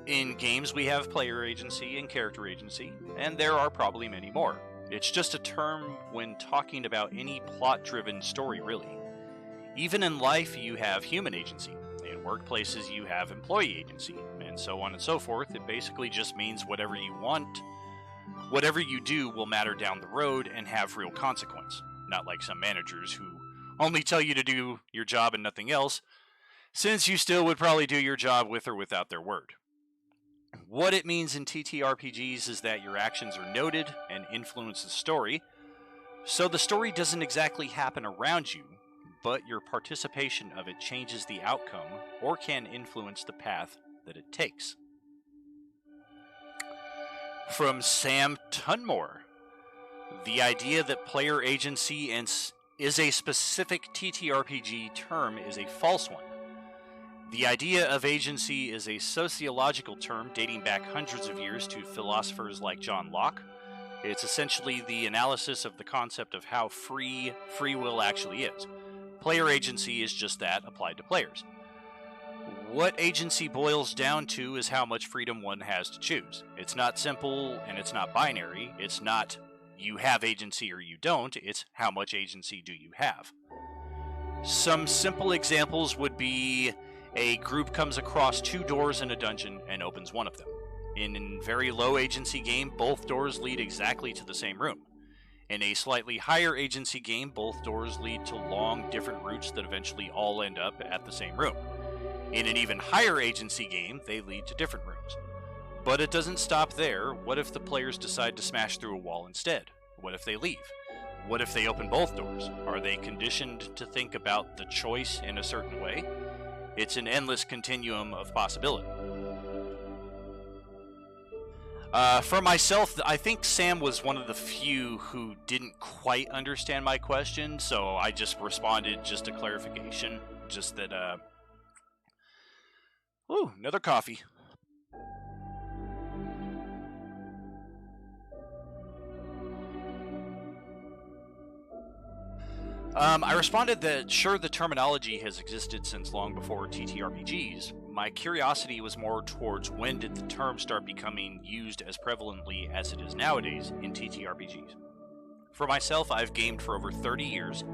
In games, we have player agency and character agency, and there are probably many more. It's just a term when talking about any plot-driven story, really. Even in life, you have human agency. In workplaces, you have employee agency, and so on and so forth. It basically just means whatever you want, whatever you do will matter down the road and have real consequence. Not like some managers who only tell you to do your job and nothing else, since you still would probably do your job with or without their word. What it means in TTRPGs is that your actions are noted and influence the story, so the story doesn't exactly happen around you, but your participation of it changes the outcome or can influence the path that it takes. From Sam Tunmore, the idea that player agency is a specific TTRPG term is a false one. The idea of agency is a sociological term dating back hundreds of years to philosophers like John Locke. It's essentially the analysis of the concept of how free will actually is. Player agency is just that, applied to players. What agency boils down to is how much freedom one has to choose. It's not simple and it's not binary. It's not you have agency or you don't. It's how much agency do you have. Some simple examples would be a group comes across 2 doors in a dungeon and opens one of them. In a very low agency game, both doors lead exactly to the same room. In a slightly higher agency game, both doors lead to long, different routes that eventually all end up at the same room. In an even higher agency game, they lead to different rooms. But it doesn't stop there. What if the players decide to smash through a wall instead? What if they leave? What if they open both doors? Are they conditioned to think about the choice in a certain way? It's an endless continuum of possibility. For myself, I think Sam was one of the few who didn't quite understand my question, so I just responded just a clarification. Just that, Ooh, another coffee. I responded that sure, the terminology has existed since long before TTRPGs. My curiosity was more towards when did the term start becoming used as prevalently as it is nowadays in TTRPGs. For myself, I've gamed for over 30 years,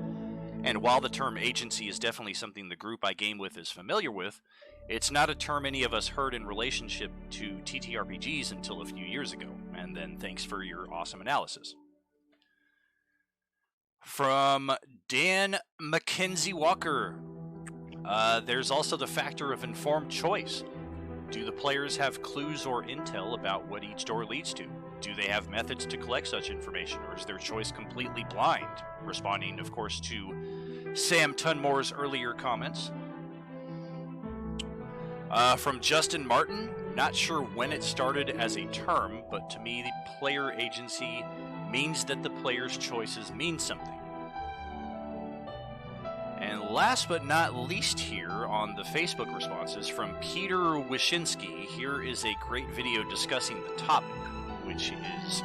and while the term agency is definitely something the group I game with is familiar with, it's not a term any of us heard in relationship to TTRPGs until a few years ago, and then thanks for your awesome analysis. From Dan Mackenzie Walker, there's also the factor of informed choice. Do the players have clues or intel about what each door leads to? Do they have methods to collect such information, or is their choice completely blind? Responding, of course, to Sam Tunmore's earlier comments. From Justin Martin, not sure when it started as a term, but to me, the player agency means that the player's choices mean something. And last but not least here on the Facebook responses from Peter Wyszynski, here is a great video discussing the topic, which is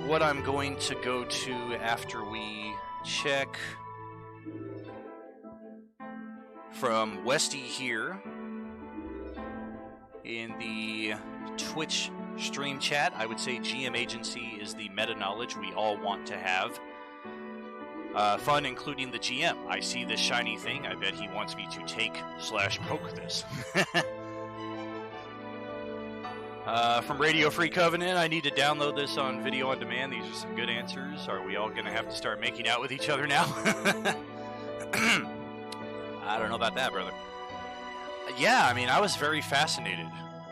what I'm going to go to after we check. From Westy here in the Twitch stream chat, I would say GM agency is the meta-knowledge we all want to have. Fun, including the GM. I see this shiny thing. I bet he wants me to take/poke this. From Radio Free Covenant, I need to download this on video on demand. These are some good answers. Are we all going to have to start making out with each other now? I don't know about that, brother. Yeah, I mean, I was very fascinated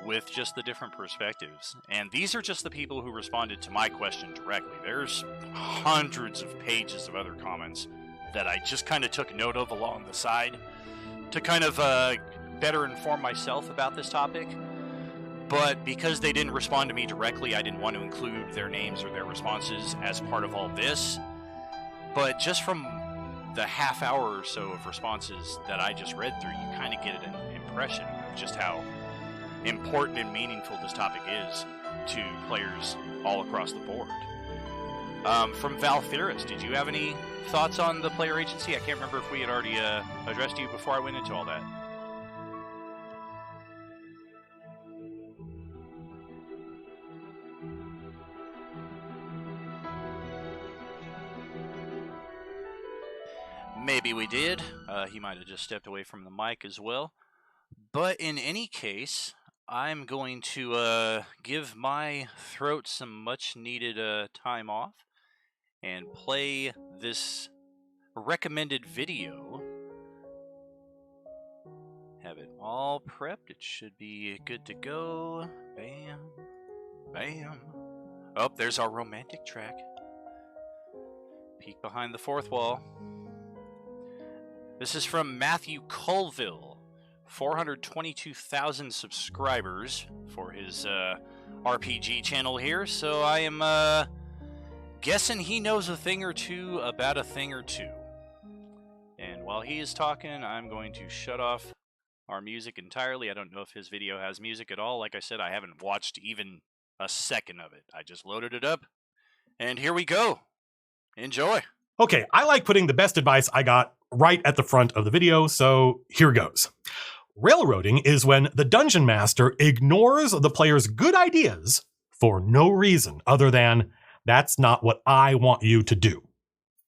with just the different perspectives. And these are just the people who responded to my question directly. There's hundreds of pages of other comments that I just kind of took note of along the side to kind of better inform myself about this topic. But because they didn't respond to me directly, I didn't want to include their names or their responses as part of all this. But just from the half hour or so of responses that I just read through, you kind of get an impression of just how important and meaningful this topic is to players all across the board. From Val Theorist, did you have any thoughts on the player agency? I can't remember if we had already addressed you before I went into all that. Maybe we did. He might have just stepped away from the mic as well. But in any case, I'm going to give my throat some much-needed time off and play this recommended video. Have it all prepped. It should be good to go. Bam. Bam. Oh, there's our romantic track. Peek behind the fourth wall. This is from Matthew Colville. 422,000 subscribers for his RPG channel here, so I am guessing he knows a thing or two about a thing or two. And while he is talking, I'm going to shut off our music entirely. I don't know if his video has music at all. Like I said, I haven't watched even a second of it. I just loaded it up, and here we go. Enjoy. Okay, I like putting the best advice I got right at the front of the video, so here goes. Railroading is when the dungeon master ignores the player's good ideas for no reason other than That's not what I want you to do.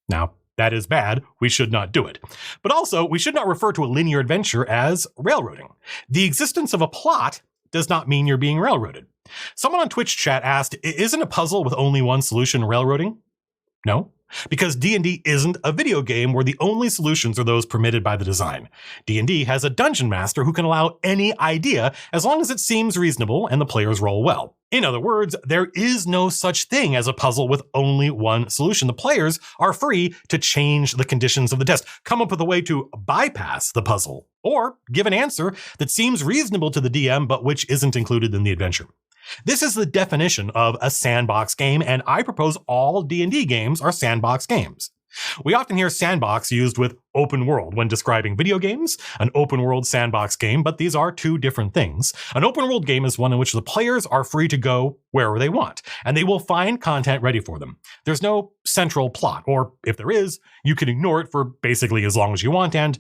Now, that is bad. We should not do it. But also, we should not refer to a linear adventure as railroading. The existence of a plot does not mean you're being railroaded. Someone on Twitch chat asked, isn't a puzzle with only one solution railroading? No, because D&D isn't a video game where the only solutions are those permitted by the design. D&D has a dungeon master who can allow any idea as long as it seems reasonable and the players roll well. In other words, there is no such thing as a puzzle with only one solution. The players are free to change the conditions of the test, come up with a way to bypass the puzzle, or give an answer that seems reasonable to the DM but which isn't included in the adventure. This is the definition of a sandbox game, and I propose all D&D games are sandbox games. We often hear sandbox used with open world when describing video games, an open world sandbox game, but these are two different things. An open world game is one in which the players are free to go wherever they want, and they will find content ready for them. There's no central plot, or if there is, you can ignore it for basically as long as you want and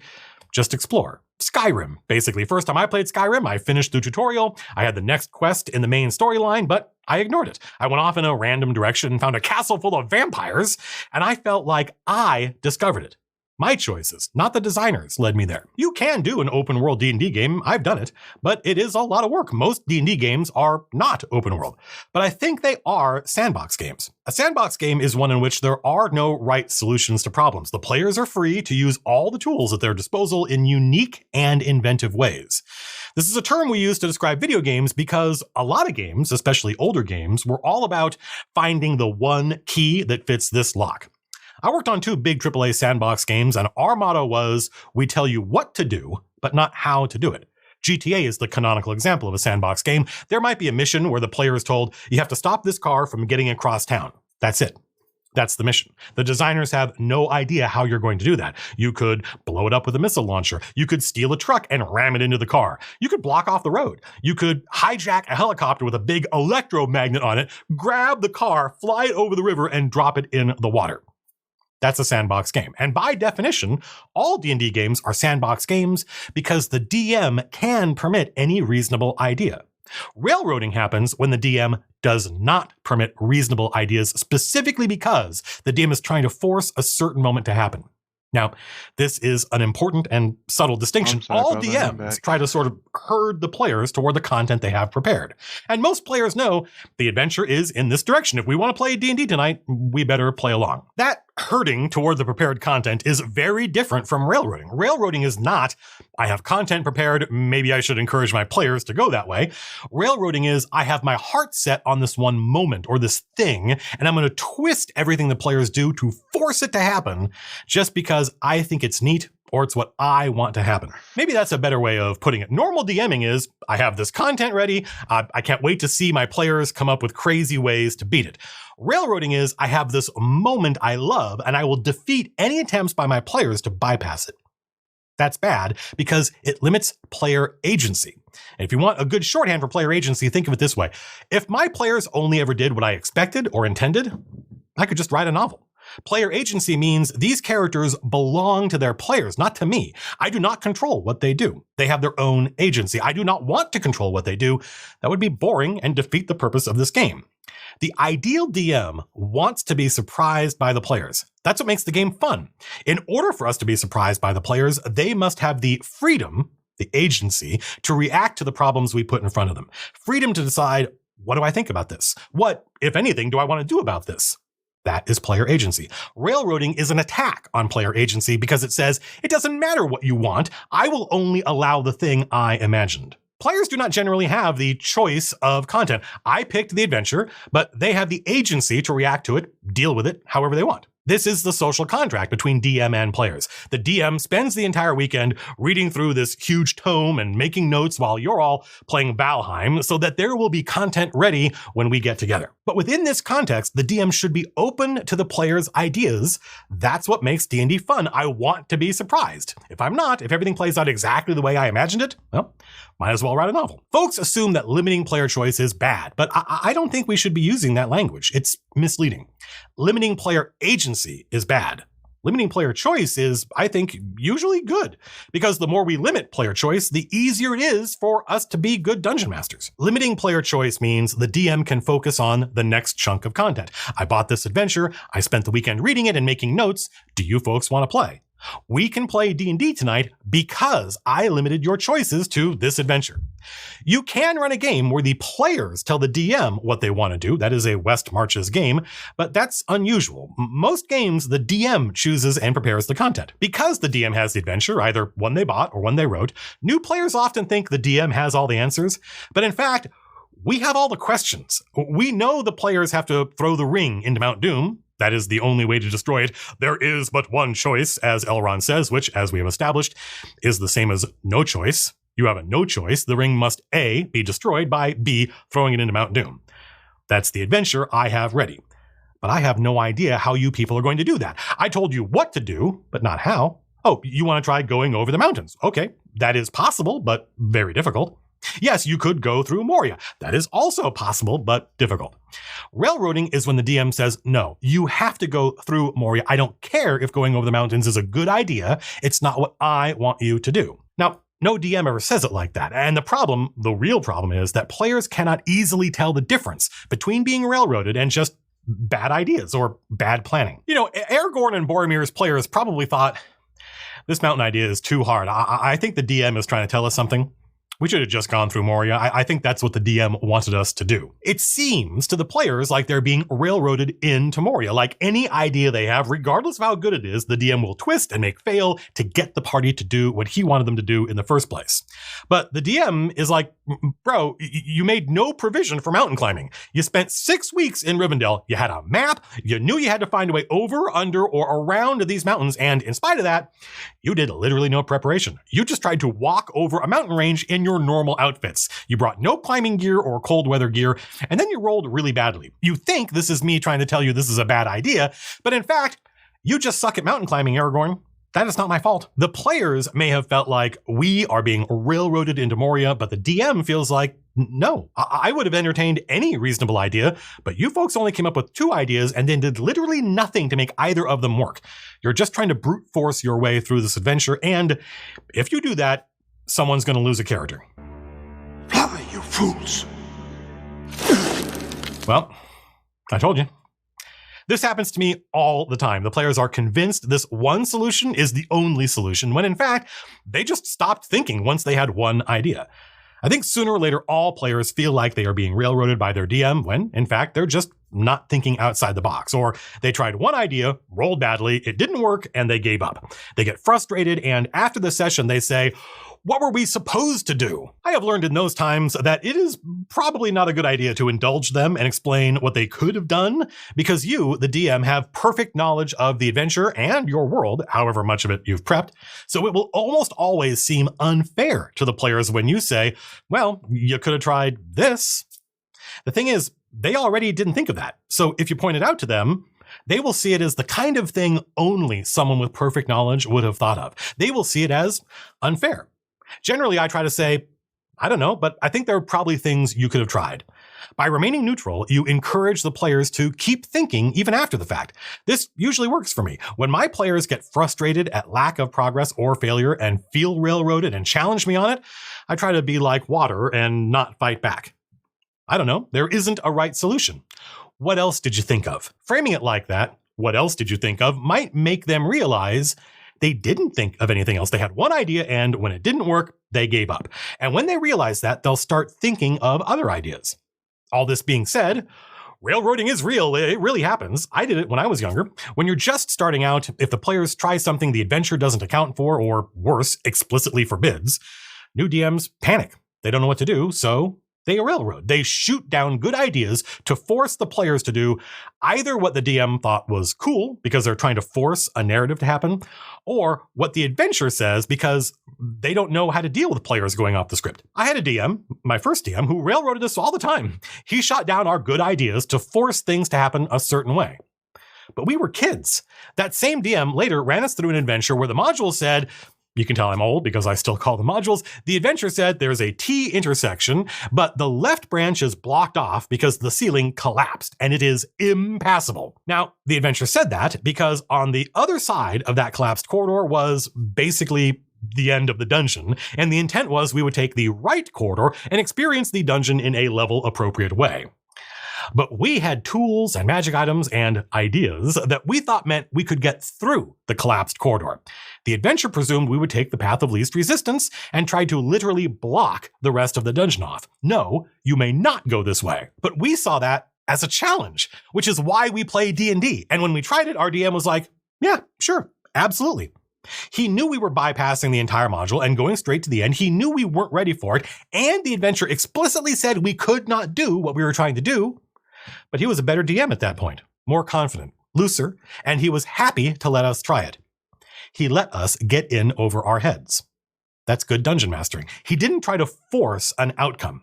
just explore. Skyrim, basically. First time I played Skyrim, I finished the tutorial. I had the next quest in the main storyline, but I ignored it. I went off in a random direction and found a castle full of vampires, and I felt like I discovered it. My choices, not the designers, led me there. You can do an open world D&D game. I've done it, but it is a lot of work. Most D&D games are not open world, but I think they are sandbox games. A sandbox game is one in which there are no right solutions to problems. The players are free to use all the tools at their disposal in unique and inventive ways. This is a term we use to describe video games because a lot of games, especially older games, were all about finding the one key that fits this lock. I worked on 2 big AAA sandbox games, and our motto was, we tell you what to do, but not how to do it. GTA is the canonical example of a sandbox game. There might be a mission where the player is told, you have to stop this car from getting across town. That's it. That's the mission. The designers have no idea how you're going to do that. You could blow it up with a missile launcher. You could steal a truck and ram it into the car. You could block off the road. You could hijack a helicopter with a big electromagnet on it, grab the car, fly it over the river, and drop it in the water. That's a sandbox game. And by definition, all D&D games are sandbox games because the DM can permit any reasonable idea. Railroading happens when the DM does not permit reasonable ideas specifically because the DM is trying to force a certain moment to happen. Now, this is an important and subtle distinction. All DMs try to sort of herd the players toward the content they have prepared. And most players know the adventure is in this direction. If we want to play D&D tonight, we better play along. That herding toward the prepared content is very different from railroading. Railroading is not, I have content prepared, maybe I should encourage my players to go that way. Railroading is, I have my heart set on this one moment or this thing, and I'm going to twist everything the players do to force it to happen just because I think it's neat or it's what I want to happen. Maybe that's a better way of putting it. Normal DMing is, I have this content ready, I can't wait to see my players come up with crazy ways to beat it. Railroading is, I have this moment I love, and I will defeat any attempts by my players to bypass it. That's bad because it limits player agency. And if you want a good shorthand for player agency, think of it this way. If my players only ever did what I expected or intended, I could just write a novel. Player agency means these characters belong to their players, not to me. I do not control what they do. They have their own agency. I do not want to control what they do. That would be boring and defeat the purpose of this game. The ideal DM wants to be surprised by the players. That's what makes the game fun. In order for us to be surprised by the players, they must have the freedom, the agency, to react to the problems we put in front of them. Freedom to decide, what do I think about this? What, if anything, do I want to do about this? That is player agency. Railroading is an attack on player agency because it says, it doesn't matter what you want, I will only allow the thing I imagined. Players do not generally have the choice of content. I picked the adventure, but they have the agency to react to it, deal with it however they want. This is the social contract between DM and players. The DM spends the entire weekend reading through this huge tome and making notes while you're all playing Valheim so that there will be content ready when we get together. But within this context, the DM should be open to the players' ideas. That's what makes D&D fun. I want to be surprised. If I'm not, if everything plays out exactly the way I imagined it, well, might as well write a novel. Folks assume that limiting player choice is bad, but I don't think we should be using that language. It's misleading. Limiting player agency is bad. limiting player choice is, I think, usually good, because the more we limit player choice, the easier it is for us to be good dungeon masters. Limiting player choice means the DM can focus on the next chunk of content. I bought this adventure, I spent the weekend reading it and making notes. Do you folks want to play? We can play D&D tonight because I limited your choices to this adventure. You can run a game where the players tell the DM what they want to do. That is a West Marches game, but that's unusual. Most games, the DM chooses and prepares the content. Because the DM has the adventure, either one they bought or one they wrote, new players often think the DM has all the answers, but in fact, we have all the questions. We know the players have to throw the ring into Mount Doom. That is the only way to destroy it. There is but one choice, as Elrond says, which, as we have established, is the same as no choice. You have a no choice. The ring must A, be destroyed by B, throwing it into Mount Doom. That's the adventure I have ready. But I have no idea how you people are going to do that. I told you what to do, but not how. Oh, you want to try going over the mountains? Okay, that is possible, but very difficult. Yes, you could go through Moria. That is also possible, but difficult. Railroading is when the DM says, no, you have to go through Moria. I don't care if going over the mountains is a good idea. It's not what I want you to do. Now, no DM ever says it like that. And the real problem is that players cannot easily tell the difference between being railroaded and just bad ideas or bad planning. You know, Aragorn and Boromir's players probably thought, this mountain idea is too hard. I think the DM is trying to tell us something. We should have just gone through Moria. I think that's what the DM wanted us to do. It seems to the players like they're being railroaded into Moria. Like any idea they have, regardless of how good it is, the DM will twist and make fail to get the party to do what he wanted them to do in the first place. But the DM is like, bro, you made no provision for mountain climbing. You spent 6 weeks in Rivendell. You had a map. You knew you had to find a way over, under, or around these mountains. And in spite of that, you did literally no preparation. You just tried to walk over a mountain range in your normal outfits. You brought no climbing gear or cold weather gear, and then you rolled really badly. You think this is me trying to tell you this is a bad idea, but in fact, you just suck at mountain climbing, Aragorn. That is not my fault. The players may have felt like we are being railroaded into Moria, but the DM feels like, no, I would have entertained any reasonable idea, but you folks only came up with 2 ideas and then did literally nothing to make either of them work. You're just trying to brute force your way through this adventure, and if you do that, someone's going to lose a character. Fly, you fools! Well, I told you. This happens to me all the time. The players are convinced this one solution is the only solution, when in fact, they just stopped thinking once they had one idea. I think sooner or later, all players feel like they are being railroaded by their DM when, in fact, they're just not thinking outside the box. Or they tried one idea, rolled badly, it didn't work, and they gave up. They get frustrated, and after the session, they say, what were we supposed to do? I have learned in those times that it is probably not a good idea to indulge them and explain what they could have done, because you, the DM, have perfect knowledge of the adventure and your world, however much of it you've prepped. So it will almost always seem unfair to the players when you say, well, you could have tried this. The thing is, they already didn't think of that. So if you point it out to them, they will see it as the kind of thing only someone with perfect knowledge would have thought of. They will see it as unfair. Generally, I try to say, I don't know, but I think there are probably things you could have tried. By remaining neutral, you encourage the players to keep thinking even after the fact. This usually works for me. When my players get frustrated at lack of progress or failure and feel railroaded and challenge me on it, I try to be like water and not fight back. I don't know, there isn't a right solution. What else did you think of? Framing it like that, what else did you think of, might make them realize they didn't think of anything else. They had one idea, and when it didn't work, they gave up. And when they realize that, they'll start thinking of other ideas. All this being said, railroading is real. It really happens. I did it when I was younger. When you're just starting out, if the players try something the adventure doesn't account for, or worse, explicitly forbids, new DMs panic. They don't know what to do, so they railroad. They shoot down good ideas to force the players to do either what the DM thought was cool because they're trying to force a narrative to happen, or what the adventure says because they don't know how to deal with players going off the script. I had a DM, my first DM, who railroaded us all the time. He shot down our good ideas to force things to happen a certain way. But we were kids. That same DM later ran us through an adventure where the module said, You can tell I'm old because I still call them modules. The adventure said there's a T intersection, but the left branch is blocked off because the ceiling collapsed and it is impassable. Now, the adventure said that because on the other side of that collapsed corridor was basically the end of the dungeon, and the intent was we would take the right corridor and experience the dungeon in a level appropriate way. But we had tools and magic items and ideas that we thought meant we could get through the collapsed corridor. The adventure presumed we would take the path of least resistance and tried to literally block the rest of the dungeon off. No, you may not go this way. But we saw that as a challenge, which is why we play D&D. And when we tried it, our DM was like, yeah, sure, absolutely. He knew we were bypassing the entire module and going straight to the end. He knew we weren't ready for it, and the adventure explicitly said we could not do what we were trying to do. But he was a better DM at that point, more confident, looser, and he was happy to let us try it. He let us get in over our heads. That's good dungeon mastering. He didn't try to force an outcome.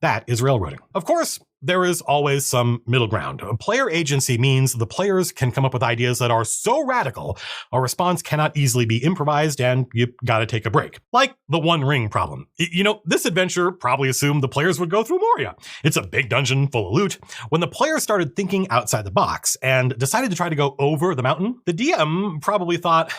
That is railroading. Of course, there is always some middle ground. Player agency means the players can come up with ideas that are so radical, a response cannot easily be improvised and you gotta take a break. Like the One Ring problem. You know, this adventure probably assumed the players would go through Moria. It's a big dungeon full of loot. When the players started thinking outside the box and decided to try to go over the mountain, the DM probably thought,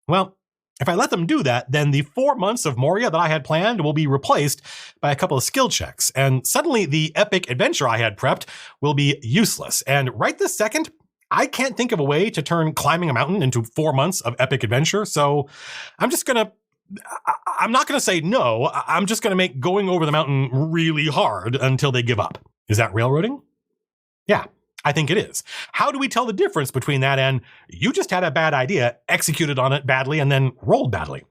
well, if I let them do that, then the 4 months of Moria that I had planned will be replaced by a couple of skill checks. And suddenly the epic adventure I had prepped will be useless. And right this second, I can't think of a way to turn climbing a mountain into 4 months of epic adventure. So I'm not going to say no. I'm just going to make going over the mountain really hard until they give up. Is that railroading? Yeah. I think it is. How do we tell the difference between that and you just had a bad idea, executed on it badly, and then rolled badly?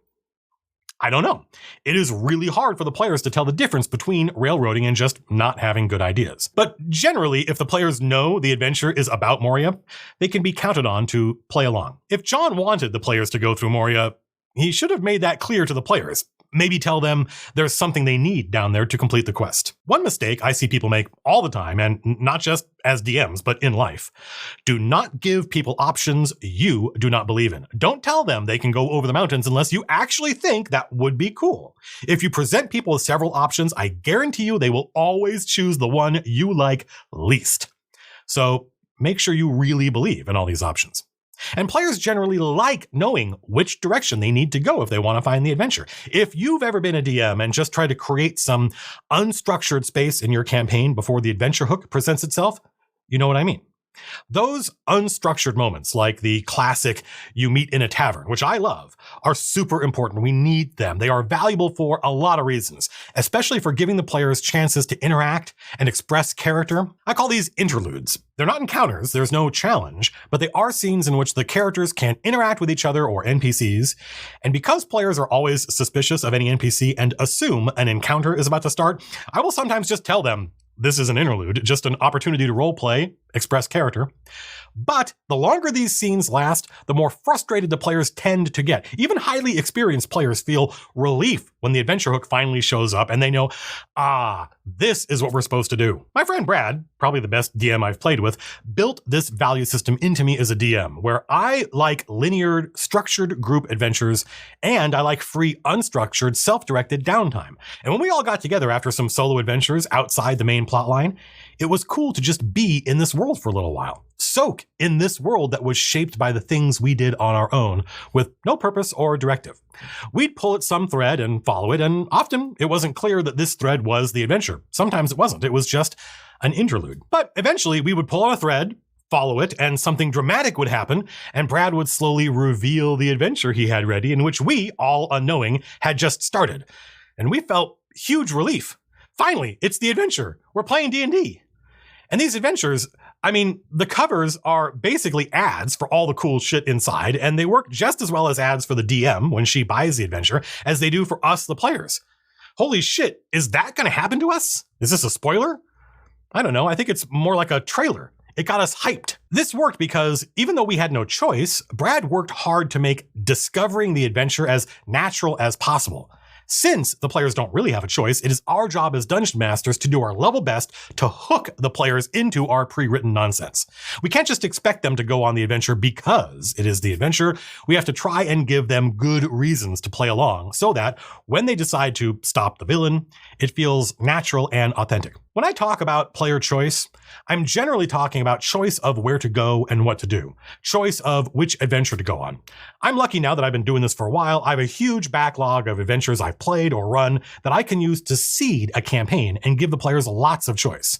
I don't know. It is really hard for the players to tell the difference between railroading and just not having good ideas. But generally, if the players know the adventure is about Moria, they can be counted on to play along. If John wanted the players to go through Moria, he should have made that clear to the players. Maybe tell them there's something they need down there to complete the quest. One mistake I see people make all the time, and not just as DMs, but in life. Do not give people options you do not believe in. Don't tell them they can go over the mountains unless you actually think that would be cool. If you present people with several options, I guarantee you they will always choose the one you like least. So make sure you really believe in all these options. And players generally like knowing which direction they need to go if they want to find the adventure. If you've ever been a DM and just tried to create some unstructured space in your campaign before the adventure hook presents itself, you know what I mean. Those unstructured moments, like the classic you meet in a tavern, which I love, are super important. We need them. They are valuable for a lot of reasons, especially for giving the players chances to interact and express character. I call these interludes. They're not encounters, there's no challenge, but they are scenes in which the characters can interact with each other or NPCs. And because players are always suspicious of any NPC and assume an encounter is about to start, I will sometimes just tell them, this is an interlude, just an opportunity to roleplay, express character. But the longer these scenes last, the more frustrated the players tend to get. Even highly experienced players feel relief when the adventure hook finally shows up and they know, this is what we're supposed to do. My friend Brad, probably the best DM I've played with, built this value system into me as a DM, where I like linear, structured group adventures, and I like free, unstructured, self-directed downtime. And when we all got together after some solo adventures outside the main plotline, it was cool to just be in this world for a little while. Soak in this world that was shaped by the things we did on our own, with no purpose or directive. We'd pull at some thread and follow it, and often it wasn't clear that this thread was the adventure. Sometimes it wasn't. It was just an interlude. But eventually we would pull on a thread, follow it, and something dramatic would happen, and Brad would slowly reveal the adventure he had ready, in which we, all unknowing, had just started. And we felt huge relief. Finally, it's the adventure. We're playing D&D. And these adventures, I mean, the covers are basically ads for all the cool shit inside, and they work just as well as ads for the DM when she buys the adventure as they do for us, the players. Holy shit, is that going to happen to us? Is this a spoiler? I don't know. I think it's more like a trailer. It got us hyped. This worked because even though we had no choice, Brad worked hard to make discovering the adventure as natural as possible. Since the players don't really have a choice, it is our job as Dungeon Masters to do our level best to hook the players into our pre-written nonsense. We can't just expect them to go on the adventure because it is the adventure. We have to try and give them good reasons to play along so that when they decide to stop the villain, it feels natural and authentic. When I talk about player choice, I'm generally talking about choice of where to go and what to do, choice of which adventure to go on. I'm lucky now that I've been doing this for a while. I have a huge backlog of adventures I've played or run that I can use to seed a campaign and give the players lots of choice.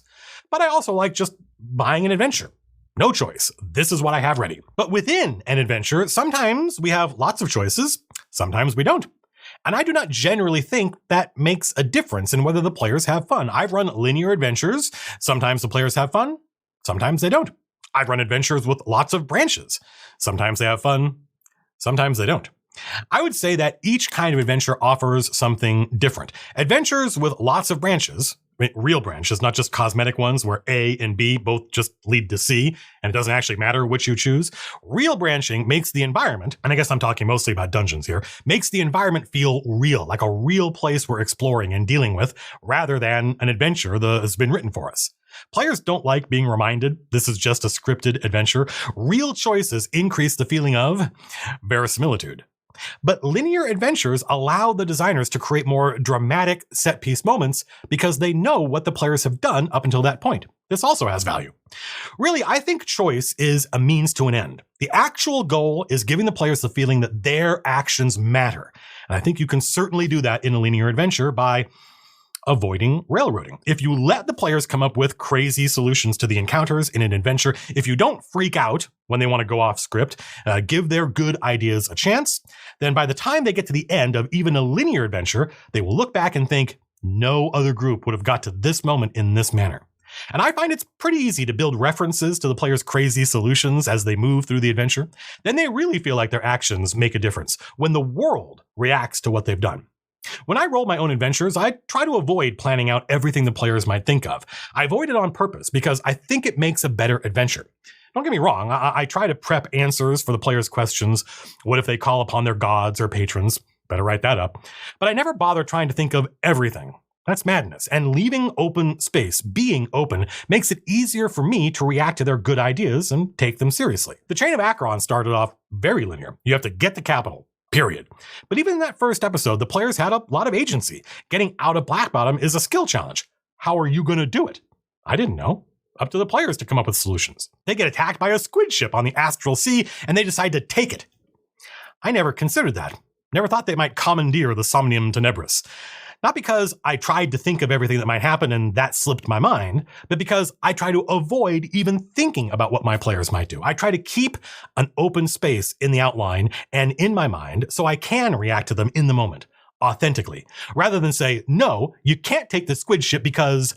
But I also like just buying an adventure. No choice. This is what I have ready. But within an adventure, sometimes we have lots of choices, sometimes we don't. And I do not generally think that makes a difference in whether the players have fun. I've run linear adventures. Sometimes the players have fun. Sometimes they don't. I've run adventures with lots of branches. Sometimes they have fun. Sometimes they don't. I would say that each kind of adventure offers something different. Adventures with lots of branches, real branches, not just cosmetic ones where A and B both just lead to C, and it doesn't actually matter which you choose. Real branching makes the environment, and I guess I'm talking mostly about dungeons here, makes the environment feel real, like a real place we're exploring and dealing with, rather than an adventure that has been written for us. Players don't like being reminded this is just a scripted adventure. Real choices increase the feeling of verisimilitude. But linear adventures allow the designers to create more dramatic set-piece moments because they know what the players have done up until that point. This also has value. Really, I think choice is a means to an end. The actual goal is giving the players the feeling that their actions matter. And I think you can certainly do that in a linear adventure by avoiding railroading. If you let the players come up with crazy solutions to the encounters in an adventure, if you don't freak out when they want to go off script, give their good ideas a chance, then by the time they get to the end of even a linear adventure, they will look back and think, no other group would have got to this moment in this manner. And I find it's pretty easy to build references to the players' crazy solutions as they move through the adventure. Then they really feel like their actions make a difference when the world reacts to what they've done. When I roll my own adventures, I try to avoid planning out everything the players might think of. I avoid it on purpose because I think it makes a better adventure. Don't get me wrong, I try to prep answers for the players' questions. What if they call upon their gods or patrons? Better write that up. But I never bother trying to think of everything. That's madness. And leaving open space, being open, makes it easier for me to react to their good ideas and take them seriously. The Chain of Acheron started off very linear. You have to get the capital. Period. But even in that first episode, the players had a lot of agency. Getting out of Black Bottom is a skill challenge. How are you going to do it? I didn't know. Up to the players to come up with solutions. They get attacked by a squid ship on the Astral Sea, and they decide to take it. I never considered that. Never thought they might commandeer the Somnium Tenebris. Not because I tried to think of everything that might happen and that slipped my mind, but because I try to avoid even thinking about what my players might do. I try to keep an open space in the outline and in my mind so I can react to them in the moment, authentically, rather than say, no, you can't take the squid ship because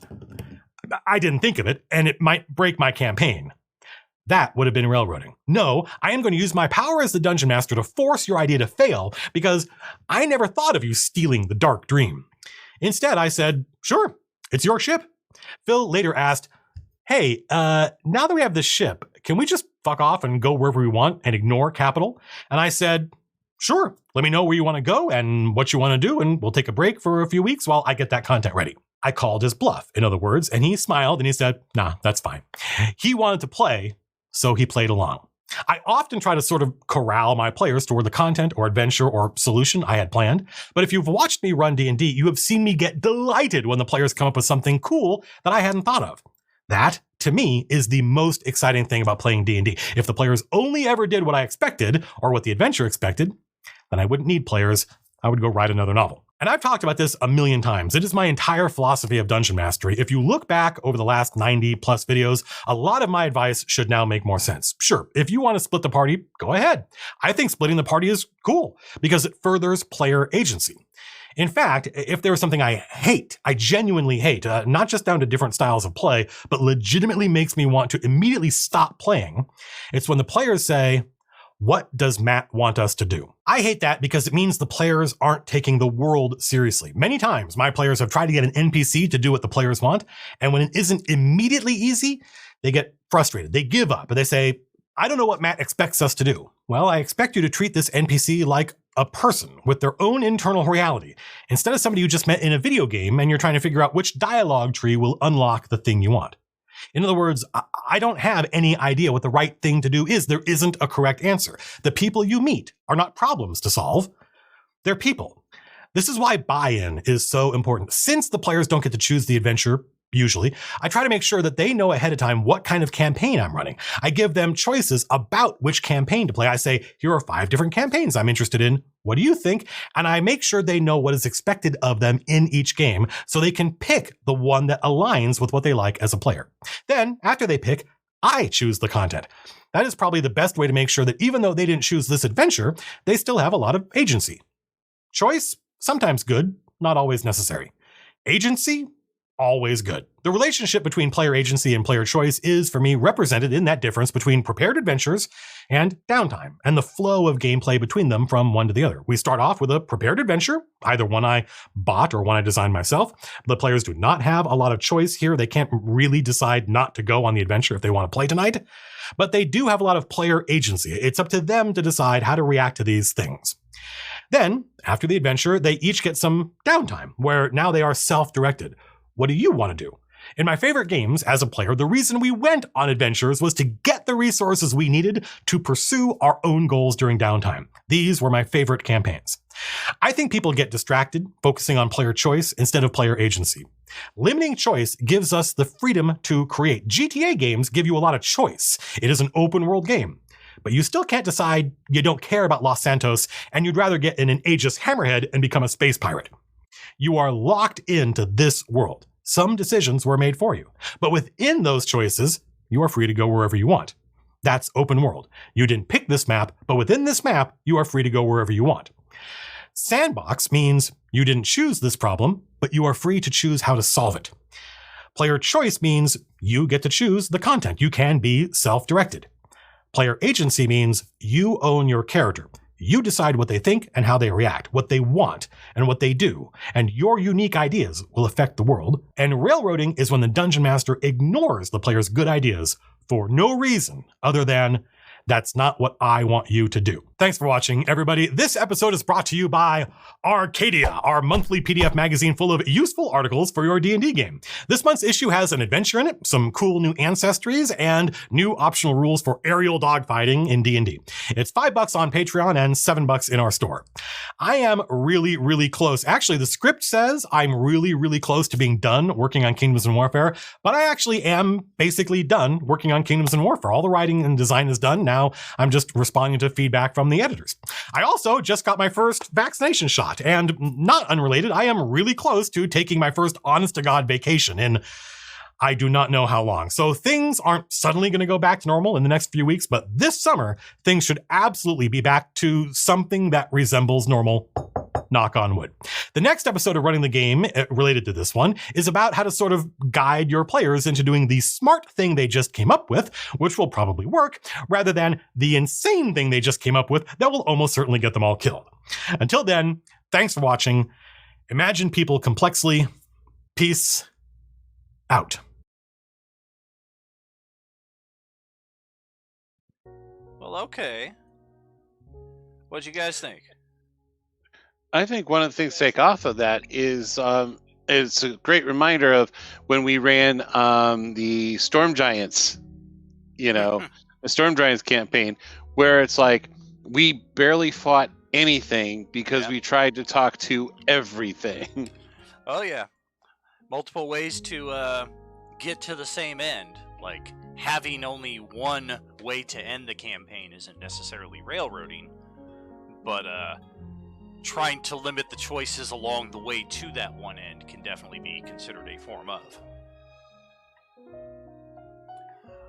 I didn't think of it and it might break my campaign. That would have been railroading. No, I am going to use my power as the Dungeon Master to force your idea to fail because I never thought of you stealing the Dark Dream. Instead, I said, sure, it's your ship. Phil later asked, hey, now that we have this ship, can we just fuck off and go wherever we want and ignore capital? And I said, sure, let me know where you want to go and what you want to do, and we'll take a break for a few weeks while I get that content ready. I called his bluff, in other words, and he smiled and he said, nah, that's fine. He wanted to play, so he played along. I often try to sort of corral my players toward the content or adventure or solution I had planned. But if you've watched me run D&D, you have seen me get delighted when the players come up with something cool that I hadn't thought of. That, to me, is the most exciting thing about playing D&D. If the players only ever did what I expected or what the adventure expected, then I wouldn't need players. I would go write another novel. And I've talked about this a million times. It is my entire philosophy of dungeon mastery. If you look back over the last 90 plus videos, a lot of my advice should now make more sense. Sure, if you want to split the party, go ahead. I think splitting the party is cool because it furthers player agency. In fact, if there is something I hate, I genuinely hate, not just down to different styles of play, but legitimately makes me want to immediately stop playing, it's when the players say, what does Matt want us to do? I hate that because it means the players aren't taking the world seriously. Many times, my players have tried to get an NPC to do what the players want, and when it isn't immediately easy, they get frustrated. They give up, and they say, I don't know what Matt expects us to do. Well, I expect you to treat this NPC like a person with their own internal reality, instead of somebody you just met in a video game and you're trying to figure out which dialogue tree will unlock the thing you want. In other words, I don't have any idea what the right thing to do is. There isn't a correct answer. The people you meet are not problems to solve. They're people. This is why buy-in is so important. Since the players don't get to choose the adventure, usually, I try to make sure that they know ahead of time what kind of campaign I'm running. I give them choices about which campaign to play. I say, here are 5 different campaigns I'm interested in. What do you think? And I make sure they know what is expected of them in each game so they can pick the one that aligns with what they like as a player. Then, after they pick, I choose the content. That is probably the best way to make sure that even though they didn't choose this adventure, they still have a lot of agency. Choice, sometimes good, not always necessary. Agency, always good. The relationship between player agency and player choice is, for me, represented in that difference between prepared adventures and downtime, and the flow of gameplay between them from one to the other. We start off with a prepared adventure, either one I bought or one I designed myself. The players do not have a lot of choice here. They can't really decide not to go on the adventure if they want to play tonight, but they do have a lot of player agency. It's up to them to decide how to react to these things. Then, after the adventure, they each get some downtime, where now they are self-directed. What do you want to do? In my favorite games, as a player, the reason we went on adventures was to get the resources we needed to pursue our own goals during downtime. These were my favorite campaigns. I think people get distracted focusing on player choice instead of player agency. Limiting choice gives us the freedom to create. GTA games give you a lot of choice. It is an open world game. But you still can't decide you don't care about Los Santos and you'd rather get in an Aegis Hammerhead and become a space pirate. You are locked into this world. Some decisions were made for you. But within those choices, you are free to go wherever you want. That's open world. You didn't pick this map, but within this map, you are free to go wherever you want. Sandbox means you didn't choose this problem, but you are free to choose how to solve it. Player choice means you get to choose the content. You can be self-directed. Player agency means you own your character. You decide what they think and how they react, what they want and what they do, and your unique ideas will affect the world. And railroading is when the dungeon master ignores the player's good ideas for no reason other than that's not what I want you to do. Thanks for watching, everybody. This episode is brought to you by Arcadia, our monthly PDF magazine full of useful articles for your D&D game. This month's issue has an adventure in it, some cool new ancestries, and new optional rules for aerial dogfighting in D&D. It's $5 on Patreon and $7 in our store. I am really, really close. Actually, the script says I'm really, really close to being done working on Kingdoms and Warfare, but I actually am basically done working on Kingdoms and Warfare. All the writing and design is done. Now I'm just responding to feedback from the editors. I also just got my first vaccination shot, and not unrelated, I am really close to taking my first honest-to-God vacation in I do not know how long. So things aren't suddenly going to go back to normal in the next few weeks, but this summer, things should absolutely be back to something that resembles normal. Knock on wood. The next episode of Running the Game, related to this one, is about how to sort of guide your players into doing the smart thing they just came up with, which will probably work, rather than the insane thing they just came up with that will almost certainly get them all killed. Until then, thanks for watching. Imagine people complexly. Peace out. Well, okay. What'd you guys think? I think one of the things to take off of that is it's a great reminder of when we ran the Storm Giants, the Storm Giants campaign, where it's like we barely fought anything because we tried to talk to everything. Oh, yeah. Multiple ways to get to the same end. Like, having only one way to end the campaign isn't necessarily railroading, but trying to limit the choices along the way to that one end can definitely be considered a form of.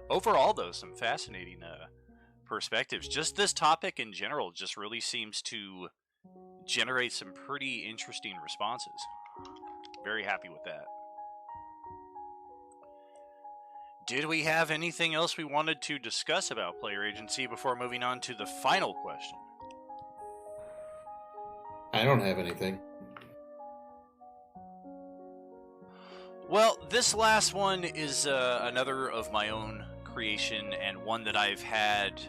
Overall, though, some fascinating perspectives. Just this topic in general just really seems to generate some pretty interesting responses. Very happy with that. Did we have anything else we wanted to discuss about player agency before moving on to the final question? I don't have anything. Well, this last one is another of my own creation, and one that I've had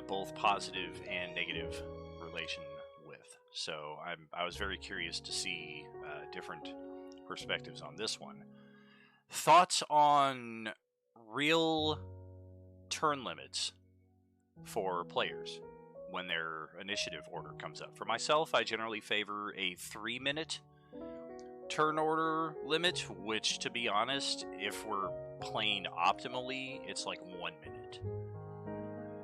both positive and negative relation with. So I was very curious to see different perspectives on this one. Thoughts on real turn limits for players when their initiative order comes up. For myself, I generally favor a 3-minute turn order limit, which, to be honest, if we're playing optimally, it's like 1 minute.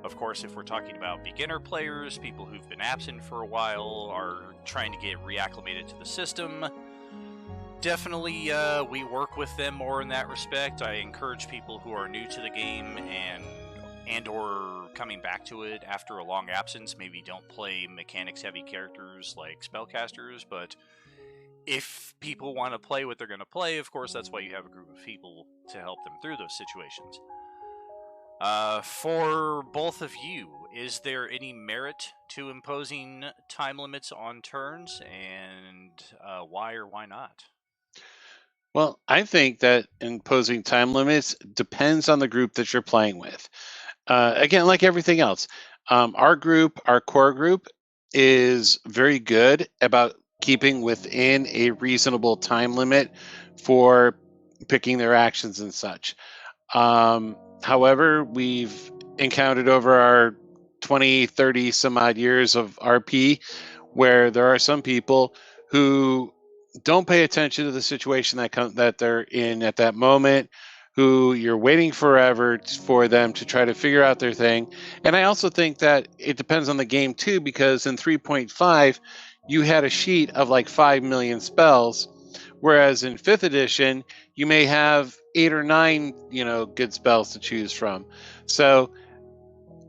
Of course, if we're talking about beginner players, people who've been absent for a while, are trying to get reacclimated to the system, definitely we work with them more in that respect. I encourage people who are new to the game and or coming back to it after a long absence, maybe don't play mechanics heavy characters like spellcasters, but if people want to play what they're going to play, of course that's why you have a group of people to help them through those situations. For both of you, is there any merit to imposing time limits on turns, and why or why not? Well, I think that imposing time limits depends on the group that you're playing with. Again, like everything else, our core group, is very good about keeping within a reasonable time limit for picking their actions and such. However, we've encountered over our 20, 30 some odd years of RP where there are some people who don't pay attention to the situation that they're in at that moment, who you're waiting forever for them to try to figure out their thing. And I also think that it depends on the game too, because in 3.5, you had a sheet of like 5 million spells, whereas in 5th edition, you may have 8 or 9, good spells to choose from. So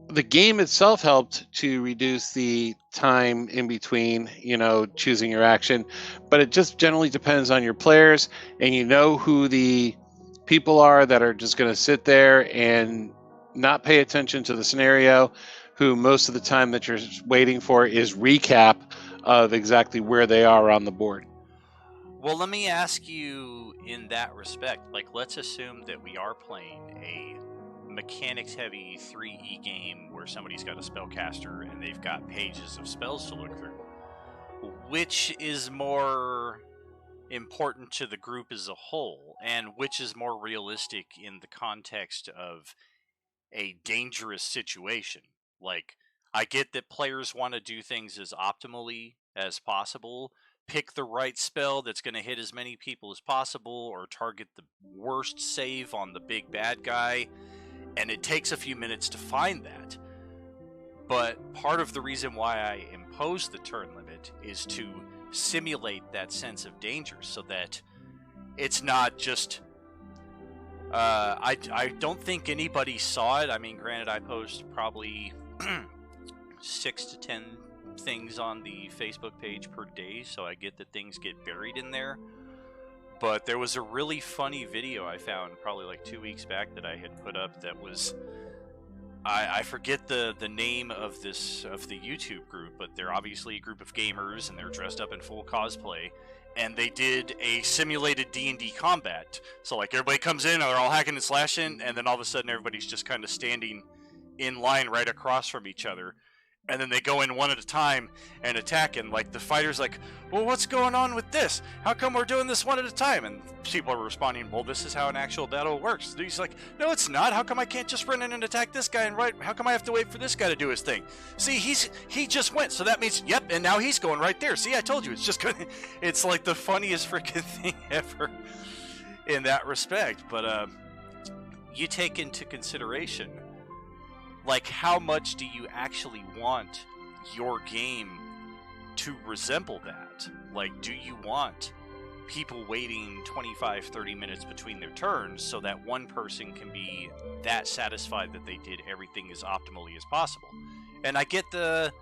the game itself helped to reduce the time in between, choosing your action, but it just generally depends on your players, and who the people are that are just going to sit there and not pay attention to the scenario, who most of the time that you're waiting for is recap of exactly where they are on the board. Well, let me ask you in that respect, like, let's assume that we are playing a mechanics heavy 3E game where somebody's got a spellcaster and they've got pages of spells to look through. Which is more important to the group as a whole, and which is more realistic in the context of a dangerous situation? Like, I get that players want to do things as optimally as possible, pick the right spell that's going to hit as many people as possible, or target the worst save on the big bad guy, and it takes a few minutes to find that. But part of the reason why I impose the turn limit is to simulate that sense of danger, so that it's not just I don't think anybody saw it. I mean, granted, I post probably 6 to 10 things on the Facebook page per day, so I get that things get buried in there. But there was a really funny video I found probably like 2 weeks back that I had put up that was, I forget the name of the YouTube group, but they're obviously a group of gamers and they're dressed up in full cosplay, and they did a simulated D&D combat. So like everybody comes in, they're all hacking and slashing, and then all of a sudden everybody's just kind of standing in line right across from each other. And then they go in one at a time and attack, and like the fighter's like, well, what's going on with this? How come we're doing this one at a time? And people are responding, well, this is how an actual battle works. And he's like, no, it's not. How come I can't just run in and attack this guy, and how come I have to wait for this guy to do his thing? See, he just went, so that means, yep, and now he's going right there. See, I told you, it's just gonna, it's like the funniest freaking thing ever in that respect. But you take into consideration, like, how much do you actually want your game to resemble that? Like, do you want people waiting 25, 30 minutes between their turns so that one person can be that satisfied that they did everything as optimally as possible? And I get the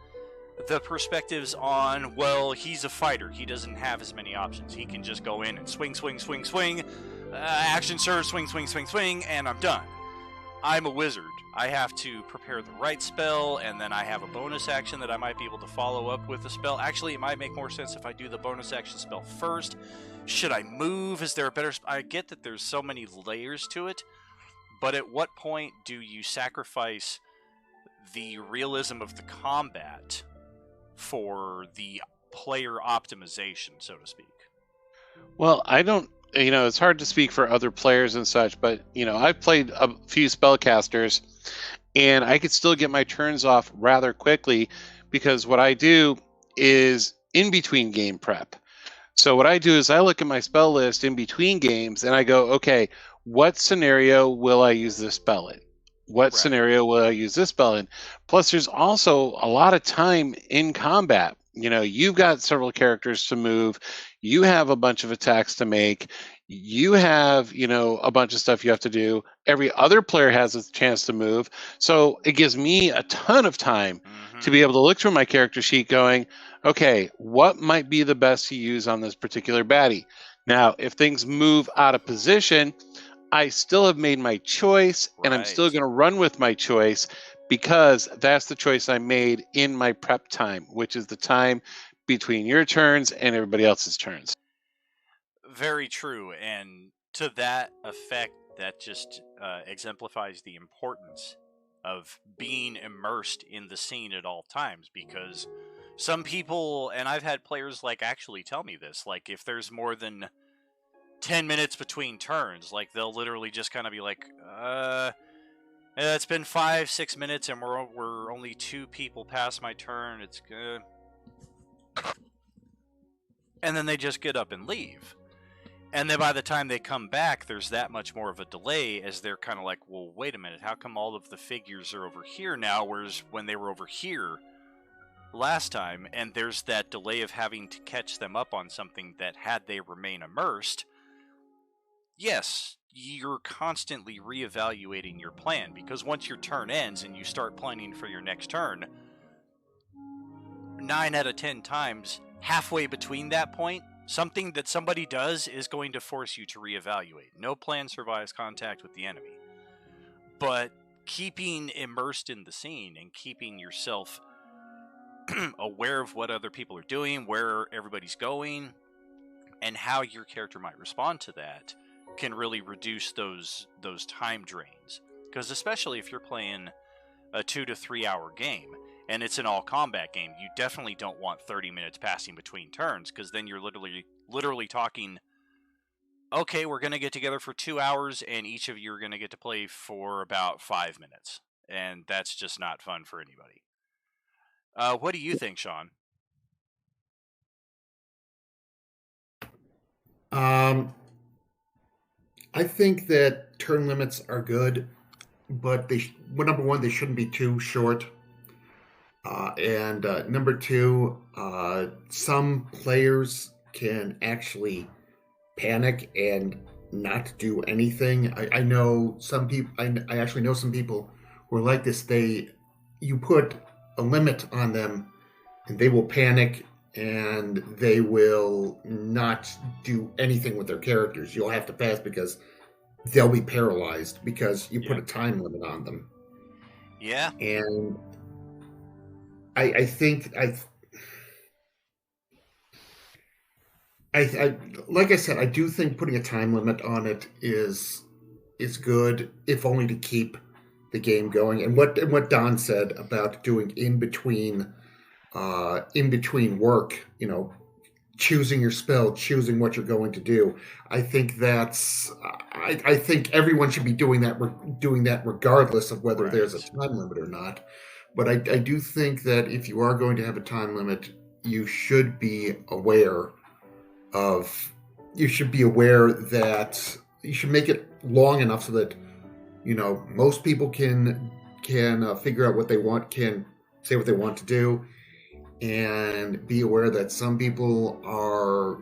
perspectives on, well, he's a fighter. He doesn't have as many options. He can just go in and swing, swing, swing, swing, action surge, swing, swing, swing, swing, and I'm done. I'm a wizard. I have to prepare the right spell, and then I have a bonus action that I might be able to follow up with a spell. Actually, it might make more sense if I do the bonus action spell first. Should I move? Is there a better... I get that there's so many layers to it, but at what point do you sacrifice the realism of the combat for the player optimization, so to speak. Well, I don't, it's hard to speak for other players and such, but, I've played a few spellcasters and I could still get my turns off rather quickly because what I do is in between game prep. So what I do is I look at my spell list in between games and I go, okay, what scenario will I use this spell in? What Right. scenario will I use this spell in? Plus, there's also a lot of time in combat. You've got several characters to move. You have a bunch of attacks to make. You have, a bunch of stuff you have to do. Every other player has a chance to move. So it gives me a ton of time to be able to look through my character sheet going, okay, what might be the best to use on this particular baddie? Now, if things move out of position, I still have made my choice, and I'm still Right. going to run with my choice because that's the choice I made in my prep time, which is the time between your turns and everybody else's turns. Very true. And to that effect, that just exemplifies the importance of being immersed in the scene at all times, because some people, and I've had players like actually tell me this, like if there's more than 10 minutes between turns, like they'll literally just kind of be like, it's been 5-6 minutes and we're only 2 people past my turn, it's good. And then they just get up and leave. And then by the time they come back, there's that much more of a delay as they're kind of like, well, wait a minute, how come all of the figures are over here now, whereas when they were over here last time? And there's that delay of having to catch them up on something that, had they remain immersed, yes, you're constantly reevaluating your plan, because once your turn ends and you start planning for your next turn, 9 out of 10 times, halfway between that point, something that somebody does is going to force you to reevaluate. No plan survives contact with the enemy. But keeping immersed in the scene and keeping yourself aware of what other people are doing, where everybody's going, and how your character might respond to that can really reduce those time drains. Because especially if you're playing a 2 to 3 hour game, and it's an all-combat game, you definitely don't want 30 minutes passing between turns, because then you're literally talking, okay, we're going to get together for 2 hours, and each of you are going to get to play for about 5 minutes. And that's just not fun for anybody. What do you think, Sean? I think that turn limits are good, but number one, they shouldn't be too short. And number two, some players can actually panic and not do anything. I know some people. I actually know some people who are like this. You put a limit on them, and they will panic and they will not do anything with their characters. You'll have to pass because they'll be paralyzed because you put a time limit on them. Yeah. And I think like I said, I do think putting a time limit on it is good, if only to keep the game going. And what Don said about doing in between work, choosing your spell, choosing what you're going to do. I think I think everyone should be doing that regardless of whether there's a time limit or not. But I do think that if you are going to have a time limit, you should be aware that you should make it long enough so that most people can figure out what they want, can say what they want to do, and be aware that some people are,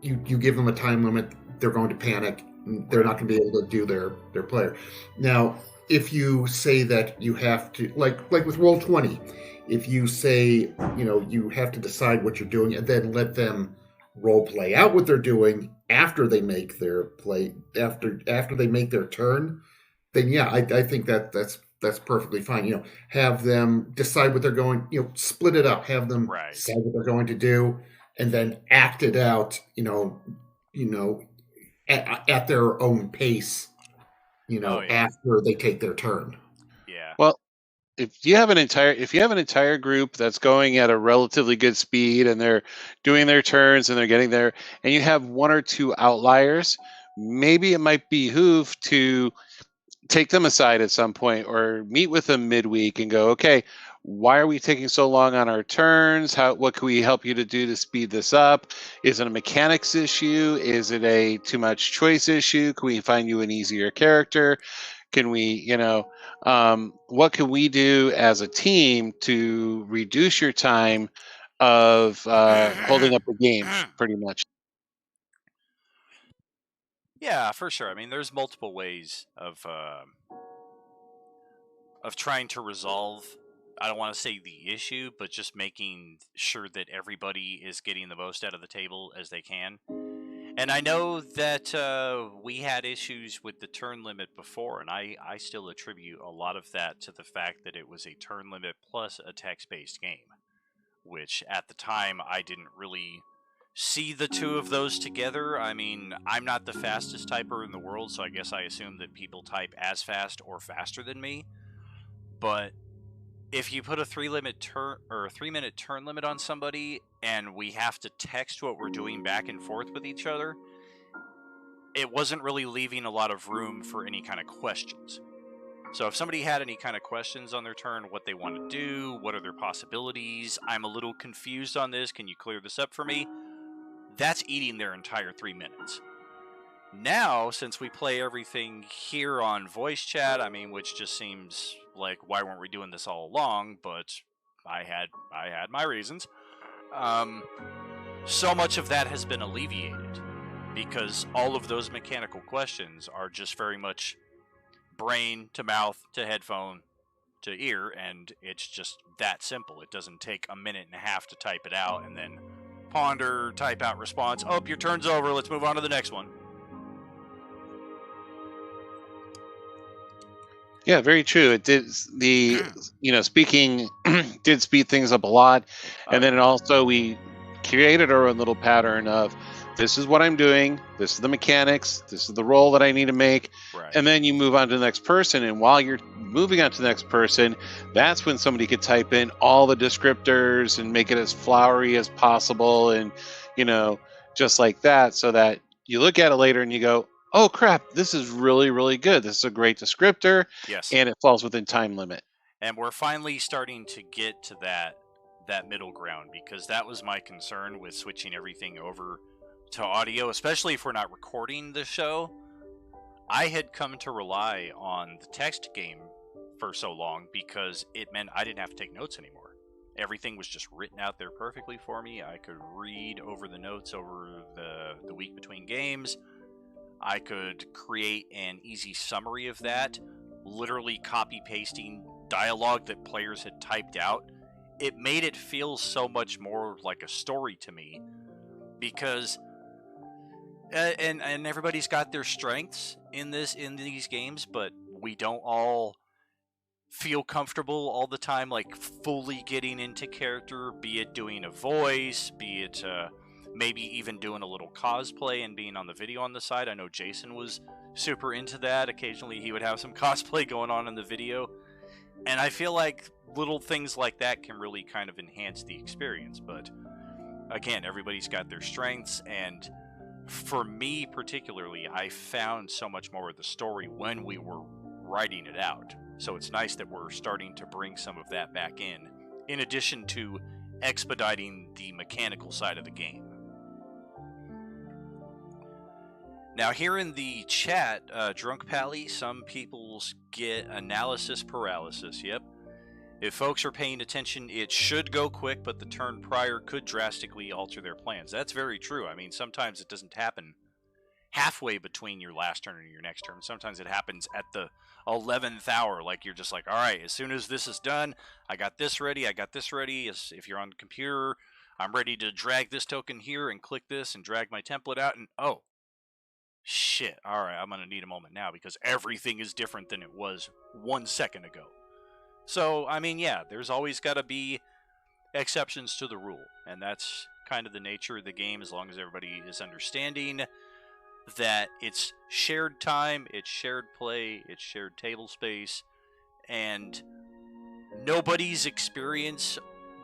you give them a time limit, they're going to panic, they're not going to be able to do their player. Now, if you say that you have to, like with Roll20, if you say, you have to decide what you're doing and then let them role play out what they're doing after they make their play, after they make their turn, then yeah, I think that's perfectly fine. Have them decide what they're going, split it up, have them decide what they're going to do, and then act it out, at their own pace, after they take their turn. Yeah. Well, if you have an entire group that's going at a relatively good speed and they're doing their turns and they're getting there, and you have one or two outliers, maybe it might behoove to take them aside at some point or meet with them midweek and go, okay, why are we taking so long on our turns? What can we help you to do to speed this up? Is it a mechanics issue? Is it a too much choice issue? Can we find you an easier character? Can we, what can we do as a team to reduce your time of holding up the game, pretty much? Yeah, for sure. I mean, there's multiple ways of trying to resolve. I don't want to say the issue, but just making sure that everybody is getting the most out of the table as they can. And I know that we had issues with the turn limit before, and I still attribute a lot of that to the fact that it was a turn limit plus a text-based game, which at the time I didn't really see the two of those together. I mean, I'm not the fastest typer in the world, so I guess I assume that people type as fast or faster than me. But if you put a 3-minute turn limit on somebody and we have to text what we're doing back and forth with each other, it wasn't really leaving a lot of room for any kind of questions. So if somebody had any kind of questions on their turn, what they want to do, what are their possibilities, I'm a little confused on this, can you clear this up for me? That's eating their entire 3 minutes. Now, since we play everything here on voice chat, I mean, which just seems like, why weren't we doing this all along? But I had my reasons. So much of that has been alleviated because all of those mechanical questions are just very much brain to mouth to headphone to ear, and it's just that simple. It doesn't take a minute and a half to type it out and then ponder, type out response. Oh, your turn's over. Let's move on to the next one. Yeah, very true. It did speaking did speed things up a lot. And then also we created our own little pattern of this is what I'm doing, this is the mechanics, this is the role that I need to make. Right. And then you move on to the next person. And while you're moving on to the next person, that's when somebody could type in all the descriptors and make it as flowery as possible and, just like that, so that you look at it later and you go, oh crap, this is really, really good. This is a great descriptor. Yes. And it falls within time limit. And we're finally starting to get to that middle ground, because that was my concern with switching everything over to audio, especially if we're not recording the show. I had come to rely on the text game for so long because it meant I didn't have to take notes anymore. Everything was just written out there perfectly for me. I could read over the notes over the week between games. I could create an easy summary of that, literally copy-pasting dialogue that players had typed out. It made it feel so much more like a story to me, because and everybody's got their strengths in these games, but we don't all feel comfortable all the time, like fully getting into character, be it doing a voice, be it maybe even doing a little cosplay and being on the video on the side. I know Jason was super into that. Occasionally he would have some cosplay going on in the video. And I feel like little things like that can really kind of enhance the experience. But again, everybody's got their strengths. And for me particularly, I found so much more of the story when we were writing it out. So it's nice that we're starting to bring some of that back in addition to expediting the mechanical side of the game. Now, here in the chat, Drunk Pally, some people get analysis paralysis. Yep. If folks are paying attention, it should go quick, but the turn prior could drastically alter their plans. That's very true. I mean, sometimes it doesn't happen halfway between your last turn and your next turn. Sometimes it happens at the 11th hour. Like, you're just like, all right, as soon as this is done, I got this ready. If you're on the computer, I'm ready to drag this token here and click this and drag my template out, and oh, shit, all right, I'm going to need a moment now because everything is different than it was 1 second ago. So, I mean, yeah, there's always got to be exceptions to the rule, and that's kind of the nature of the game, as long as everybody is understanding that it's shared time, it's shared play, it's shared table space, and nobody's experience,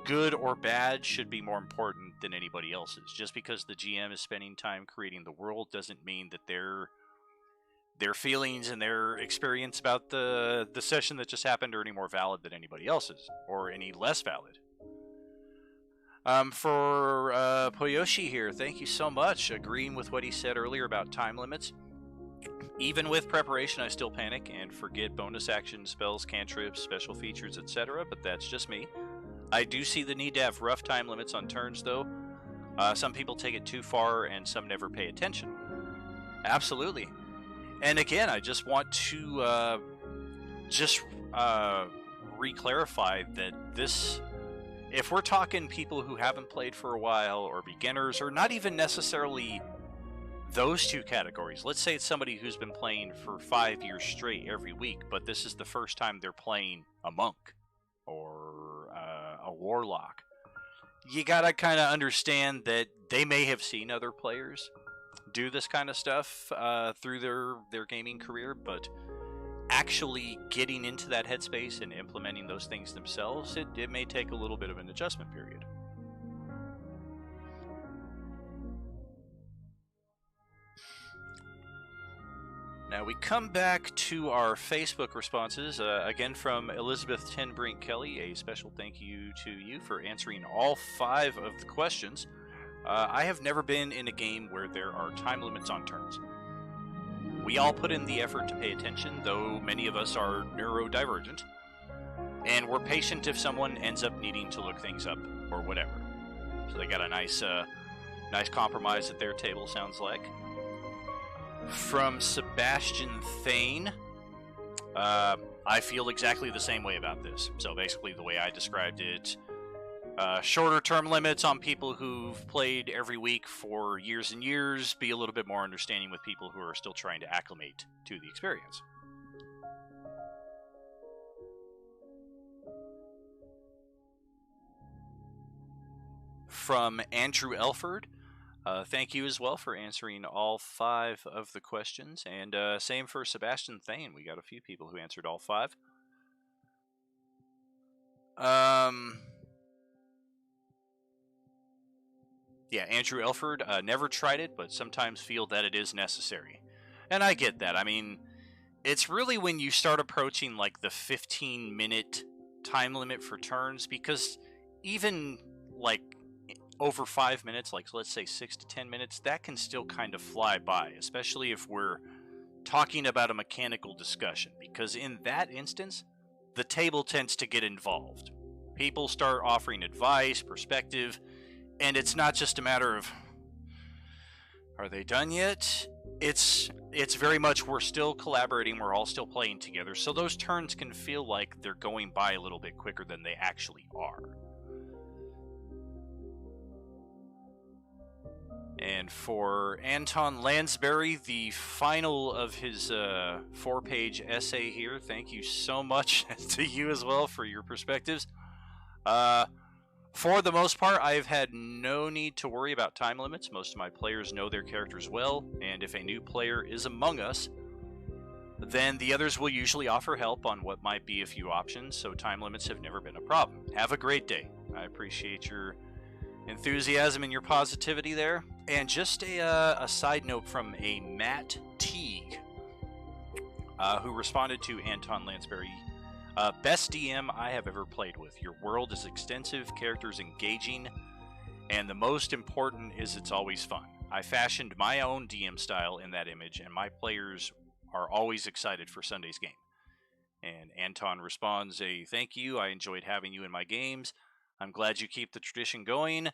good or bad, should be more important than anybody else's. Just because the GM is spending time creating the world doesn't mean that their feelings and their experience about the session that just happened are any more valid than anybody else's, or any less valid. For Poyoshi here, thank you so much. Agreeing with what he said earlier about time limits. Even with preparation, I still panic and forget bonus actions, spells, cantrips, special features, etc., but that's just me. I do see the need to have rough time limits on turns, though. Some people take it too far, and some never pay attention. Absolutely. And again, I just want to re-clarify that this... If we're talking people who haven't played for a while, or beginners, or not even necessarily those two categories. Let's say it's somebody who's been playing for 5 years straight every week, but this is the first time they're playing a monk or a warlock. You gotta kind of understand that they may have seen other players do this kind of stuff through their gaming career, but actually getting into that headspace and implementing those things themselves, it may take a little bit of an adjustment period. Now we come back to our Facebook responses, again from Elizabeth Tenbrink Kelly. A special thank you to you for answering all 5 of the questions. I have never been in a game where there are time limits on turns. We all put in the effort to pay attention, though many of us are neurodivergent, and we're patient if someone ends up needing to look things up or whatever. So they got a nice compromise at their table, sounds like. From Sebastian Thane, I feel exactly the same way about this. So basically the way I described it, shorter term limits on people who've played every week for years and years, be a little bit more understanding with people who are still trying to acclimate to the experience. From Andrew Elford, thank you as well for answering all 5 of the questions, and same for Sebastian Thane. We got a few people who answered all 5. Yeah, Andrew Elford, never tried it, but sometimes feel that it is necessary. And I get that. I mean, it's really when you start approaching like the 15-minute time limit for turns, because even like over 5 minutes, like let's say 6 to 10 minutes, that can still kind of fly by, especially if we're talking about a mechanical discussion, because in that instance, the table tends to get involved. People start offering advice, perspective, and it's not just a matter of, are they done yet? It's very much, we're still collaborating, we're all still playing together, so those turns can feel like they're going by a little bit quicker than they actually are. And for Anton Lansbury, the final of his 4-page essay here, thank you so much to you as well for your perspectives. For the most part, I've had no need to worry about time limits. Most of my players know their characters well, and if a new player is among us, then the others will usually offer help on what might be a few options, so time limits have never been a problem. Have a great day. I appreciate your enthusiasm and your positivity there. And just a side note from a Matt Teague, who responded to Anton Lansbury. Best DM I have ever played with. Your world is extensive, characters engaging, and the most important is it's always fun. I fashioned my own DM style in that image, and my players are always excited for Sunday's game. And Anton responds, thank you, I enjoyed having you in my games. I'm glad you keep the tradition going.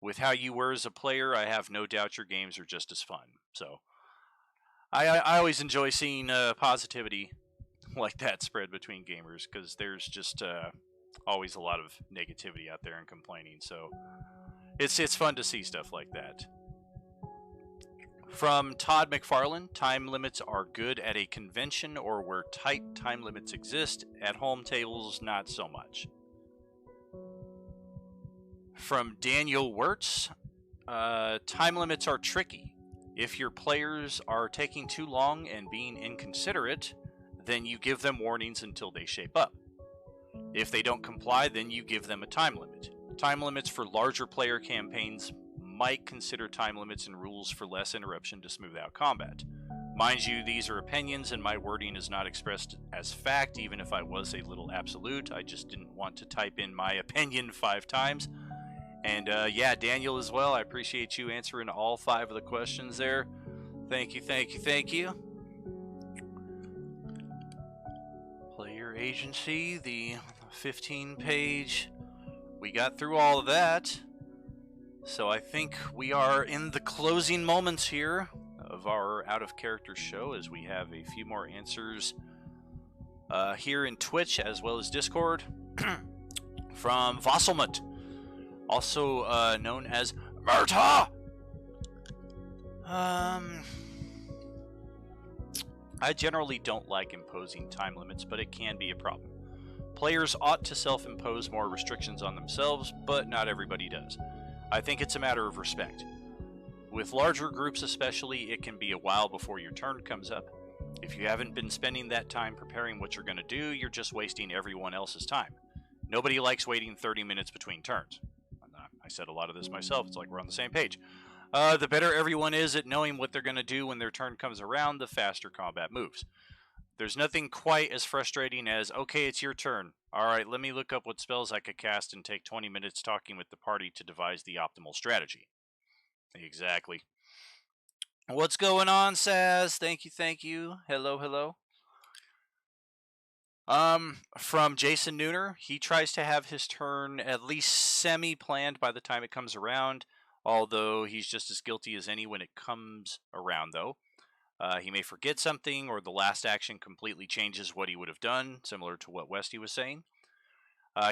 With how you were as a player, I have no doubt your games are just as fun. So, I always enjoy seeing positivity like that spread between gamers, because there's just always a lot of negativity out there and complaining. So, it's fun to see stuff like that. From Todd McFarlane, time limits are good at a convention or where tight time limits exist. At home tables, not so much. From Daniel Wirtz, time limits are tricky. If your players are taking too long and being inconsiderate, then you give them warnings until they shape up. If they don't comply, then you give them a time limit. Time limits for larger player campaigns might consider time limits and rules for less interruption to smooth out combat. Mind you, these are opinions and my wording is not expressed as fact, even if I was a little absolute. I just didn't want to type in my opinion 5 times. And yeah, Daniel as well, I appreciate you answering all 5 of the questions there. Thank you, thank you, thank you. Player agency, the 15-page. We got through all of that. So I think we are in the closing moments here of our Out of Character show, as we have a few more answers here in Twitch as well as Discord from Vasselmut, also known as Murta. I generally don't like imposing time limits, but it can be a problem. Players ought to self-impose more restrictions on themselves, but not everybody does. I think it's a matter of respect. With larger groups especially, it can be a while before your turn comes up. If you haven't been spending that time preparing what you're going to do, you're just wasting everyone else's time. Nobody likes waiting 30 minutes between turns. I said a lot of this myself, it's like we're on the same page. The better everyone is at knowing what they're going to do when their turn comes around, the faster combat moves. There's nothing quite as frustrating as, okay, it's your turn. Alright, let me look up what spells I could cast and take 20 minutes talking with the party to devise the optimal strategy. Exactly. What's going on, Saz? Thank you, thank you. Hello, hello. From Jason Nooner, he tries to have his turn at least semi-planned by the time it comes around, although he's just as guilty as any when it comes around, though. He may forget something, or the last action completely changes what he would have done, similar to what Westy was saying.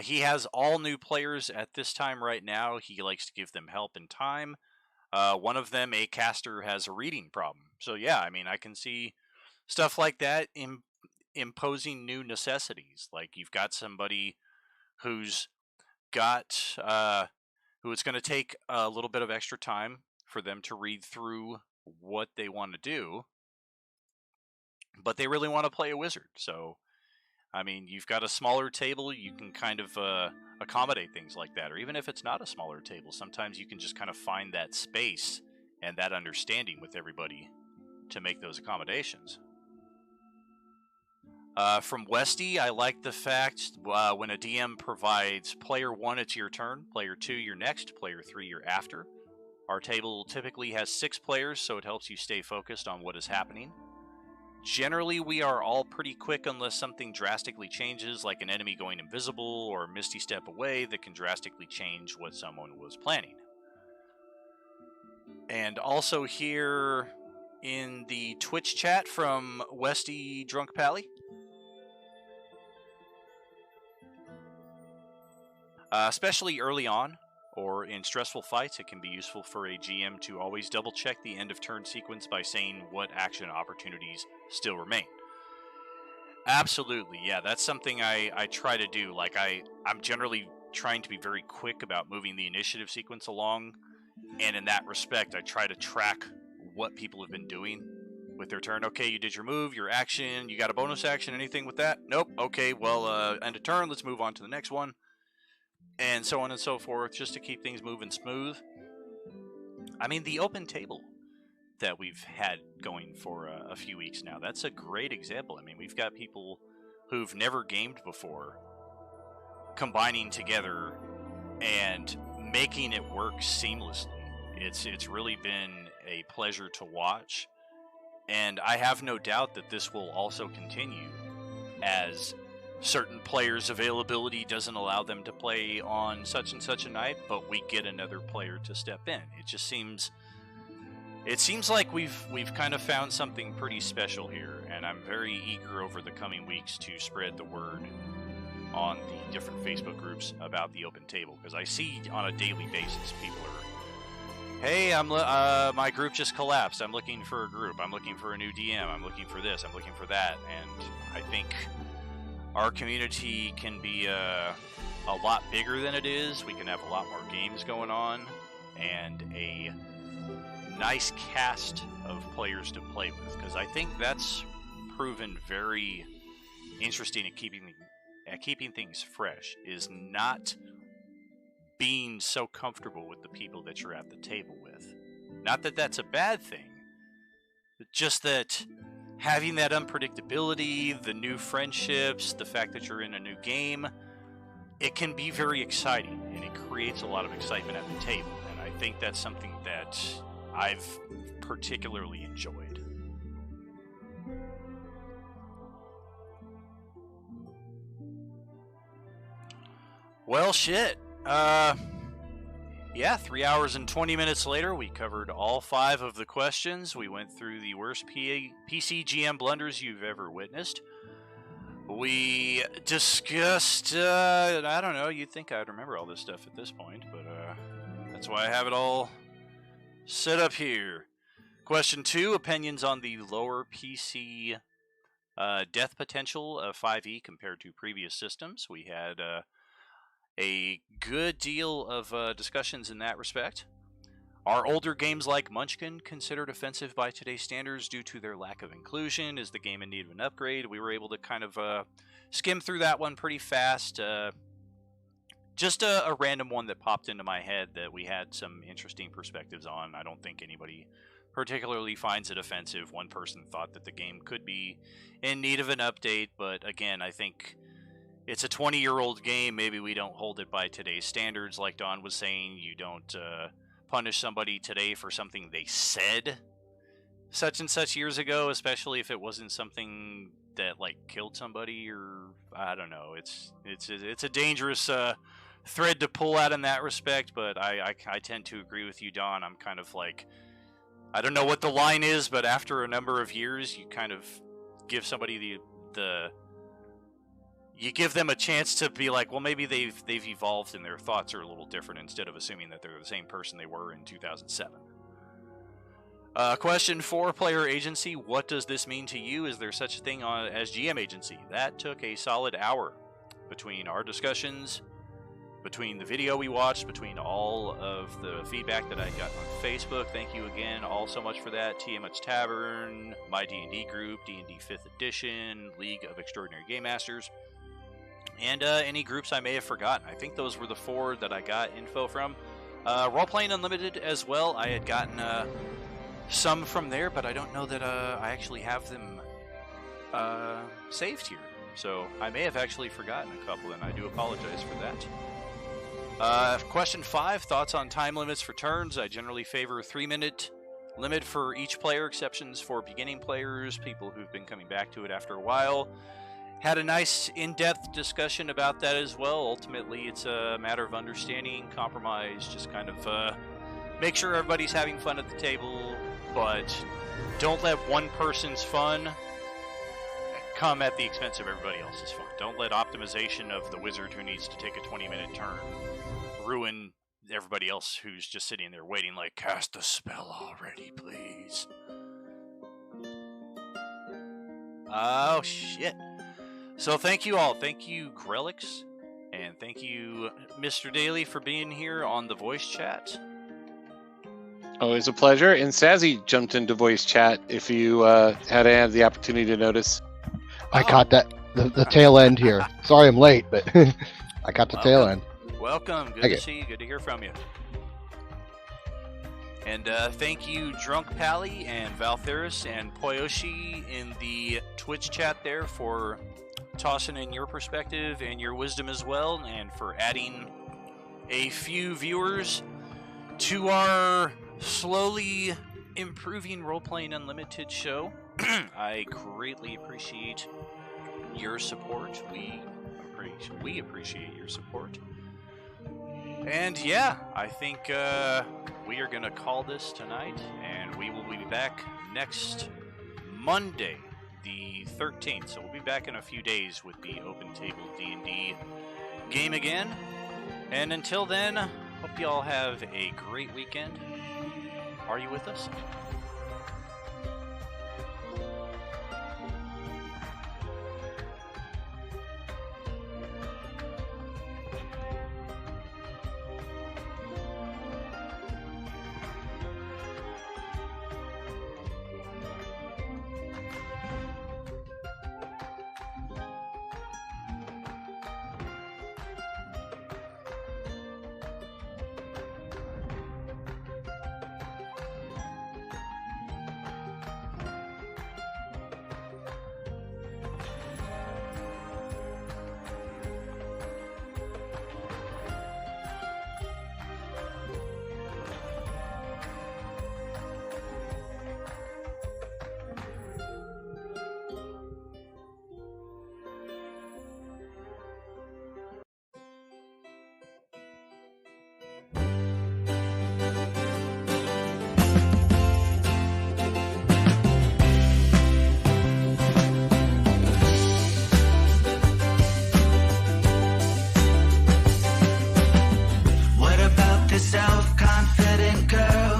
He has all new players at this time right now. He likes to give them help and time. One of them, a caster, has a reading problem. So yeah, I mean, I can see stuff like that imposing new necessities. Like you've got somebody who's got, who it's going to take a little bit of extra time for them to read through what they want to do, but they really want to play a wizard. So, I mean, you've got a smaller table, you can kind of accommodate things like that. Or even if it's not a smaller table, sometimes you can just kind of find that space and that understanding with everybody to make those accommodations. From Westy, I like the fact when a DM provides player 1, it's your turn, player 2, you're next, player 3, you're after. Our table typically has 6 players, so it helps you stay focused on what is happening. Generally, we are all pretty quick unless something drastically changes, like an enemy going invisible or a misty step away that can drastically change what someone was planning. And also here in the Twitch chat from Westy Drunk Pally. Especially early on, or in stressful fights, it can be useful for a GM to always double-check the end-of-turn sequence by saying what action opportunities still remain. Absolutely, yeah, that's something I try to do. Like, I'm generally trying to be very quick about moving the initiative sequence along, and in that respect, I try to track what people have been doing with their turn. Okay, you did your move, your action, you got a bonus action, anything with that? Nope, okay, well, end of turn, let's move on to the next one. And so on and so forth, just to keep things moving smooth. I mean, the open table that we've had going for a few weeks now, that's a great example. I mean, we've got people who've never gamed before combining together and making it work seamlessly. It's really been a pleasure to watch, and I have no doubt that this will also continue as certain players' availability doesn't allow them to play on such and such a night, but we get another player to step in. It just seems like we've kind of found something pretty special here, and I'm very eager over the coming weeks to spread the word on the different Facebook groups about the open table, because I see on a daily basis people are, hey, my group just collapsed. I'm looking for a group. I'm looking for a new DM. I'm looking for this. I'm looking for that. And I think our community can be a lot bigger than it is. We can have a lot more games going on, and a nice cast of players to play with, because I think that's proven very interesting in at keeping things fresh is not being so comfortable with the people that you're at the table with. Not that that's a bad thing, but just that having that unpredictability, the new friendships, the fact that you're in a new game, it can be very exciting, and it creates a lot of excitement at the table, and I think that's something that I've particularly enjoyed. Well, shit. Yeah, 3 hours and 20 minutes later, we covered all 5 of the questions. We went through the worst PC GM blunders you've ever witnessed. We discussed, I don't know, you'd think I'd remember all this stuff at this point, but that's why I have it all set up here. Question 2, opinions on the lower PC death potential of 5e compared to previous systems. We had a good deal of discussions in that respect. Are older games like Munchkin considered offensive by today's standards due to their lack of inclusion? Is the game in need of an upgrade? We were able to kind of skim through that one pretty fast. Just a random one that popped into my head that we had some interesting perspectives on. I don't think anybody particularly finds it offensive. One person thought that the game could be in need of an update, but again, I think it's a 20-year-old game. Maybe we don't hold it by today's standards. Like Don was saying, you don't punish somebody today for something they said such and such years ago, especially if it wasn't something that like killed somebody, or I don't know. It's a dangerous thread to pull out in that respect, but I tend to agree with you, Don. I'm kind of like, I don't know what the line is, but after a number of years, you kind of give somebody you give them a chance to be like, well, maybe they've evolved and their thoughts are a little different, instead of assuming that they're the same person they were in 2007. Question 4, player agency. What does this mean to you? Is there such a thing as GM agency? That took a solid hour between our discussions, between the video we watched, between all of the feedback that I got on Facebook. Thank you again all so much for that. TMH Tavern, my D&D group, D&D 5th Edition, League of Extraordinary Game Masters, and any groups I may have forgotten. I think those were the 4 that I got info from. Roleplaying Unlimited as well. I had gotten some from there, but I don't know that I actually have them saved here. So I may have actually forgotten a couple, and I do apologize for that. Question 5, thoughts on time limits for turns. I generally favor a 3-minute limit for each player, exceptions for beginning players, people who've been coming back to it after a while. Had a nice in-depth discussion about that as well. Ultimately, it's a matter of understanding, compromise, just kind of make sure everybody's having fun at the table, but don't let one person's fun come at the expense of everybody else's fun. Don't let optimization of the wizard who needs to take a 20-minute turn ruin everybody else who's just sitting there waiting like, cast the spell already, please. Oh, shit. So thank you all. Thank you, Grelix, and thank you, Mr. Daly, for being here on the voice chat. Always a pleasure. And Sazzy jumped into voice chat if you had the opportunity to notice. I caught that the tail end here. Sorry I'm late, but I got the tail end. Welcome. Good to see you. Good to hear from you. And thank you, Drunk Pally and Valtheris and Poyoshi in the Twitch chat there for tossing in your perspective and your wisdom as well, and for adding a few viewers to our slowly improving Roleplaying Unlimited show. I greatly appreciate your support. We appreciate your support. And yeah, I think we are going to call this tonight, and we will be back next Monday, the 13th. So we'll be back in a few days with the Open Table D&D game again. And until then, hope you all have a great weekend. Are you with us? confident girl.